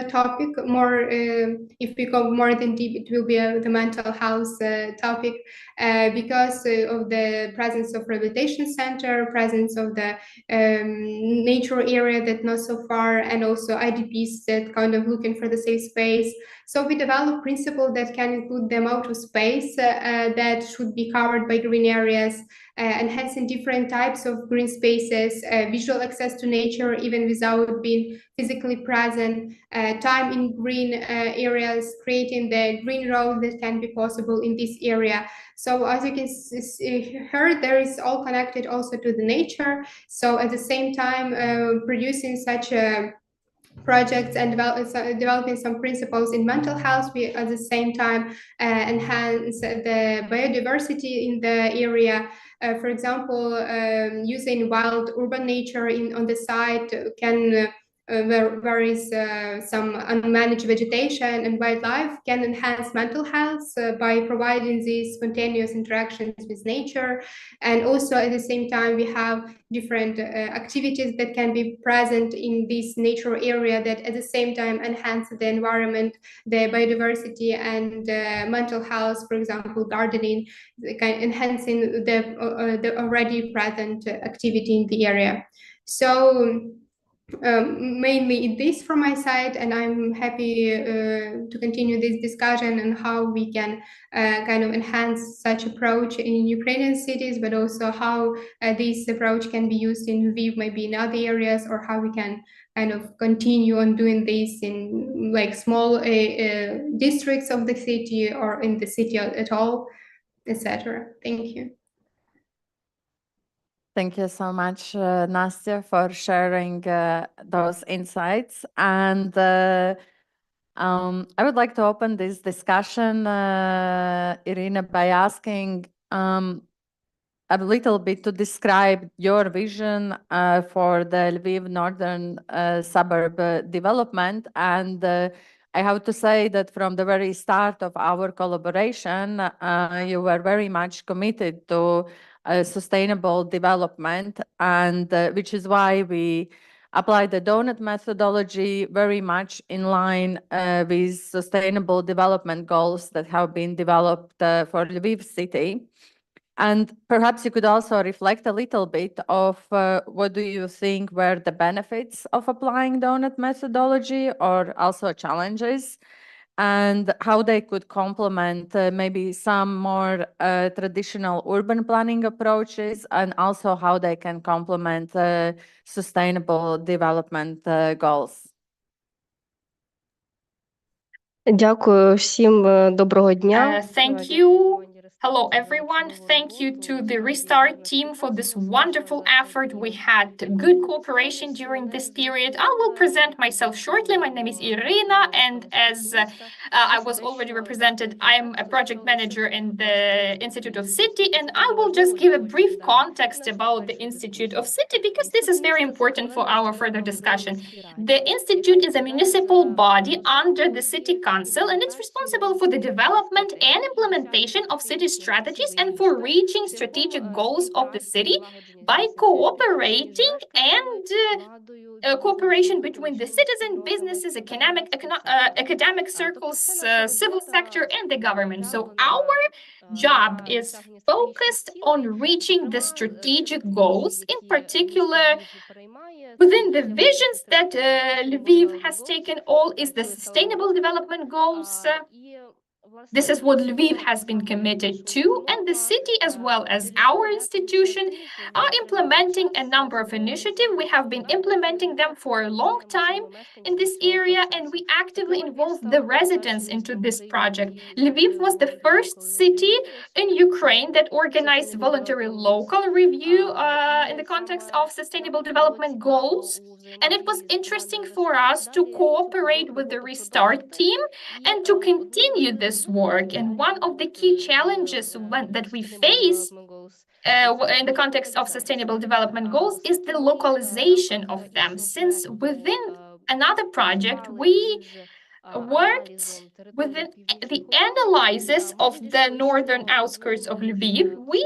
topic. More, if we go more than deep, it will be the mental health topic because of the presence of rehabilitation center, presence of the nature area that not so far, and also IDPs that kind of looking for the safe space. So we develop principles that can include the amount of space that should be covered by green areas, enhancing different types of green spaces, visual access to nature even without being physically present, time in green areas, creating the green road that can be possible in this area. So as you can hear, there is all connected also to the nature. So at the same time, producing such projects and developing some principles in mental health, we at the same time enhance the biodiversity in the area. For example, using wild urban nature on the site can where is some unmanaged vegetation and wildlife can enhance mental health by providing these spontaneous interactions with nature. And also at the same time, we have different activities that can be present in this nature area that at the same time enhance the environment, the biodiversity, and mental health. For example, gardening, enhancing the already present activity in the area. So mainly this from my side, and I'm happy to continue this discussion on how we can kind of enhance such approach in Ukrainian cities, but also how this approach can be used in Lviv, maybe in other areas, or how we can kind of continue on doing this in like small districts of the city or in the city at all, etc. Thank you. Thank you so much, Nastya, for sharing those insights. And I would like to open this discussion, Irina, by asking a little bit to describe your vision for the Lviv northern suburb development. And I have to say that from the very start of our collaboration, you were very much committed to sustainable development, and which is why we apply the donut methodology very much in line with sustainable development goals that have been developed for Lviv city. And perhaps you could also reflect a little bit of what do you think were the benefits of applying donut methodology, or also challenges, and how they could complement maybe some more traditional urban planning approaches, and also how they can complement sustainable development goals. Дякую всім, доброго дня. Thank you. Hello, everyone. Thank you to the Restart team for this wonderful effort. We had good cooperation during this period. I will present myself shortly. My name is Irina, and as I was already represented, I'm a project manager in the Institute of City, and I will just give a brief context about the Institute of City because this is very important for our further discussion. The Institute is a municipal body under the City Council, and it's responsible for the development and implementation of city strategies and for reaching strategic goals of the city by cooperating and cooperation between the citizen, businesses, academic circles, civil sector, and the government. So our job is focused on reaching the strategic goals, in particular within the visions that Lviv has taken. All is the sustainable development goals. This is what Lviv has been committed to, and the city, as well as our institution, are implementing a number of initiatives. We have been implementing them for a long time in this area, and we actively involve the residents into this project. Lviv was the first city in Ukraine that organized voluntary local review in the context of sustainable development goals. And it was interesting for us to cooperate with the Restart team and to continue this work. And one of the key challenges that we face in the context of sustainable development goals is the localization of them. Since within another project, we worked within the analysis of the northern outskirts of Lviv, we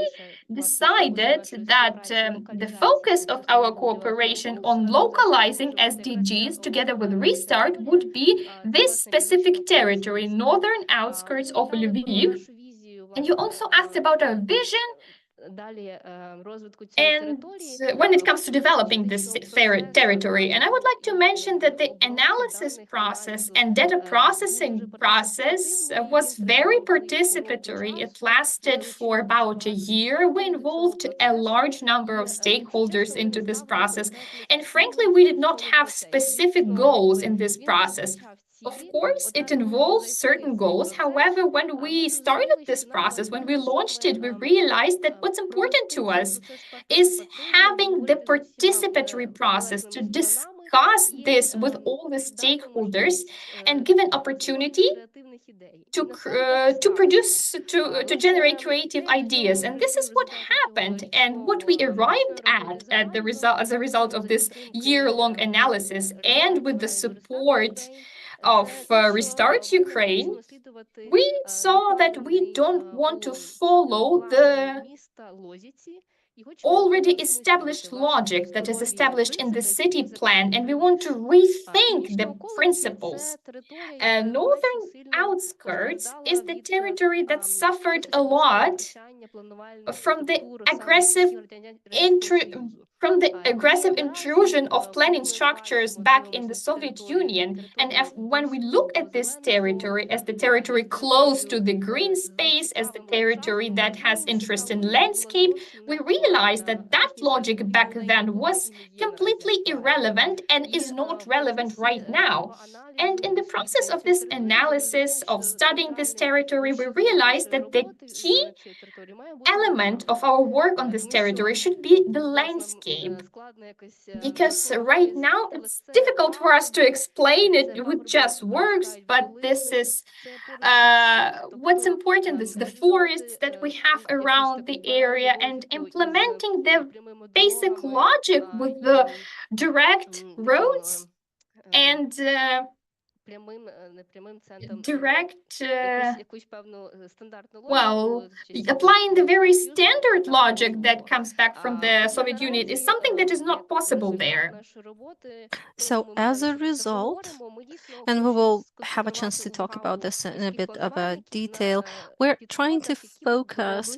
decided that the focus of our cooperation on localizing SDGs together with Restart would be this specific territory, northern outskirts of Lviv. And you also asked about our vision. And when it comes to developing this territory, and I would like to mention that the analysis process and data processing process was very participatory. It lasted for about a year. We involved a large number of stakeholders into this process. And frankly, we did not have specific goals in this process. Of course, it involves certain goals. However, when we started this process, when we launched it, we realized that what's important to us is having the participatory process to discuss this with all the stakeholders and give an opportunity to generate creative ideas. And this is what happened and what we arrived at as a result of this year-long analysis, and with the support of Restart Ukraine, we saw that we don't want to follow the already established logic that is established in the city plan, and we want to rethink the principles. Northern outskirts is the territory that suffered a lot from the aggressive intrusion of planning structures back in the Soviet Union. And when we look at this territory as the territory close to the green space, as the territory that has interest in landscape, we realize that that logic back then was completely irrelevant and is not relevant right now. And in the process of this analysis, of studying this territory, we realized that the key element of our work on this territory should be the landscape, because right now it's difficult for us to explain it with just words, but this is what's important is the forests that we have around the area, and implementing the basic logic with the direct roads and applying the very standard logic that comes back from the Soviet Union is something that is not possible there. So as a result, and we will have a chance to talk about this in a bit of a detail, we're trying to focus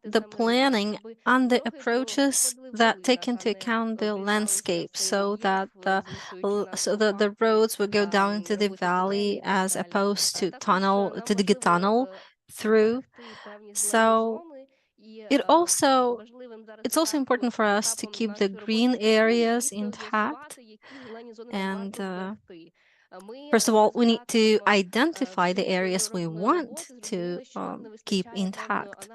the planning on the approaches that take into account the landscape, so that the roads will go down into the valley as opposed to dig a tunnel through. So it's also important for us to keep the green areas intact, and First of all, we need to identify the areas we want to keep intact.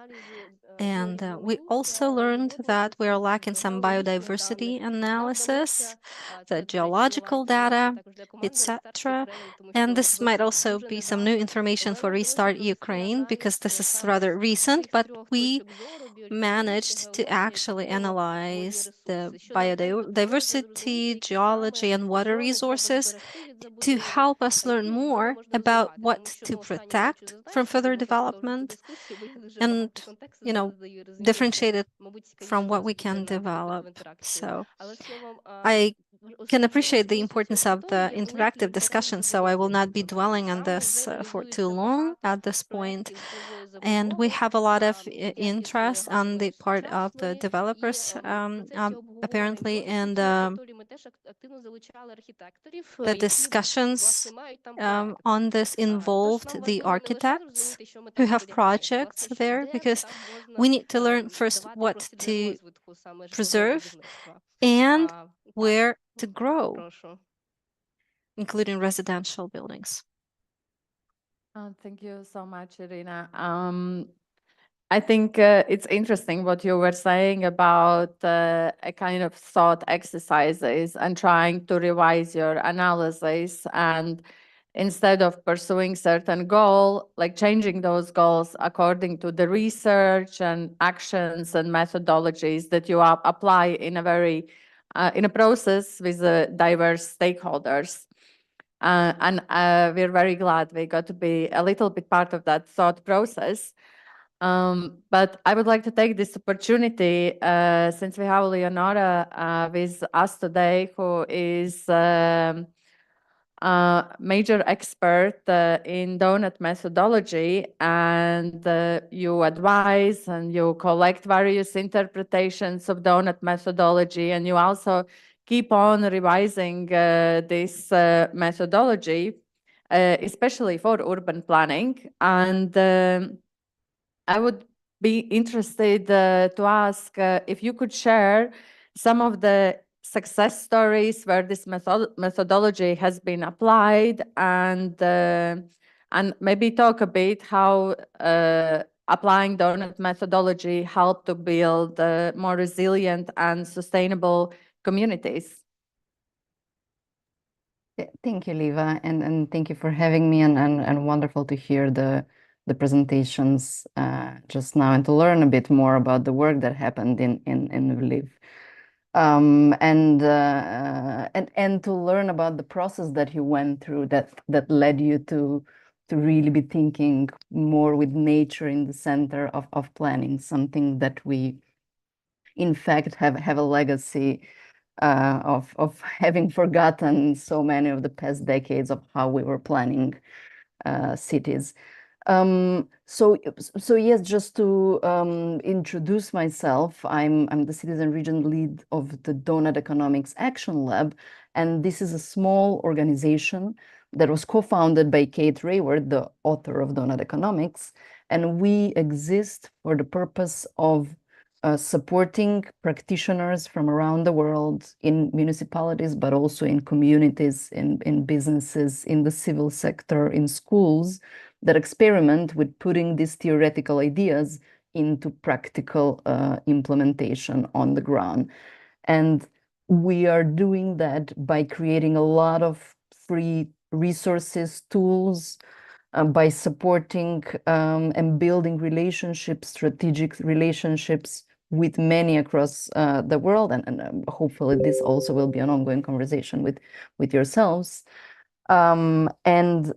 And we also learned that we are lacking some biodiversity analysis, the geological data, etc. And this might also be some new information for Restart Ukraine, because this is rather recent, but we managed to actually analyze the biodiversity, geology, and water resources to help us learn more about what to protect from further development and, differentiate it from what we can develop. So I can appreciate the importance of the interactive discussion, so I will not be dwelling on this for too long at this point. And we have a lot of interest on the part of the developers, apparently, and the discussions on this involved the architects who have projects there, because we need to learn first what to preserve and where to grow, including residential buildings. Thank you so much, Irina. I think it's interesting what you were saying about a kind of thought exercises and trying to revise your analysis, and instead of pursuing certain goal, like changing those goals according to the research and actions and methodologies that you apply in a very in a process with diverse stakeholders. And we're very glad we got to be a little bit part of that thought process. But I would like to take this opportunity, since we have Leonora with us today, who is major expert in donut methodology, and you advise and you collect various interpretations of donut methodology, and you also keep on revising this methodology, especially for urban planning. And I would be interested to ask if you could share some of the success stories where this methodology has been applied, and maybe talk a bit how applying donut methodology helped to build more resilient and sustainable communities. Thank you, Liva, and thank you for having me, and wonderful to hear the presentations just now, and to learn a bit more about the work that happened in Lviv. And to learn about the process that you went through that led you to really be thinking more with nature in the center of planning, something that we in fact have a legacy of having forgotten so many of the past decades of how we were planning cities. So yes, just to introduce myself, I'm the Citizen Region Lead of the Donut Economics Action Lab, and this is a small organization that was co-founded by Kate Rayward, the author of Donut Economics, and we exist for the purpose of supporting practitioners from around the world in municipalities, but also in communities, in businesses, in the civil sector, in schools, that experiment with putting these theoretical ideas into practical implementation on the ground. And we are doing that by creating a lot of free resources, tools, by supporting and building relationships, strategic relationships with many across the world, and hopefully this also will be an ongoing conversation with yourselves, and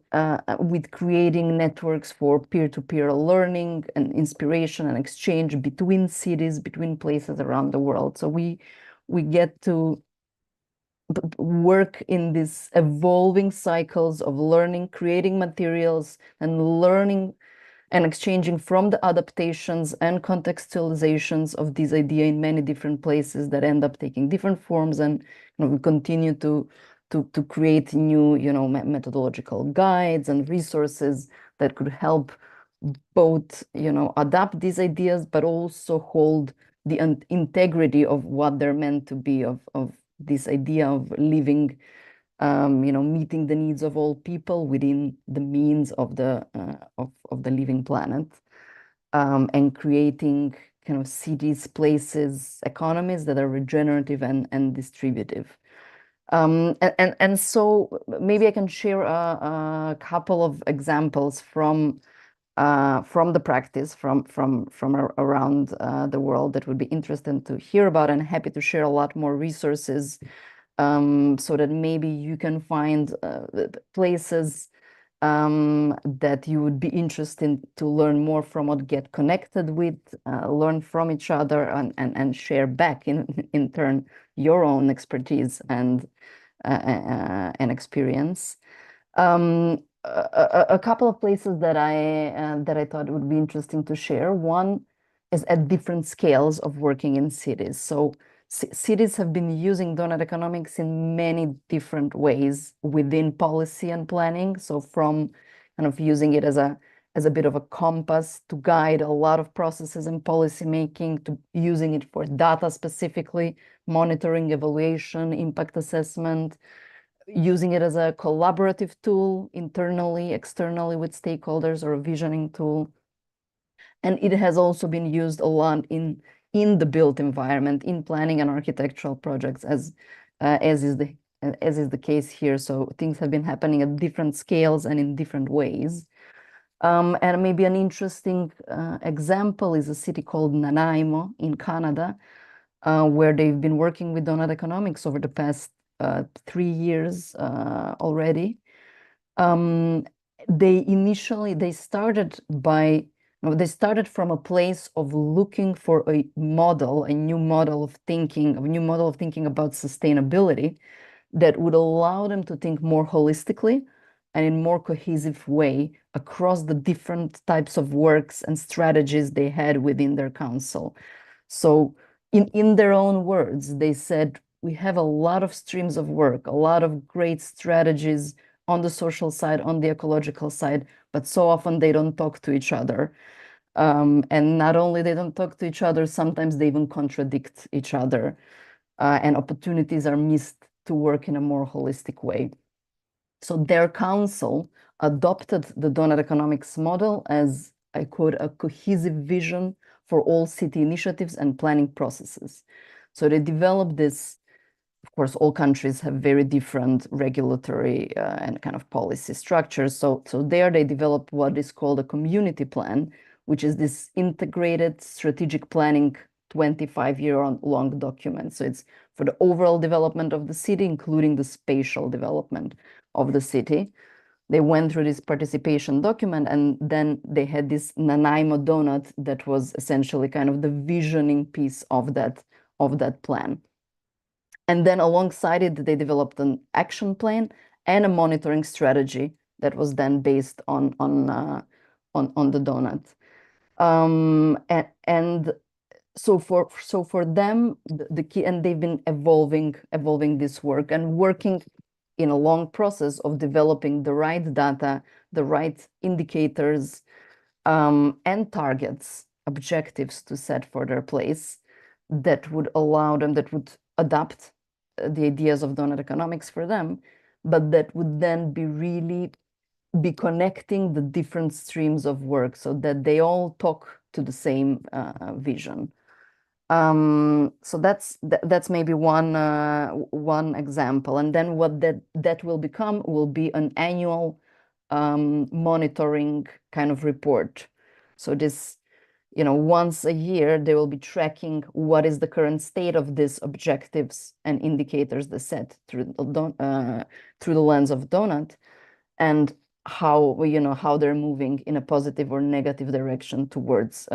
with creating networks for peer-to-peer learning and inspiration and exchange between cities, between places around the world. So we get to work in these evolving cycles of learning, creating materials, and learning and exchanging from the adaptations and contextualizations of this idea in many different places that end up taking different forms. And we continue to create new, methodological guides and resources that could help both, adapt these ideas, but also hold the integrity of what they're meant to be, of this idea of living meeting the needs of all people within the means of the living planet, and creating kind of cities, places, economies that are regenerative and distributive. And so maybe I can share a couple of examples from the practice from around the world that would be interesting to hear about, and happy to share a lot more resources, so that maybe you can find places that you would be interested to learn more from, or get connected with, learn from each other, and share back in turn your own expertise and experience. A couple of places that I thought would be interesting to share. One is at different scales of working in cities. So cities have been using donut economics in many different ways within policy and planning. So from kind of using it as a bit of a compass to guide a lot of processes in policy making, to using it for data specifically, monitoring, evaluation, impact assessment, using it as a collaborative tool internally, externally with stakeholders, or a visioning tool. And it has also been used a lot in the built environment, in planning and architectural projects, as is the case here. So things have been happening at different scales and in different ways. And maybe an interesting example is a city called Nanaimo in Canada, where they've been working with donut economics over the past 3 years already. They started from a place of looking for a new model of thinking about sustainability that would allow them to think more holistically and in more cohesive way across the different types of works and strategies they had within their council. So in their own words, they said, we have a lot of streams of work, a lot of great strategies on the social side, on the ecological side, but so often they don't talk to each other. And not only they don't talk to each other, sometimes they even contradict each other, and opportunities are missed to work in a more holistic way. So their council adopted the donut economics model as, I quote, a cohesive vision for all city initiatives and planning processes. So they developed this. Of course, all countries have very different regulatory and kind of policy structures. So there they developed what is called a community plan, which is this integrated strategic planning 25-year-long document. So it's for the overall development of the city, including the spatial development of the city. They went through this participation document, and then they had this Nanaimo donut that was essentially kind of the visioning piece of that plan. And then alongside it, they developed an action plan and a monitoring strategy that was then based on the donut. And so for them, the key, and they've been evolving this work and working in a long process of developing the right data, the right indicators, and targets, objectives to set for their place that would allow them, that would adapt the ideas of donut economics for them, but that would then be connecting the different streams of work so that they all talk to the same vision. So that's maybe one example, and then what that will become will be an annual monitoring kind of report. So this, once a year, they will be tracking what is the current state of these objectives and indicators they set through the lens of donut, and how they're moving in a positive or negative direction towards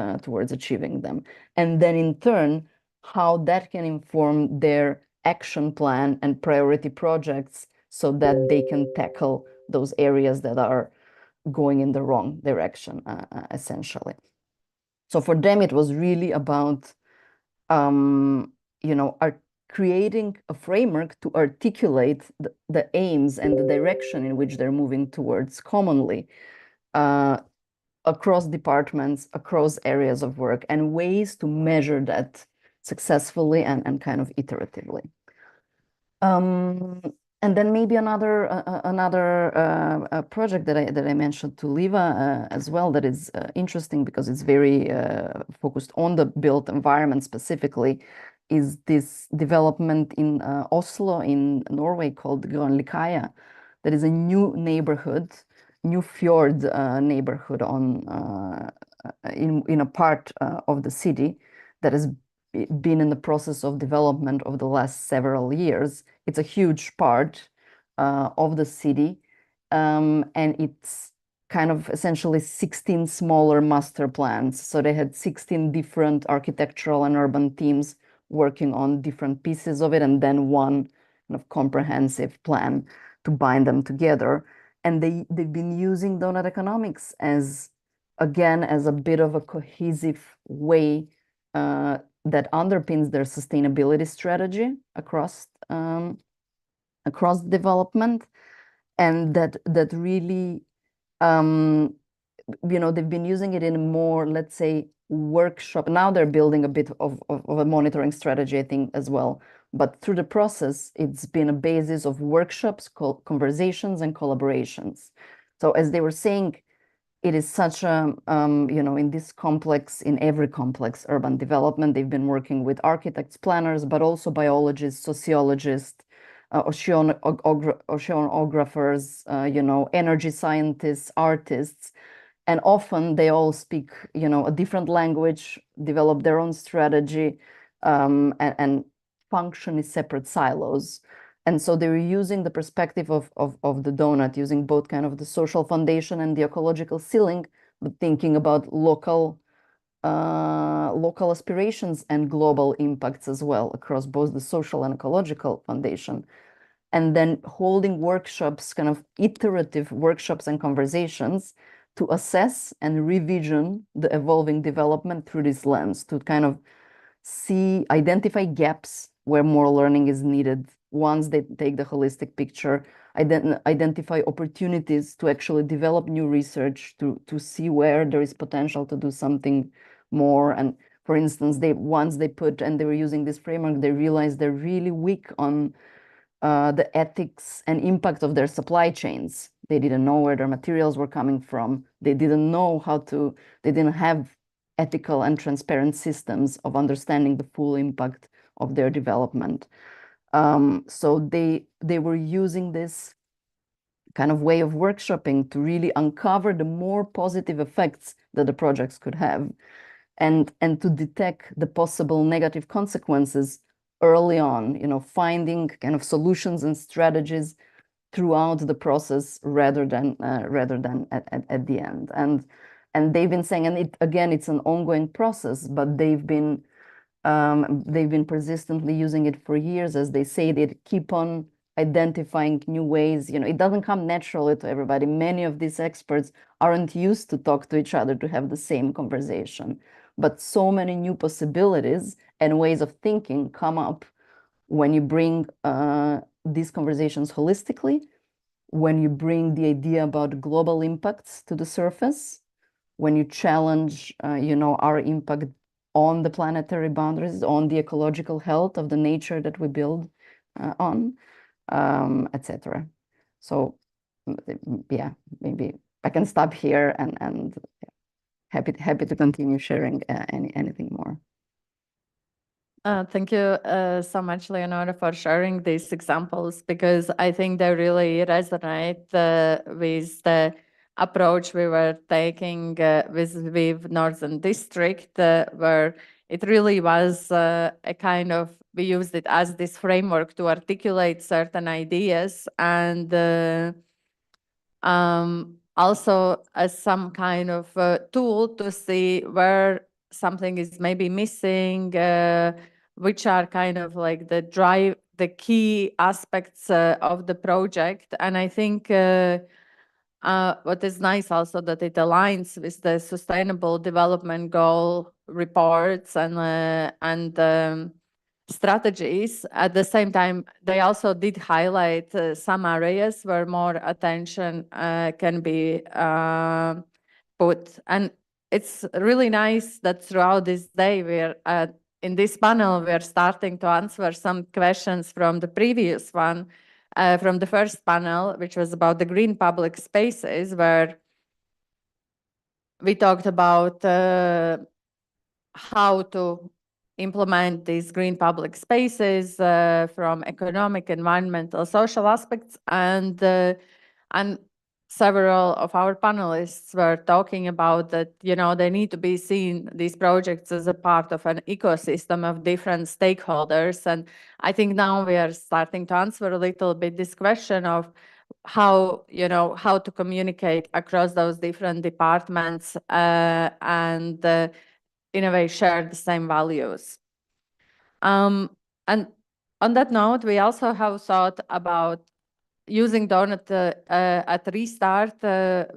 achieving them. And then in turn, how that can inform their action plan and priority projects so that they can tackle those areas that are going in the wrong direction, essentially. So for them, it was really about, creating a framework to articulate the aims and the direction in which they're moving towards commonly, across departments, across areas of work, and ways to measure that successfully and kind of iteratively. And then maybe another project that I mentioned to Liva as well that is interesting because it's very focused on the built environment specifically, is this development in Oslo in Norway called Grønlikaya. That is a new neighborhood, new fjord neighborhood on in a part of the city that has been in the process of development over the last several years. It's a huge part of the city, and it's kind of essentially 16 smaller master plans. So they had 16 different architectural and urban teams working on different pieces of it, and then one kind of comprehensive plan to bind them together. And they've been using donut economics as, again, as a bit of a cohesive way that underpins their sustainability strategy across development, and that really they've been using it in a more, let's say, workshop. Now they're building a bit of a monitoring strategy, I think, as well. But through the process, it's been a basis of workshops, conversations, and collaborations. So as they were saying, it is such a, in this complex, in every complex urban development, they've been working with architects, planners, but also biologists, sociologists, oceanographers, energy scientists, artists. And often they all speak, a different language, develop their own strategy, and function in separate silos. And so they were using the perspective of the donut, using both kind of the social foundation and the ecological ceiling, but thinking about local aspirations and global impacts as well across both the social and ecological foundation. And then holding workshops, kind of iterative workshops and conversations to assess and revision the evolving development through this lens, to kind of identify gaps where more learning is needed once they take the holistic picture, identify opportunities to actually develop new research, to see where there is potential to do something more. And for instance, once they were using this framework, they realized they're really weak on the ethics and impact of their supply chains. They didn't know where their materials were coming from. They didn't know they didn't have ethical and transparent systems of understanding the full impact of their development. So they were using this kind of way of workshopping to really uncover the more positive effects that the projects could have, and to detect the possible negative consequences early on, finding kind of solutions and strategies throughout the process rather than at the end. And they've been saying, and it's an ongoing process, but they've been persistently using it for years. As they say, they keep on identifying new ways. It doesn't come naturally to everybody. Many of these experts aren't used to talk to each other, to have the same conversation. But so many new possibilities and ways of thinking come up when you bring these conversations holistically, when you bring the idea about global impacts to the surface, when you challenge, our impact on the planetary boundaries, on the ecological health of the nature that we build on, etc. So, yeah, maybe I can stop here and happy to continue sharing anything more. Thank you so much, Leonora, for sharing these examples, because I think they really resonate with the approach we were taking with Northern District, where it really was a kind of, we used it as this framework to articulate certain ideas, and also as some kind of tool to see where something is maybe missing, which are kind of like the key aspects of the project. And I think what is nice also that it aligns with the Sustainable Development Goal reports and strategies. At the same time, they also did highlight some areas where more attention can be put. And it's really nice that throughout this day, we're in this panel, we're starting to answer some questions from the previous one. from the first panel, which was about the green public spaces, where we talked about how to implement these green public spaces from economic, environmental, social aspects, and several of our panelists were talking about that, they need to be seen, these projects, as a part of an ecosystem of different stakeholders. And I think now we are starting to answer a little bit this question of how to communicate across those different departments and in a way share the same values. And on that note, we also have thought about using Donut at Restart.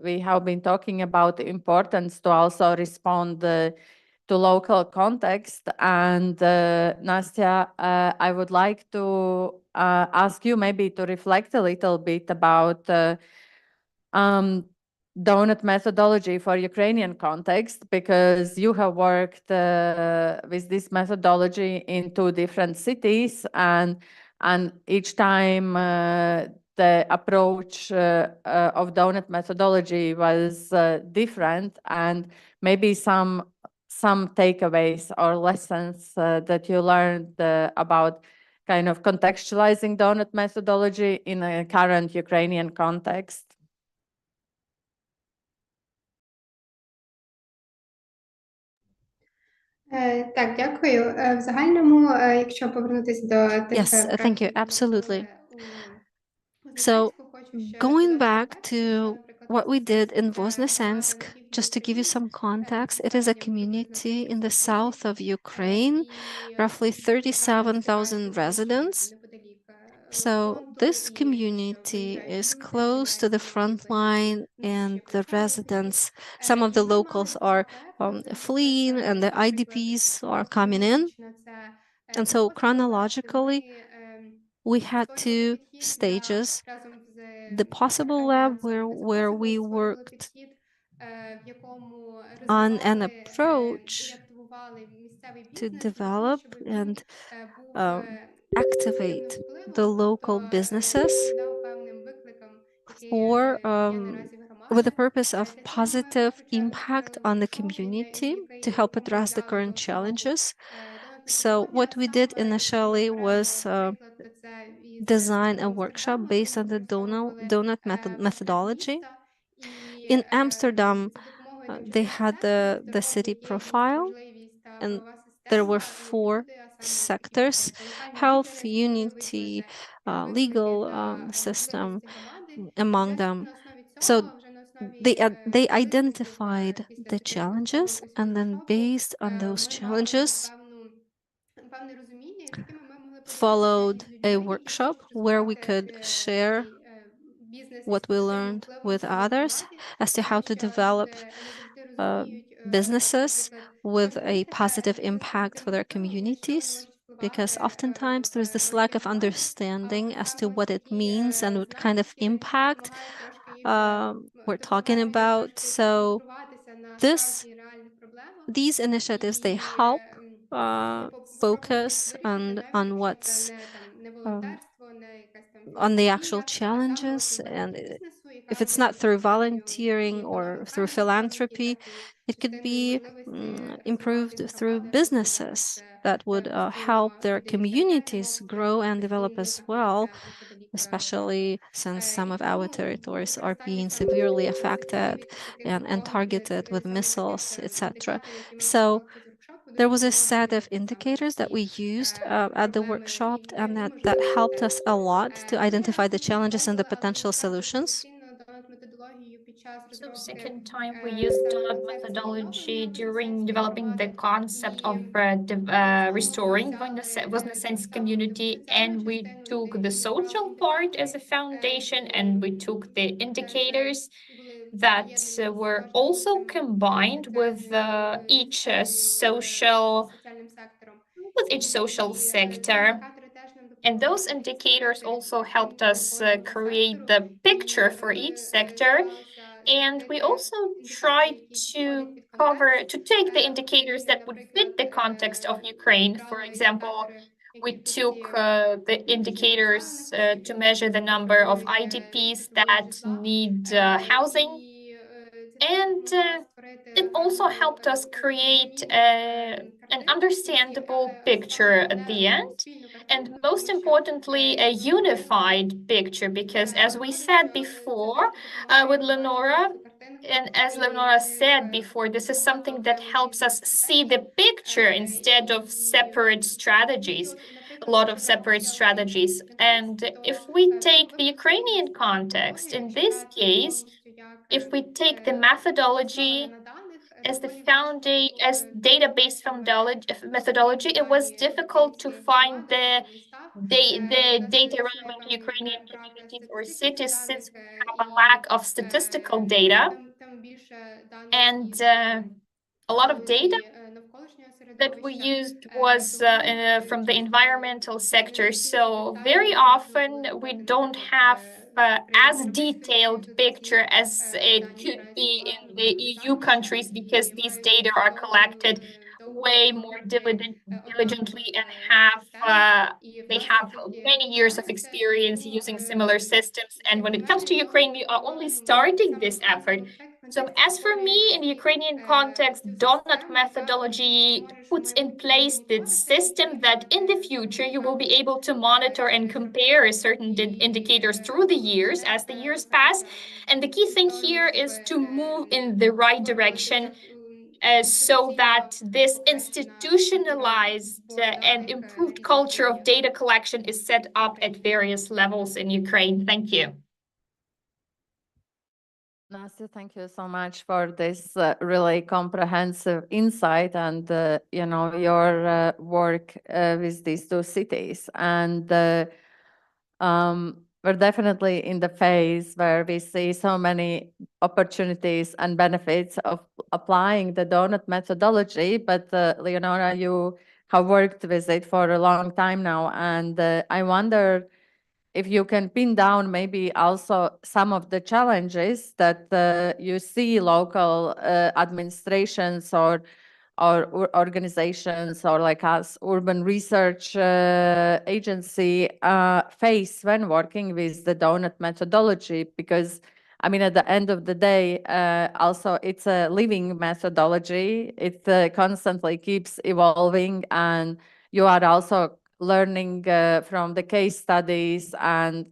We have been talking about the importance to also respond to local context. And Nastya, I would like to ask you maybe to reflect a little bit about Donut methodology for Ukrainian context, because you have worked with this methodology in 2 different cities, and each time the approach of Donut methodology was different, and maybe some takeaways or lessons that you learned about kind of contextualizing Donut methodology in a current Ukrainian context. Так, дякую. В загальному, якщо повернутися до тих Yes, thank you. практик, які ми Absolutely. робили у So, Донецьку, хочу ще going додати back контексту, to що, наприклад, what we did in багато Voznesensk, лидерів just to give you some context, it is a community in the south of Ukraine, roughly 37,000 residents. So this community is close to the front line, and the residents, some of the locals are fleeing, and the IDPs are coming in. And so chronologically, we had 2 stages. The possible lab where we worked on an approach to develop and activate the local businesses for with the purpose of positive impact on the community to help address the current challenges. So what we did initially was design a workshop based on the donut methodology. In Amsterdam, they had the city profile, and there were 4 sectors: health, unity, legal system among them. So they identified the challenges, and then based on those challenges, followed a workshop where we could share what we learned with others as to how to develop businesses with a positive impact for their communities, because oftentimes there's this lack of understanding as to what it means and what kind of impact we're talking about. So these initiatives, they help focus on what's on the actual challenges, and if it's not through volunteering or through philanthropy, it could be improved through businesses that would help their communities grow and develop as well, especially since some of our territories are being severely affected and targeted with missiles, etc. So there was a set of indicators that we used at the workshop, and that helped us a lot to identify the challenges and the potential solutions. So second time we used donut methodology during developing the concept of restoring Voznesensk community, and we took the social part as a foundation, and we took the indicators that were also combined with each social sector. And those indicators also helped us create the picture for each sector. And we also tried to take the indicators that would fit the context of Ukraine. For example, We took the indicators to measure the number of IDPs that need housing. And it also helped us create an understandable picture at the end. And most importantly, a unified picture, because as we said before with Lenora, and as Lenora said before, this is something that helps us see the picture instead of separate strategies, a lot of separate strategies. And if we take the Ukrainian context, in this case, if we take the methodology as the database methodology, it was difficult to find the data relevant to Ukrainian communities or cities since we have a lack of statistical data and a lot of data that we used was from the environmental sector. So very often we don't have as detailed picture as it could be in the EU countries because these data are collected way more diligently and they have many years of experience using similar systems. And when it comes to Ukraine, we are only starting this effort. So as for me, in the Ukrainian context, donut methodology puts in place the system that in the future you will be able to monitor and compare certain indicators through the years as the years pass. And the key thing here is to move in the right direction so that this institutionalized and improved culture of data collection is set up at various levels in Ukraine. Thank you. Nastya, thank you so much for this really comprehensive insight and your work with these two cities. And we're definitely in the phase where we see so many opportunities and benefits of applying the donut methodology. But Leonora, you have worked with it for a long time now, and I wonder if you can pin down maybe also some of the challenges that you see local administrations or organizations or like us, urban research agency face when working with the donut methodology. Because I mean, at the end of the day, also it's a living methodology. It constantly keeps evolving, and you are also learning from the case studies and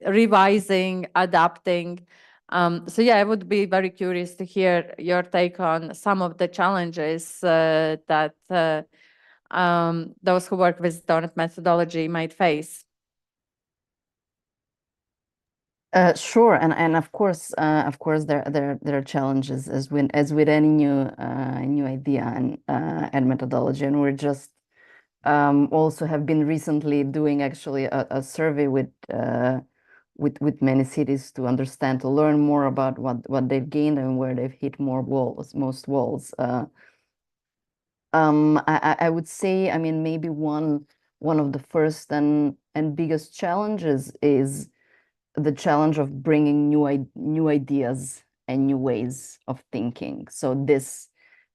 revising, adapting. So yeah, I would be very curious to hear your take on some of the challenges that those who work with donut methodology might face. Sure, and of course, there are challenges as with any new idea and methodology, and we're just also have been recently doing actually a survey with many cities to learn more about what they've gained and where they've hit most walls. I would say, I mean, maybe one of the first and biggest challenges is the challenge of bringing new ideas and new ways of thinking. So this,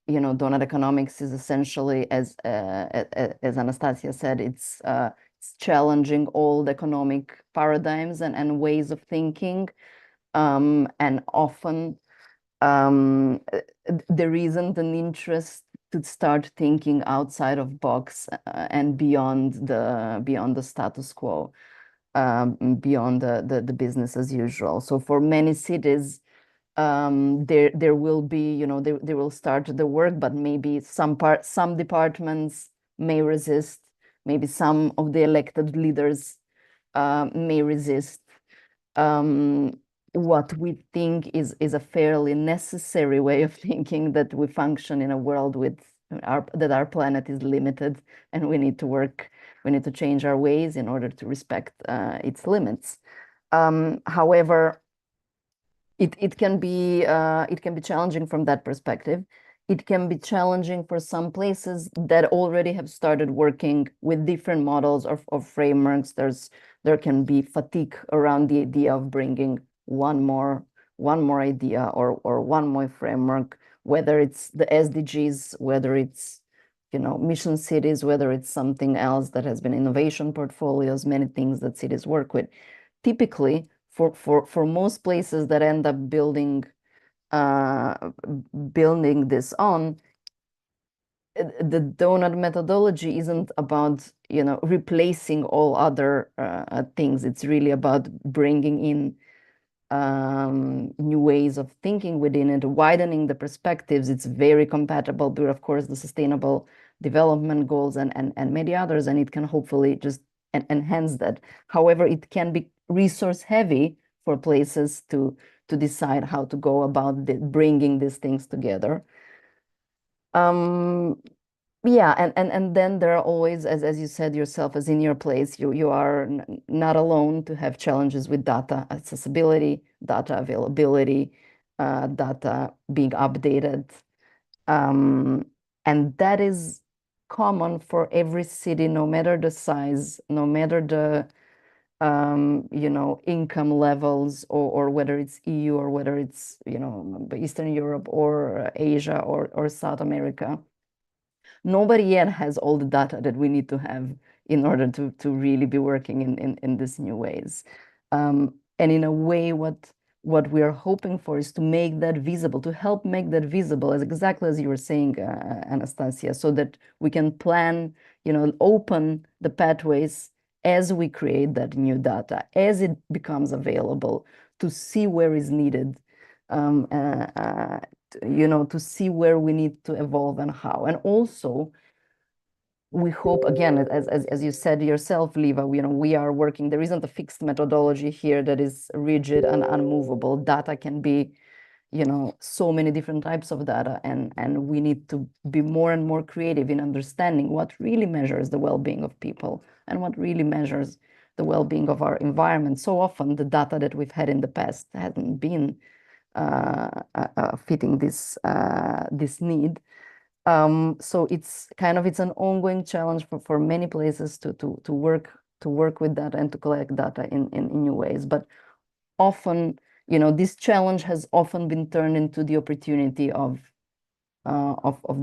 donut economics is essentially, as Anastasia said, it's challenging old economic paradigms and ways of thinking, and often there isn't an interest to start thinking outside of box and beyond the status quo, beyond the business as usual. So for many cities, there will be, they will start the work, but maybe some departments may resist, maybe some of the elected leaders may resist. What we think is a fairly necessary way of thinking, that we function in a world that our planet is limited, and we need to change our ways in order to respect its limits. However, it can be challenging from that perspective. It can be challenging for some places that already have started working with different models or frameworks. There can be fatigue around the idea of bringing one more idea or one more framework, whether it's the SDGs, whether it's mission cities, whether it's something else that has been innovation portfolios, many things that cities work with. Typically, for most places that end up building this on, the donut methodology isn't about replacing all other things. It's really about bringing in new ways of thinking within it, widening the perspectives. It's very compatible with, of course, the Sustainable Development Goals and many others, and it can hopefully just enhance that. However, it can be resource heavy for places to decide how to go about bringing these things together. Yeah, and then there are always, as you said yourself, as in your place, you are not alone to have challenges with data accessibility, data availability, data being updated. And that is common for every city, no matter the size, no matter the income levels, or whether it's EU or whether it's Eastern Europe or Asia or South America. Nobody yet has all the data that we need to have in order to really be working in these new ways. And in a way, what we are hoping for is to make that visible, to help make that visible, as exactly as you were saying, Anastasia, so that we can plan, open the pathways as we create that new data, as it becomes available, to see where is needed, to see where we need to evolve and how. And also, we hope, again, as you said yourself, Liva, we are working, there isn't a fixed methodology here that is rigid and unmovable. Data can be, so many different types of data, and we need to be more and more creative in understanding what really measures the well-being of people and what really measures the well-being of our environment. So often the data that we've had in the past hasn't been fitting this need. So it's an ongoing challenge for many places to work with data and to collect data in new ways. But often, this challenge has often been turned into the opportunity of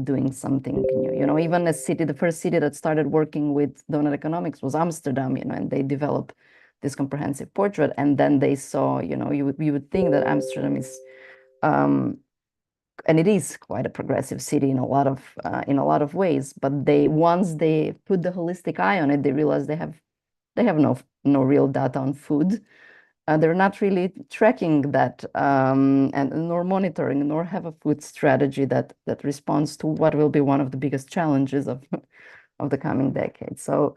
doing something new. Even a city, the first city that started working with donut economics was Amsterdam, and they developed this comprehensive portrait, and then they saw, you would think that Amsterdam is and it is quite a progressive city in a lot of ways, but once they put the holistic eye on it, they realize they have no real data on food. They're not really tracking that, and nor monitoring, nor have a food strategy that responds to what will be one of the biggest challenges of the coming decade. So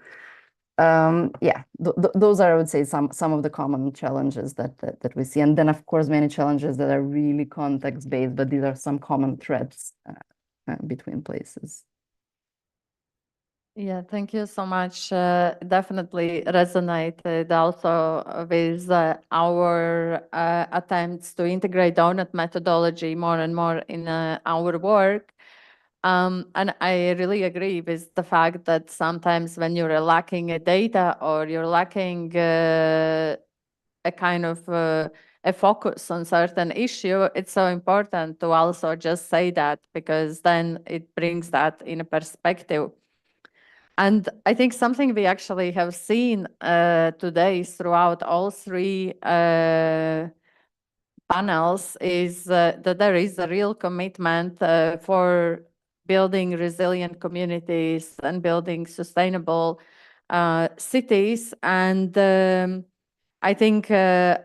yeah, those are, I would say, some of the common challenges that we see. And then, of course, many challenges that are really context-based, but these are some common threads between places. Yeah, thank you so much. Definitely resonated also with our attempts to integrate donut methodology more and more in our work. And I really agree with the fact that sometimes when you're lacking data or you're lacking a kind of a focus on certain issue, it's so important to also just say that, because then it brings that in a perspective. And I think something we actually have seen today throughout all three panels is that there is a real commitment for building resilient communities and building sustainable cities. And I think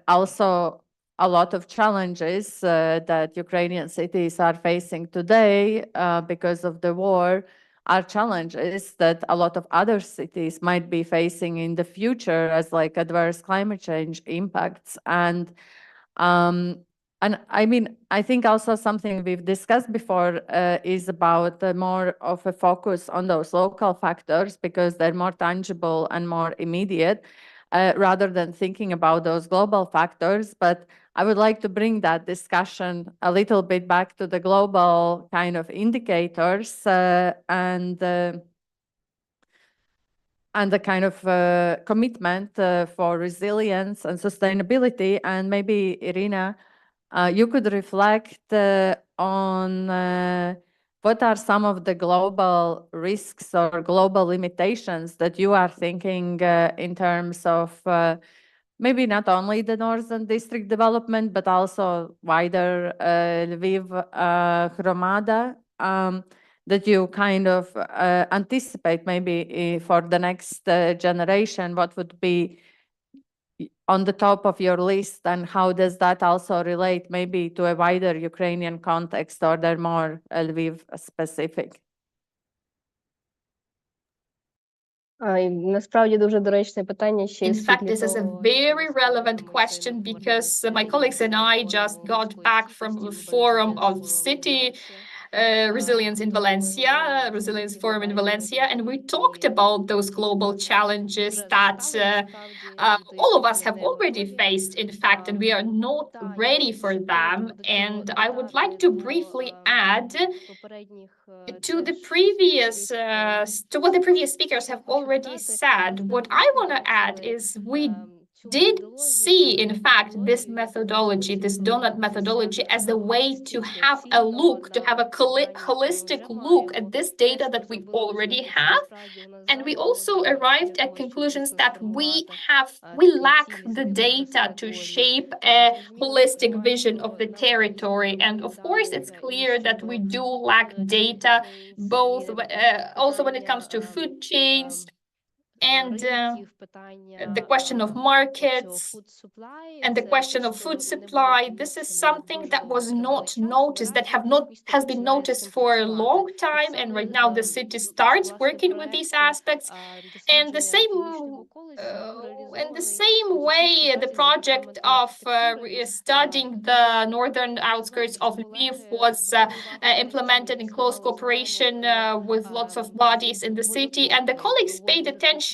also a lot of challenges that Ukrainian cities are facing today because of the war are challenges that a lot of other cities might be facing in the future as like adverse climate change impacts. And I mean, I think also something we've discussed before is about more of a focus on those local factors, because they're more tangible and more immediate, rather than thinking about those global factors. But I would like to bring that discussion a little bit back to the global kind of indicators and the kind of commitment for resilience and sustainability. And maybe, Irina, you could reflect on what are some of the global risks or global limitations that you are thinking in terms of maybe not only the Northern District development, but also wider Lviv Hromada, that you kind of anticipate maybe for the next generation, what would be on the top of your list, and how does that also relate maybe to a wider Ukrainian context, or they're more Lviv specific? Насправді дуже доречне питання ще й In в fact, світлі this is a того, very relevant question because my colleagues and I just got back from a forum of city resilience in Valencia, resilience forum in Valencia, and we talked about those global challenges that all of us have already faced, in fact, and we are not ready for them. And I would like to briefly add to the previous, to what the previous speakers have already said. What I want to add is we did see, in fact, this methodology, this donut methodology, as a way to have a look, to have a holistic look at this data that we already have. And we also arrived at conclusions that we lack the data to shape a holistic vision of the territory. And of course, it's clear that we do lack data, both also when it comes to food chains and the question of markets and the question of food supply. This is something that was not noticed, that has been noticed for a long time, and right now the city starts working with these aspects. And in the same way, the project of studying the northern outskirts of Lviv was implemented in close cooperation with lots of bodies in the city, and the colleagues paid attention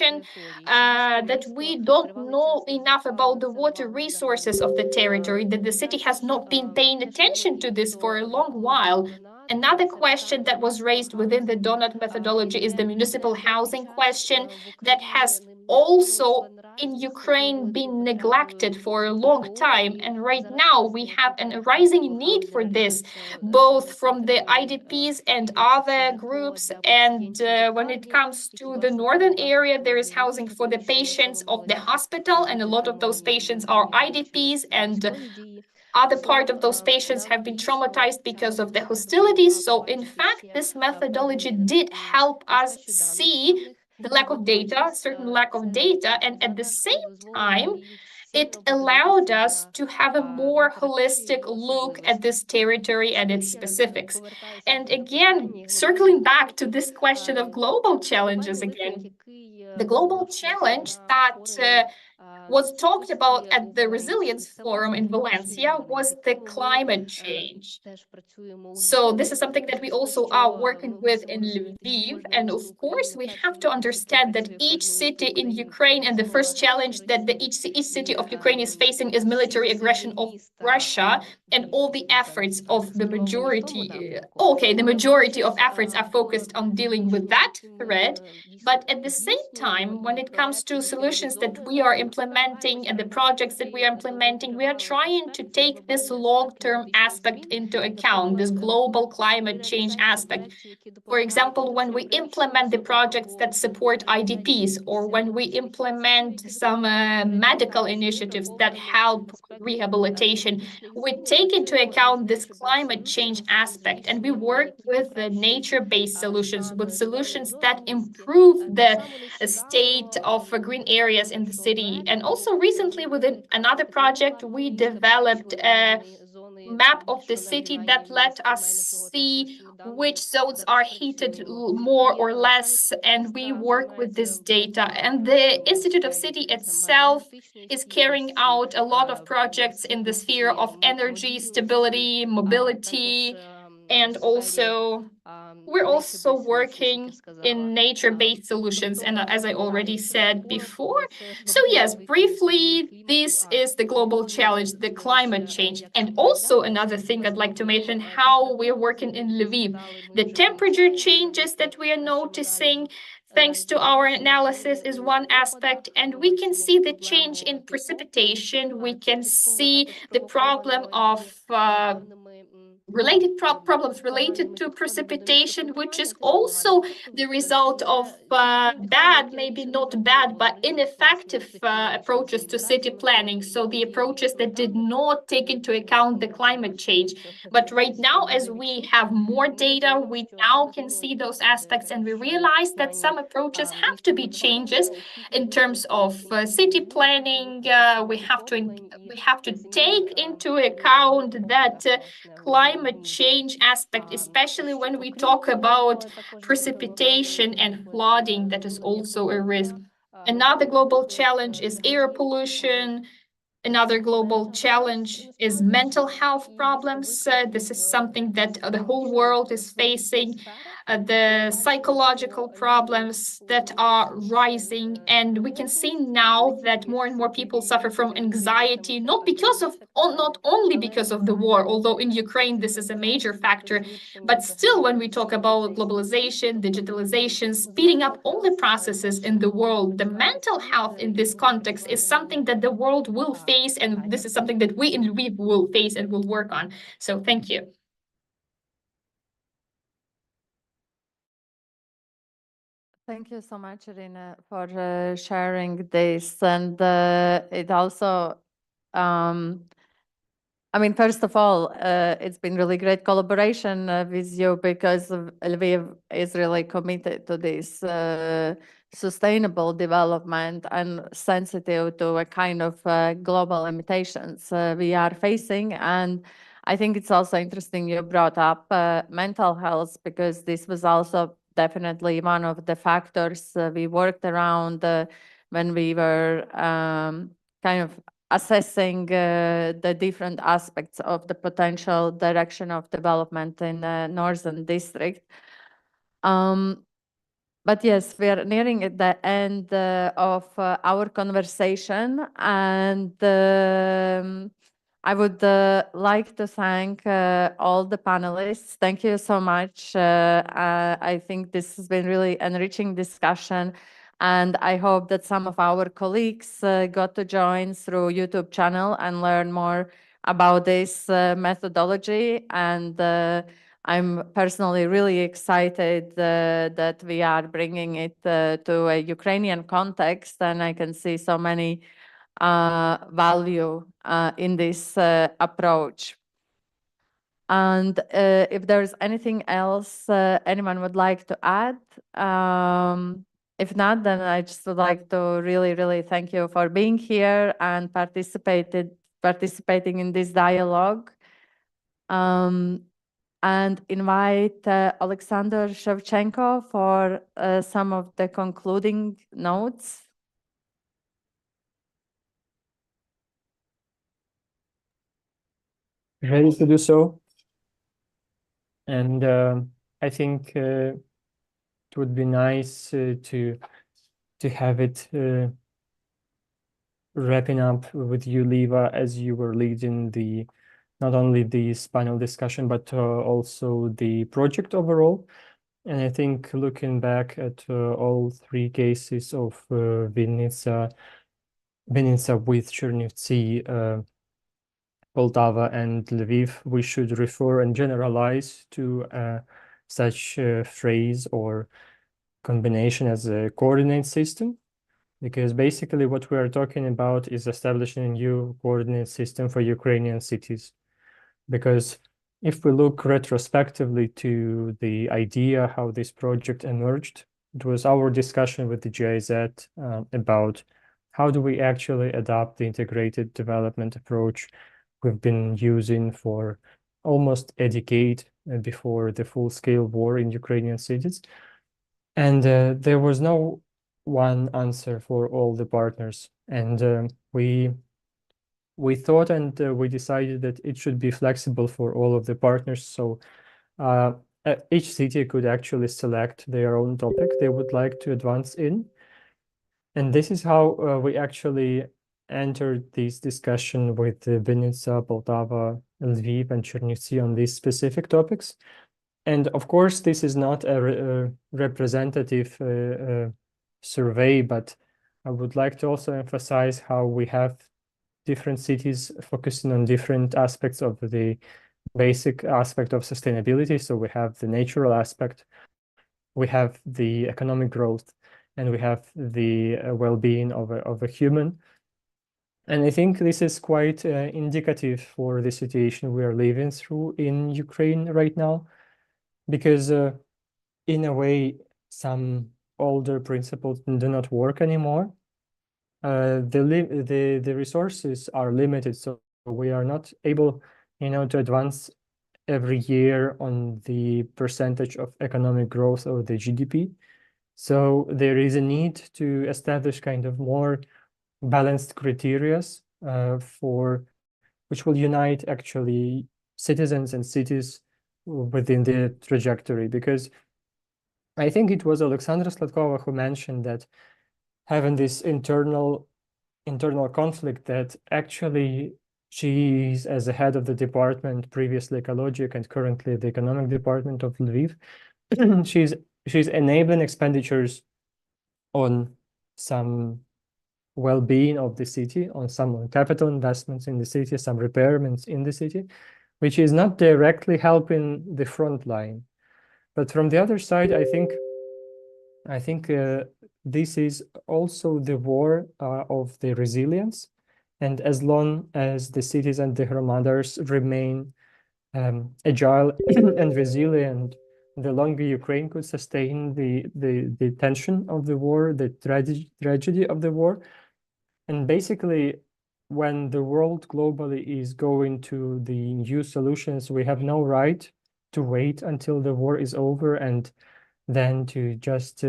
that we don't know enough about the water resources of the territory, that the city has not been paying attention to this for a long while. Another question that was raised within the donut methodology is the municipal housing question that has also in Ukraine been neglected for a long time. And right now we have a rising need for this, both from the IDPs and other groups. And when it comes to the northern area, there is housing for the patients of the hospital, and a lot of those patients are IDPs, and other part of those patients have been traumatized because of the hostilities. So in fact, this methodology did help us see the lack of data, certain lack of data, and at the same time, it allowed us to have a more holistic look at this territory and its specifics. And again, circling back to this question of global challenges again, the global challenge that was talked about at the Resilience Forum in Valencia was the climate change. So this is something that we also are working with in Lviv. And of course, we have to understand that each city in Ukraine, and the first challenge that each city of Ukraine is facing is military aggression of Russia, and all the efforts of the majority, the majority of efforts are focused on dealing with that threat. But at the same time, when it comes to solutions that we are implementing and the projects that we are implementing, we are trying to take this long-term aspect into account, this global climate change aspect. For example, when we implement the projects that support IDPs, or when we implement some medical initiatives that help rehabilitation, we take into account this climate change aspect, and we work with the nature-based solutions, with solutions that improve the state of green areas in the city. And also recently within another project, we developed a map of the city that let us see which zones are heated more or less, and we work with this data. And the Institute of City itself is carrying out a lot of projects in the sphere of energy, stability, mobility, and also we're also working in nature-based solutions, and as I already said before. So yes, briefly, this is the global challenge, the climate change. And also another thing I'd like to mention, how we're working in Lviv. The temperature changes that we are noticing, thanks to our analysis, is one aspect, and we can see the change in precipitation. We can see the problem of problems related to precipitation, which is also the result of bad, maybe not bad, but ineffective approaches to city planning. So the approaches that did not take into account the climate change. But right now, as we have more data, we now can see those aspects, and we realize that some approaches have to be changes in terms of city planning. We have to take into account that climate change aspect, especially when we talk about precipitation and flooding, that is also a risk. Another global challenge is air pollution. Another global challenge is mental health problems. This is something that the whole world is facing. The psychological problems that are rising, and we can see now that more and more people suffer from anxiety, not only because of the war, although in Ukraine this is a major factor, but still, when we talk about globalization, digitalization, speeding up all the processes in the world, the mental health in this context is something that the world will face, and this is something that we in Lviv will face and will work on. So thank you. Thank you so much, Irina, for sharing this. And it also, I mean, first of all, it's been really great collaboration with you, because Lviv is really committed to this sustainable development and sensitive to a kind of global limitations we are facing. And I think it's also interesting you brought up mental health, because this was also definitely one of the factors we worked around when we were kind of assessing the different aspects of the potential direction of development in the Northern District. But yes, we are nearing at the end of our conversation, and I would like to thank all the panelists. Thank you so much. I think this has been really enriching discussion, and I hope that some of our colleagues got to join through YouTube channel and learn more about this methodology. And I'm personally really excited that we are bringing it to a Ukrainian context, and I can see so many value in this approach. And if there's anything else anyone would like to add, if not, then I just would like to really, really thank you for being here and participating in this dialogue. And invite Alexander Shevchenko for some of the concluding notes. Ready to do so. And I think it would be nice to have it wrapping up with you, Liva, as you were leading not only this panel discussion, but also the project overall. And I think looking back at all three cases of Vinnytsia with Chernivtsi, Poltava and Lviv, we should refer and generalize to such a phrase or combination as a coordinate system, because basically what we are talking about is establishing a new coordinate system for Ukrainian cities. Because if we look retrospectively to the idea how this project emerged, it was our discussion with the GIZ about how do we actually adopt the integrated development approach we've been using for almost a decade before the full-scale war in Ukrainian cities. And there was no one answer for all the partners. And we thought and we decided that it should be flexible for all of the partners. So each city could actually select their own topic they would like to advance in. And this is how we actually entered this discussion with Vinnytsia, Poltava, Lviv, and Chernivtsi on these specific topics. And of course, this is not a representative survey, but I would like to also emphasize how we have different cities focusing on different aspects of the basic aspect of sustainability. So we have the natural aspect, we have the economic growth, and we have the well-being of a human. And I think this is quite indicative for the situation we are living through in Ukraine right now, because in a way, some older principles do not work anymore. The resources are limited, so we are not able, to advance every year on the percentage of economic growth or the GDP. So there is a need to establish kind of more balanced criteria for which will unite actually citizens and cities within the trajectory. Because I think it was Alexandra Sladkova who mentioned that having this internal conflict, that actually she's as the head of the department, previously ecologic and currently the economic department of Lviv, she's enabling expenditures on some well-being of the city, on some capital investments in the city, some repairments in the city, which is not directly helping the front line. But from the other side, I think this is also the war of the resilience. And as long as the cities and the hromadars remain agile and resilient, the longer Ukraine could sustain the tension of the war, the tragedy of the war. And basically, when the world globally is going to the new solutions, we have no right to wait until the war is over and then to just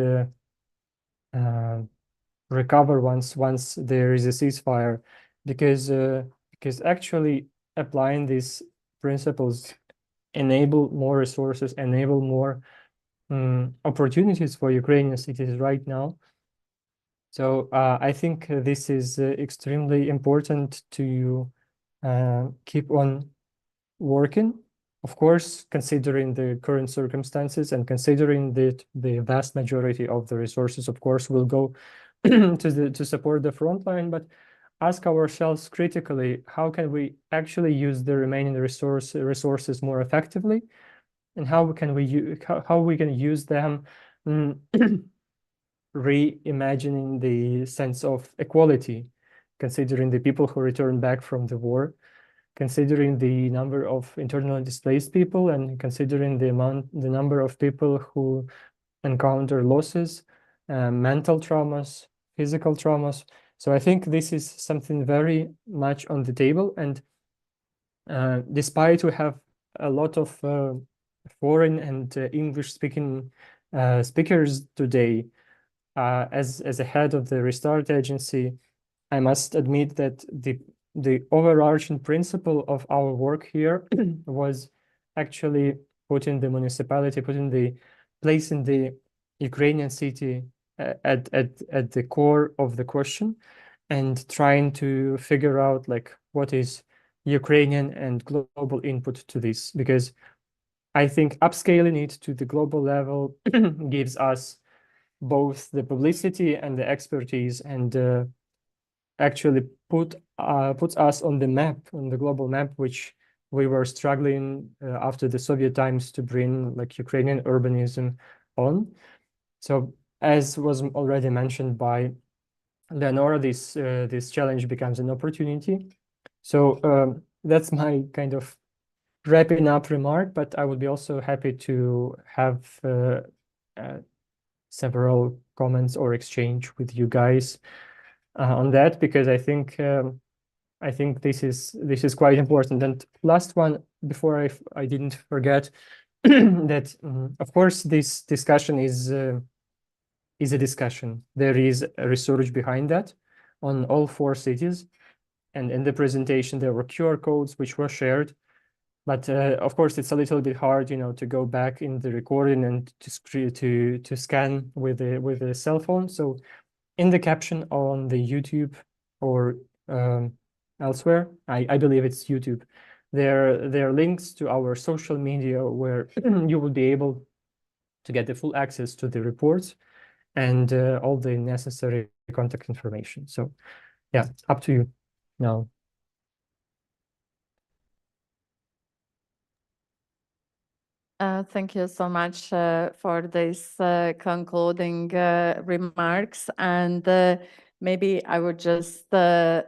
recover once there is a ceasefire, because actually applying these principles enable more resources, enable more opportunities for Ukrainian cities right now. So I think this is extremely important to keep on working. Of course, considering the current circumstances and considering that the vast majority of the resources, of course, will go to support the front line, but ask ourselves critically, how can we actually use the remaining resources more effectively, and how can we use them reimagining the sense of equality, considering the people who return back from the war, considering the number of internally displaced people, and considering the number of people who encounter losses, mental traumas, physical traumas. So I think this is something very much on the table. And despite we have a lot of foreign and English-speaking speakers today, as a head of the Restart Agency, I must admit that the overarching principle of our work here was actually putting placing the Ukrainian city at the core of the question, and trying to figure out like what is Ukrainian and global input to this, because I think upscaling it to the global level gives us both the publicity and the expertise, and actually puts us on the map, on the global map, which we were struggling after the Soviet times to bring like Ukrainian urbanism on. So as was already mentioned by Leonora, this challenge becomes an opportunity. So that's my kind of wrapping up remark, but I would be also happy to have several comments or exchange with you guys on that, because I think this is quite important. And last one, before I didn't forget, that of course this discussion is a discussion. There is a research behind that on all 4 cities, and in the presentation there were QR codes which were shared. But of course, it's a little bit hard, to go back in the recording and to scan with a cell phone. So in the caption on the YouTube or elsewhere, I believe it's YouTube, there are links to our social media where you will be able to get the full access to the reports and all the necessary contact information. So yeah, up to you now. Thank you so much for these concluding remarks. And maybe I would just add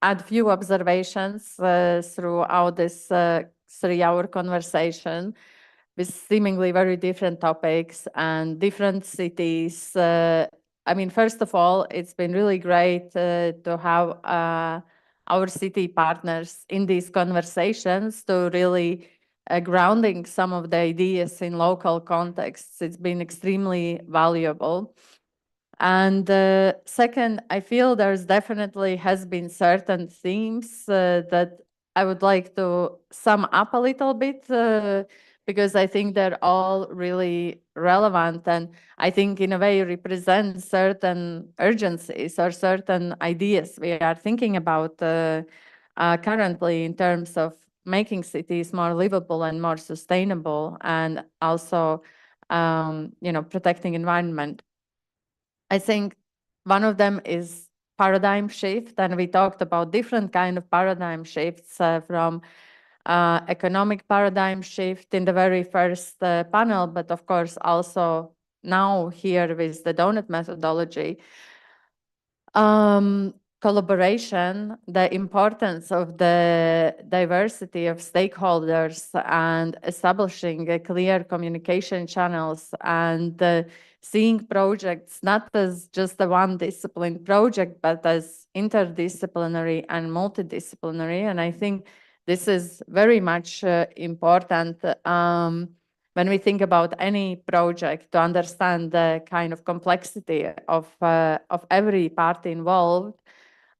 a few observations throughout this 3-hour conversation with seemingly very different topics and different cities. I mean, first of all, it's been really great to have our city partners in these conversations to really grounding some of the ideas in local contexts. It's been extremely valuable. And second, I feel there's definitely has been certain themes that I would like to sum up a little bit because I think they're all really relevant and I think in a way represent certain urgencies or certain ideas we are thinking about currently in terms of making cities more livable and more sustainable and also protecting environment. I think one of them is paradigm shift, and we talked about different kind of paradigm shifts from economic paradigm shift in the very first panel, but of course also now here with the donut methodology. Collaboration, the importance of the diversity of stakeholders and establishing clear communication channels and seeing projects not as just a one discipline project, but as interdisciplinary and multidisciplinary. And I think this is very much important when we think about any project to understand the kind of complexity of every party involved.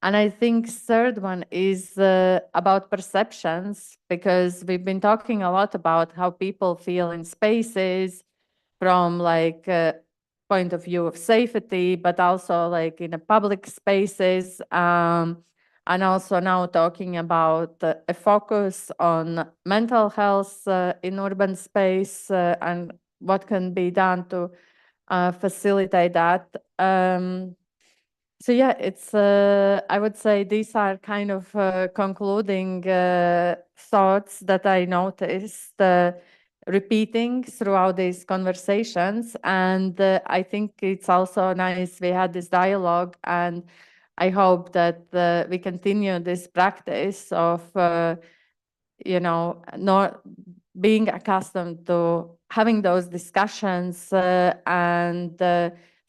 And I think third one is about perceptions, because we've been talking a lot about how people feel in spaces from like point of view of safety, but also like in a public spaces. And also now talking about a focus on mental health in urban space and what can be done to facilitate that. So yeah, it's I would say these are kind of concluding thoughts that I noticed repeating throughout these conversations. And I think it's also nice we had this dialogue, and I hope that we continue this practice of, not being accustomed to having those discussions and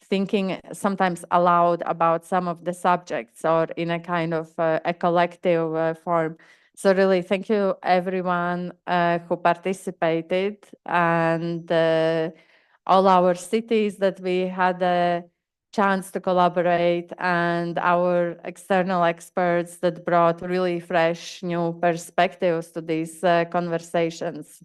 thinking sometimes aloud about some of the subjects or in a kind of a collective form. So really, thank you everyone who participated, and all our cities that we had a chance to collaborate, and our external experts that brought really fresh new perspectives to these conversations.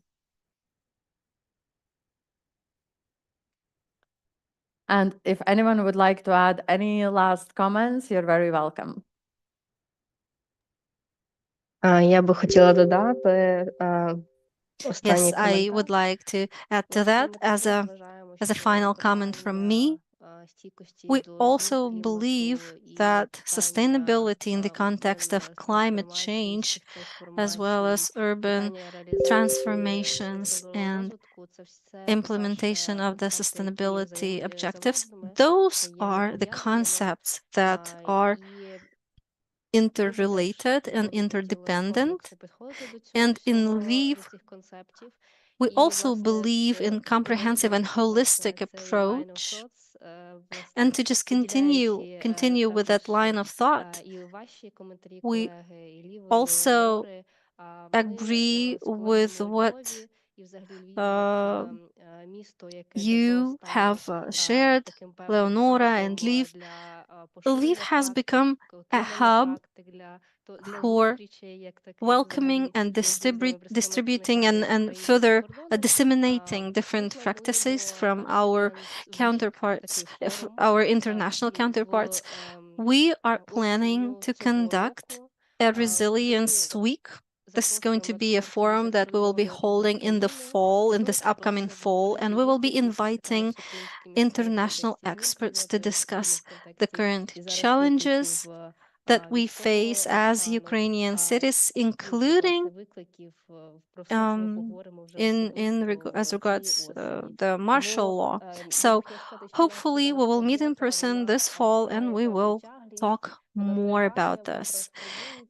And if anyone would like to add any last comments, you're very welcome. Я би хотіла додати Yes, I would like to add to that as a final comment from me. We also believe that sustainability in the context of climate change, as well as urban transformations and implementation of the sustainability objectives, those are the concepts that are interrelated and interdependent. And in Lviv, we also believe in comprehensive and holistic approach. And to just continue with that line of thought, we also agree with what you have shared, Leonora and Liv. Lviv has become a hub for welcoming and distributing and further disseminating different practices from our counterparts, our international counterparts. We are planning to conduct a resilience week. This is going to be a forum that we will be holding in the fall, in this upcoming fall, and we will be inviting international experts to discuss the current challenges that we face as Ukrainian cities, including as regards the martial law. So hopefully we will meet in person this fall and we will talk more about this.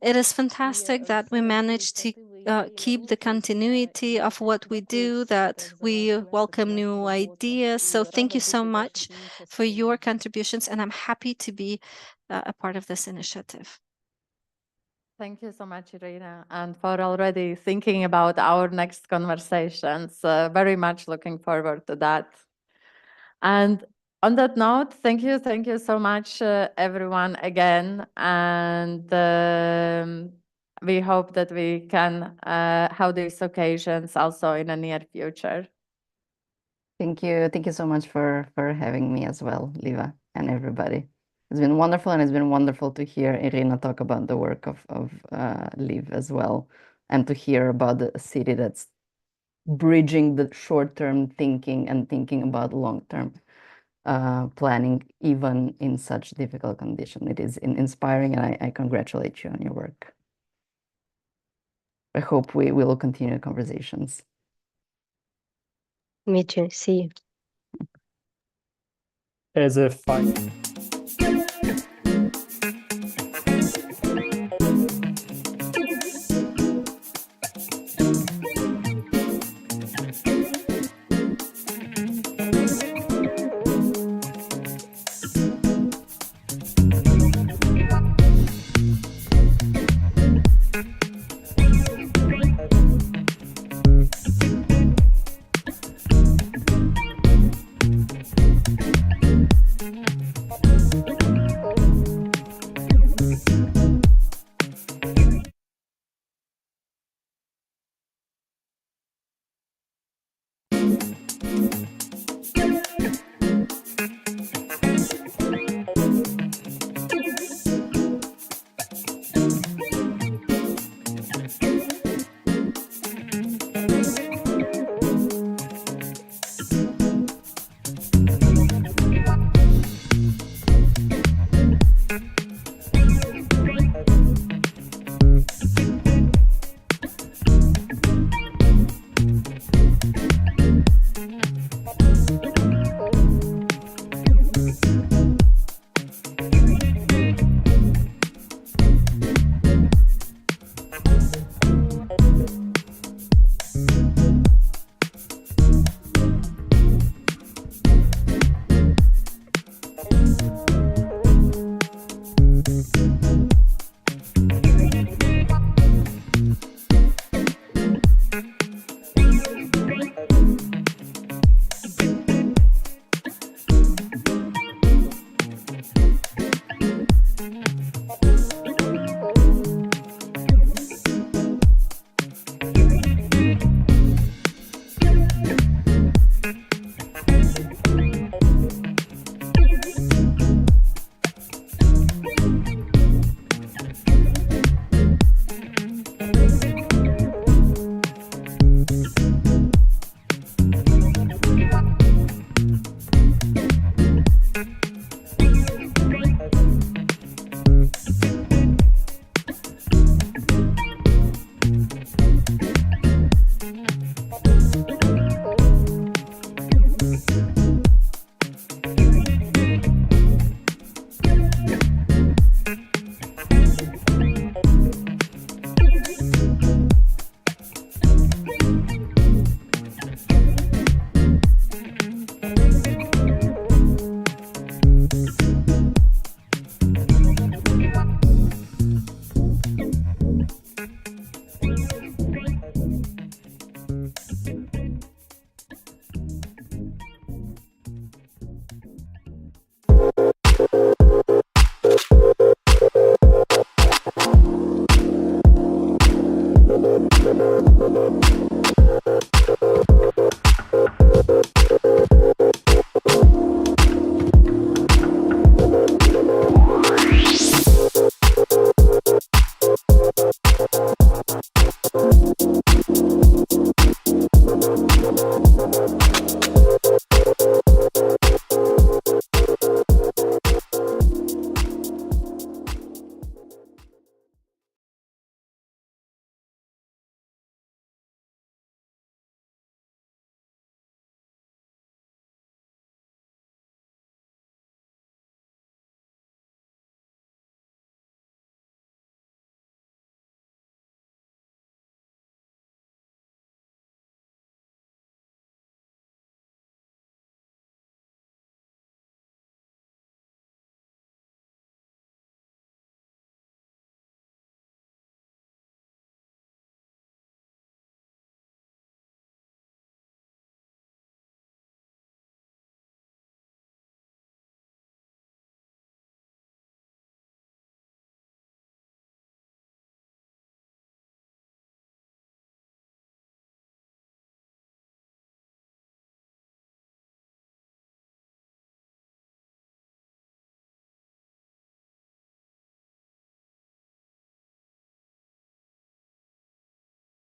It is fantastic that we managed to keep the continuity of what we do, that we welcome new ideas. So thank you so much for your contributions, and I'm happy to be a part of this initiative. Thank you so much, Irina, and for already thinking about our next conversations. Very much looking forward to that. And on that note, thank you so much, everyone, again. And we hope that we can have these occasions also in the near future. Thank you so much for having me as well, Liva, and everybody. It's been wonderful, and it's been wonderful to hear Irina talk about the work of Liv as well, and to hear about a city that's bridging the short-term thinking and thinking about long-term planning, even in such difficult condition. It is inspiring, and I congratulate you on your work. I hope we will continue conversations. Me too. See you. As a final.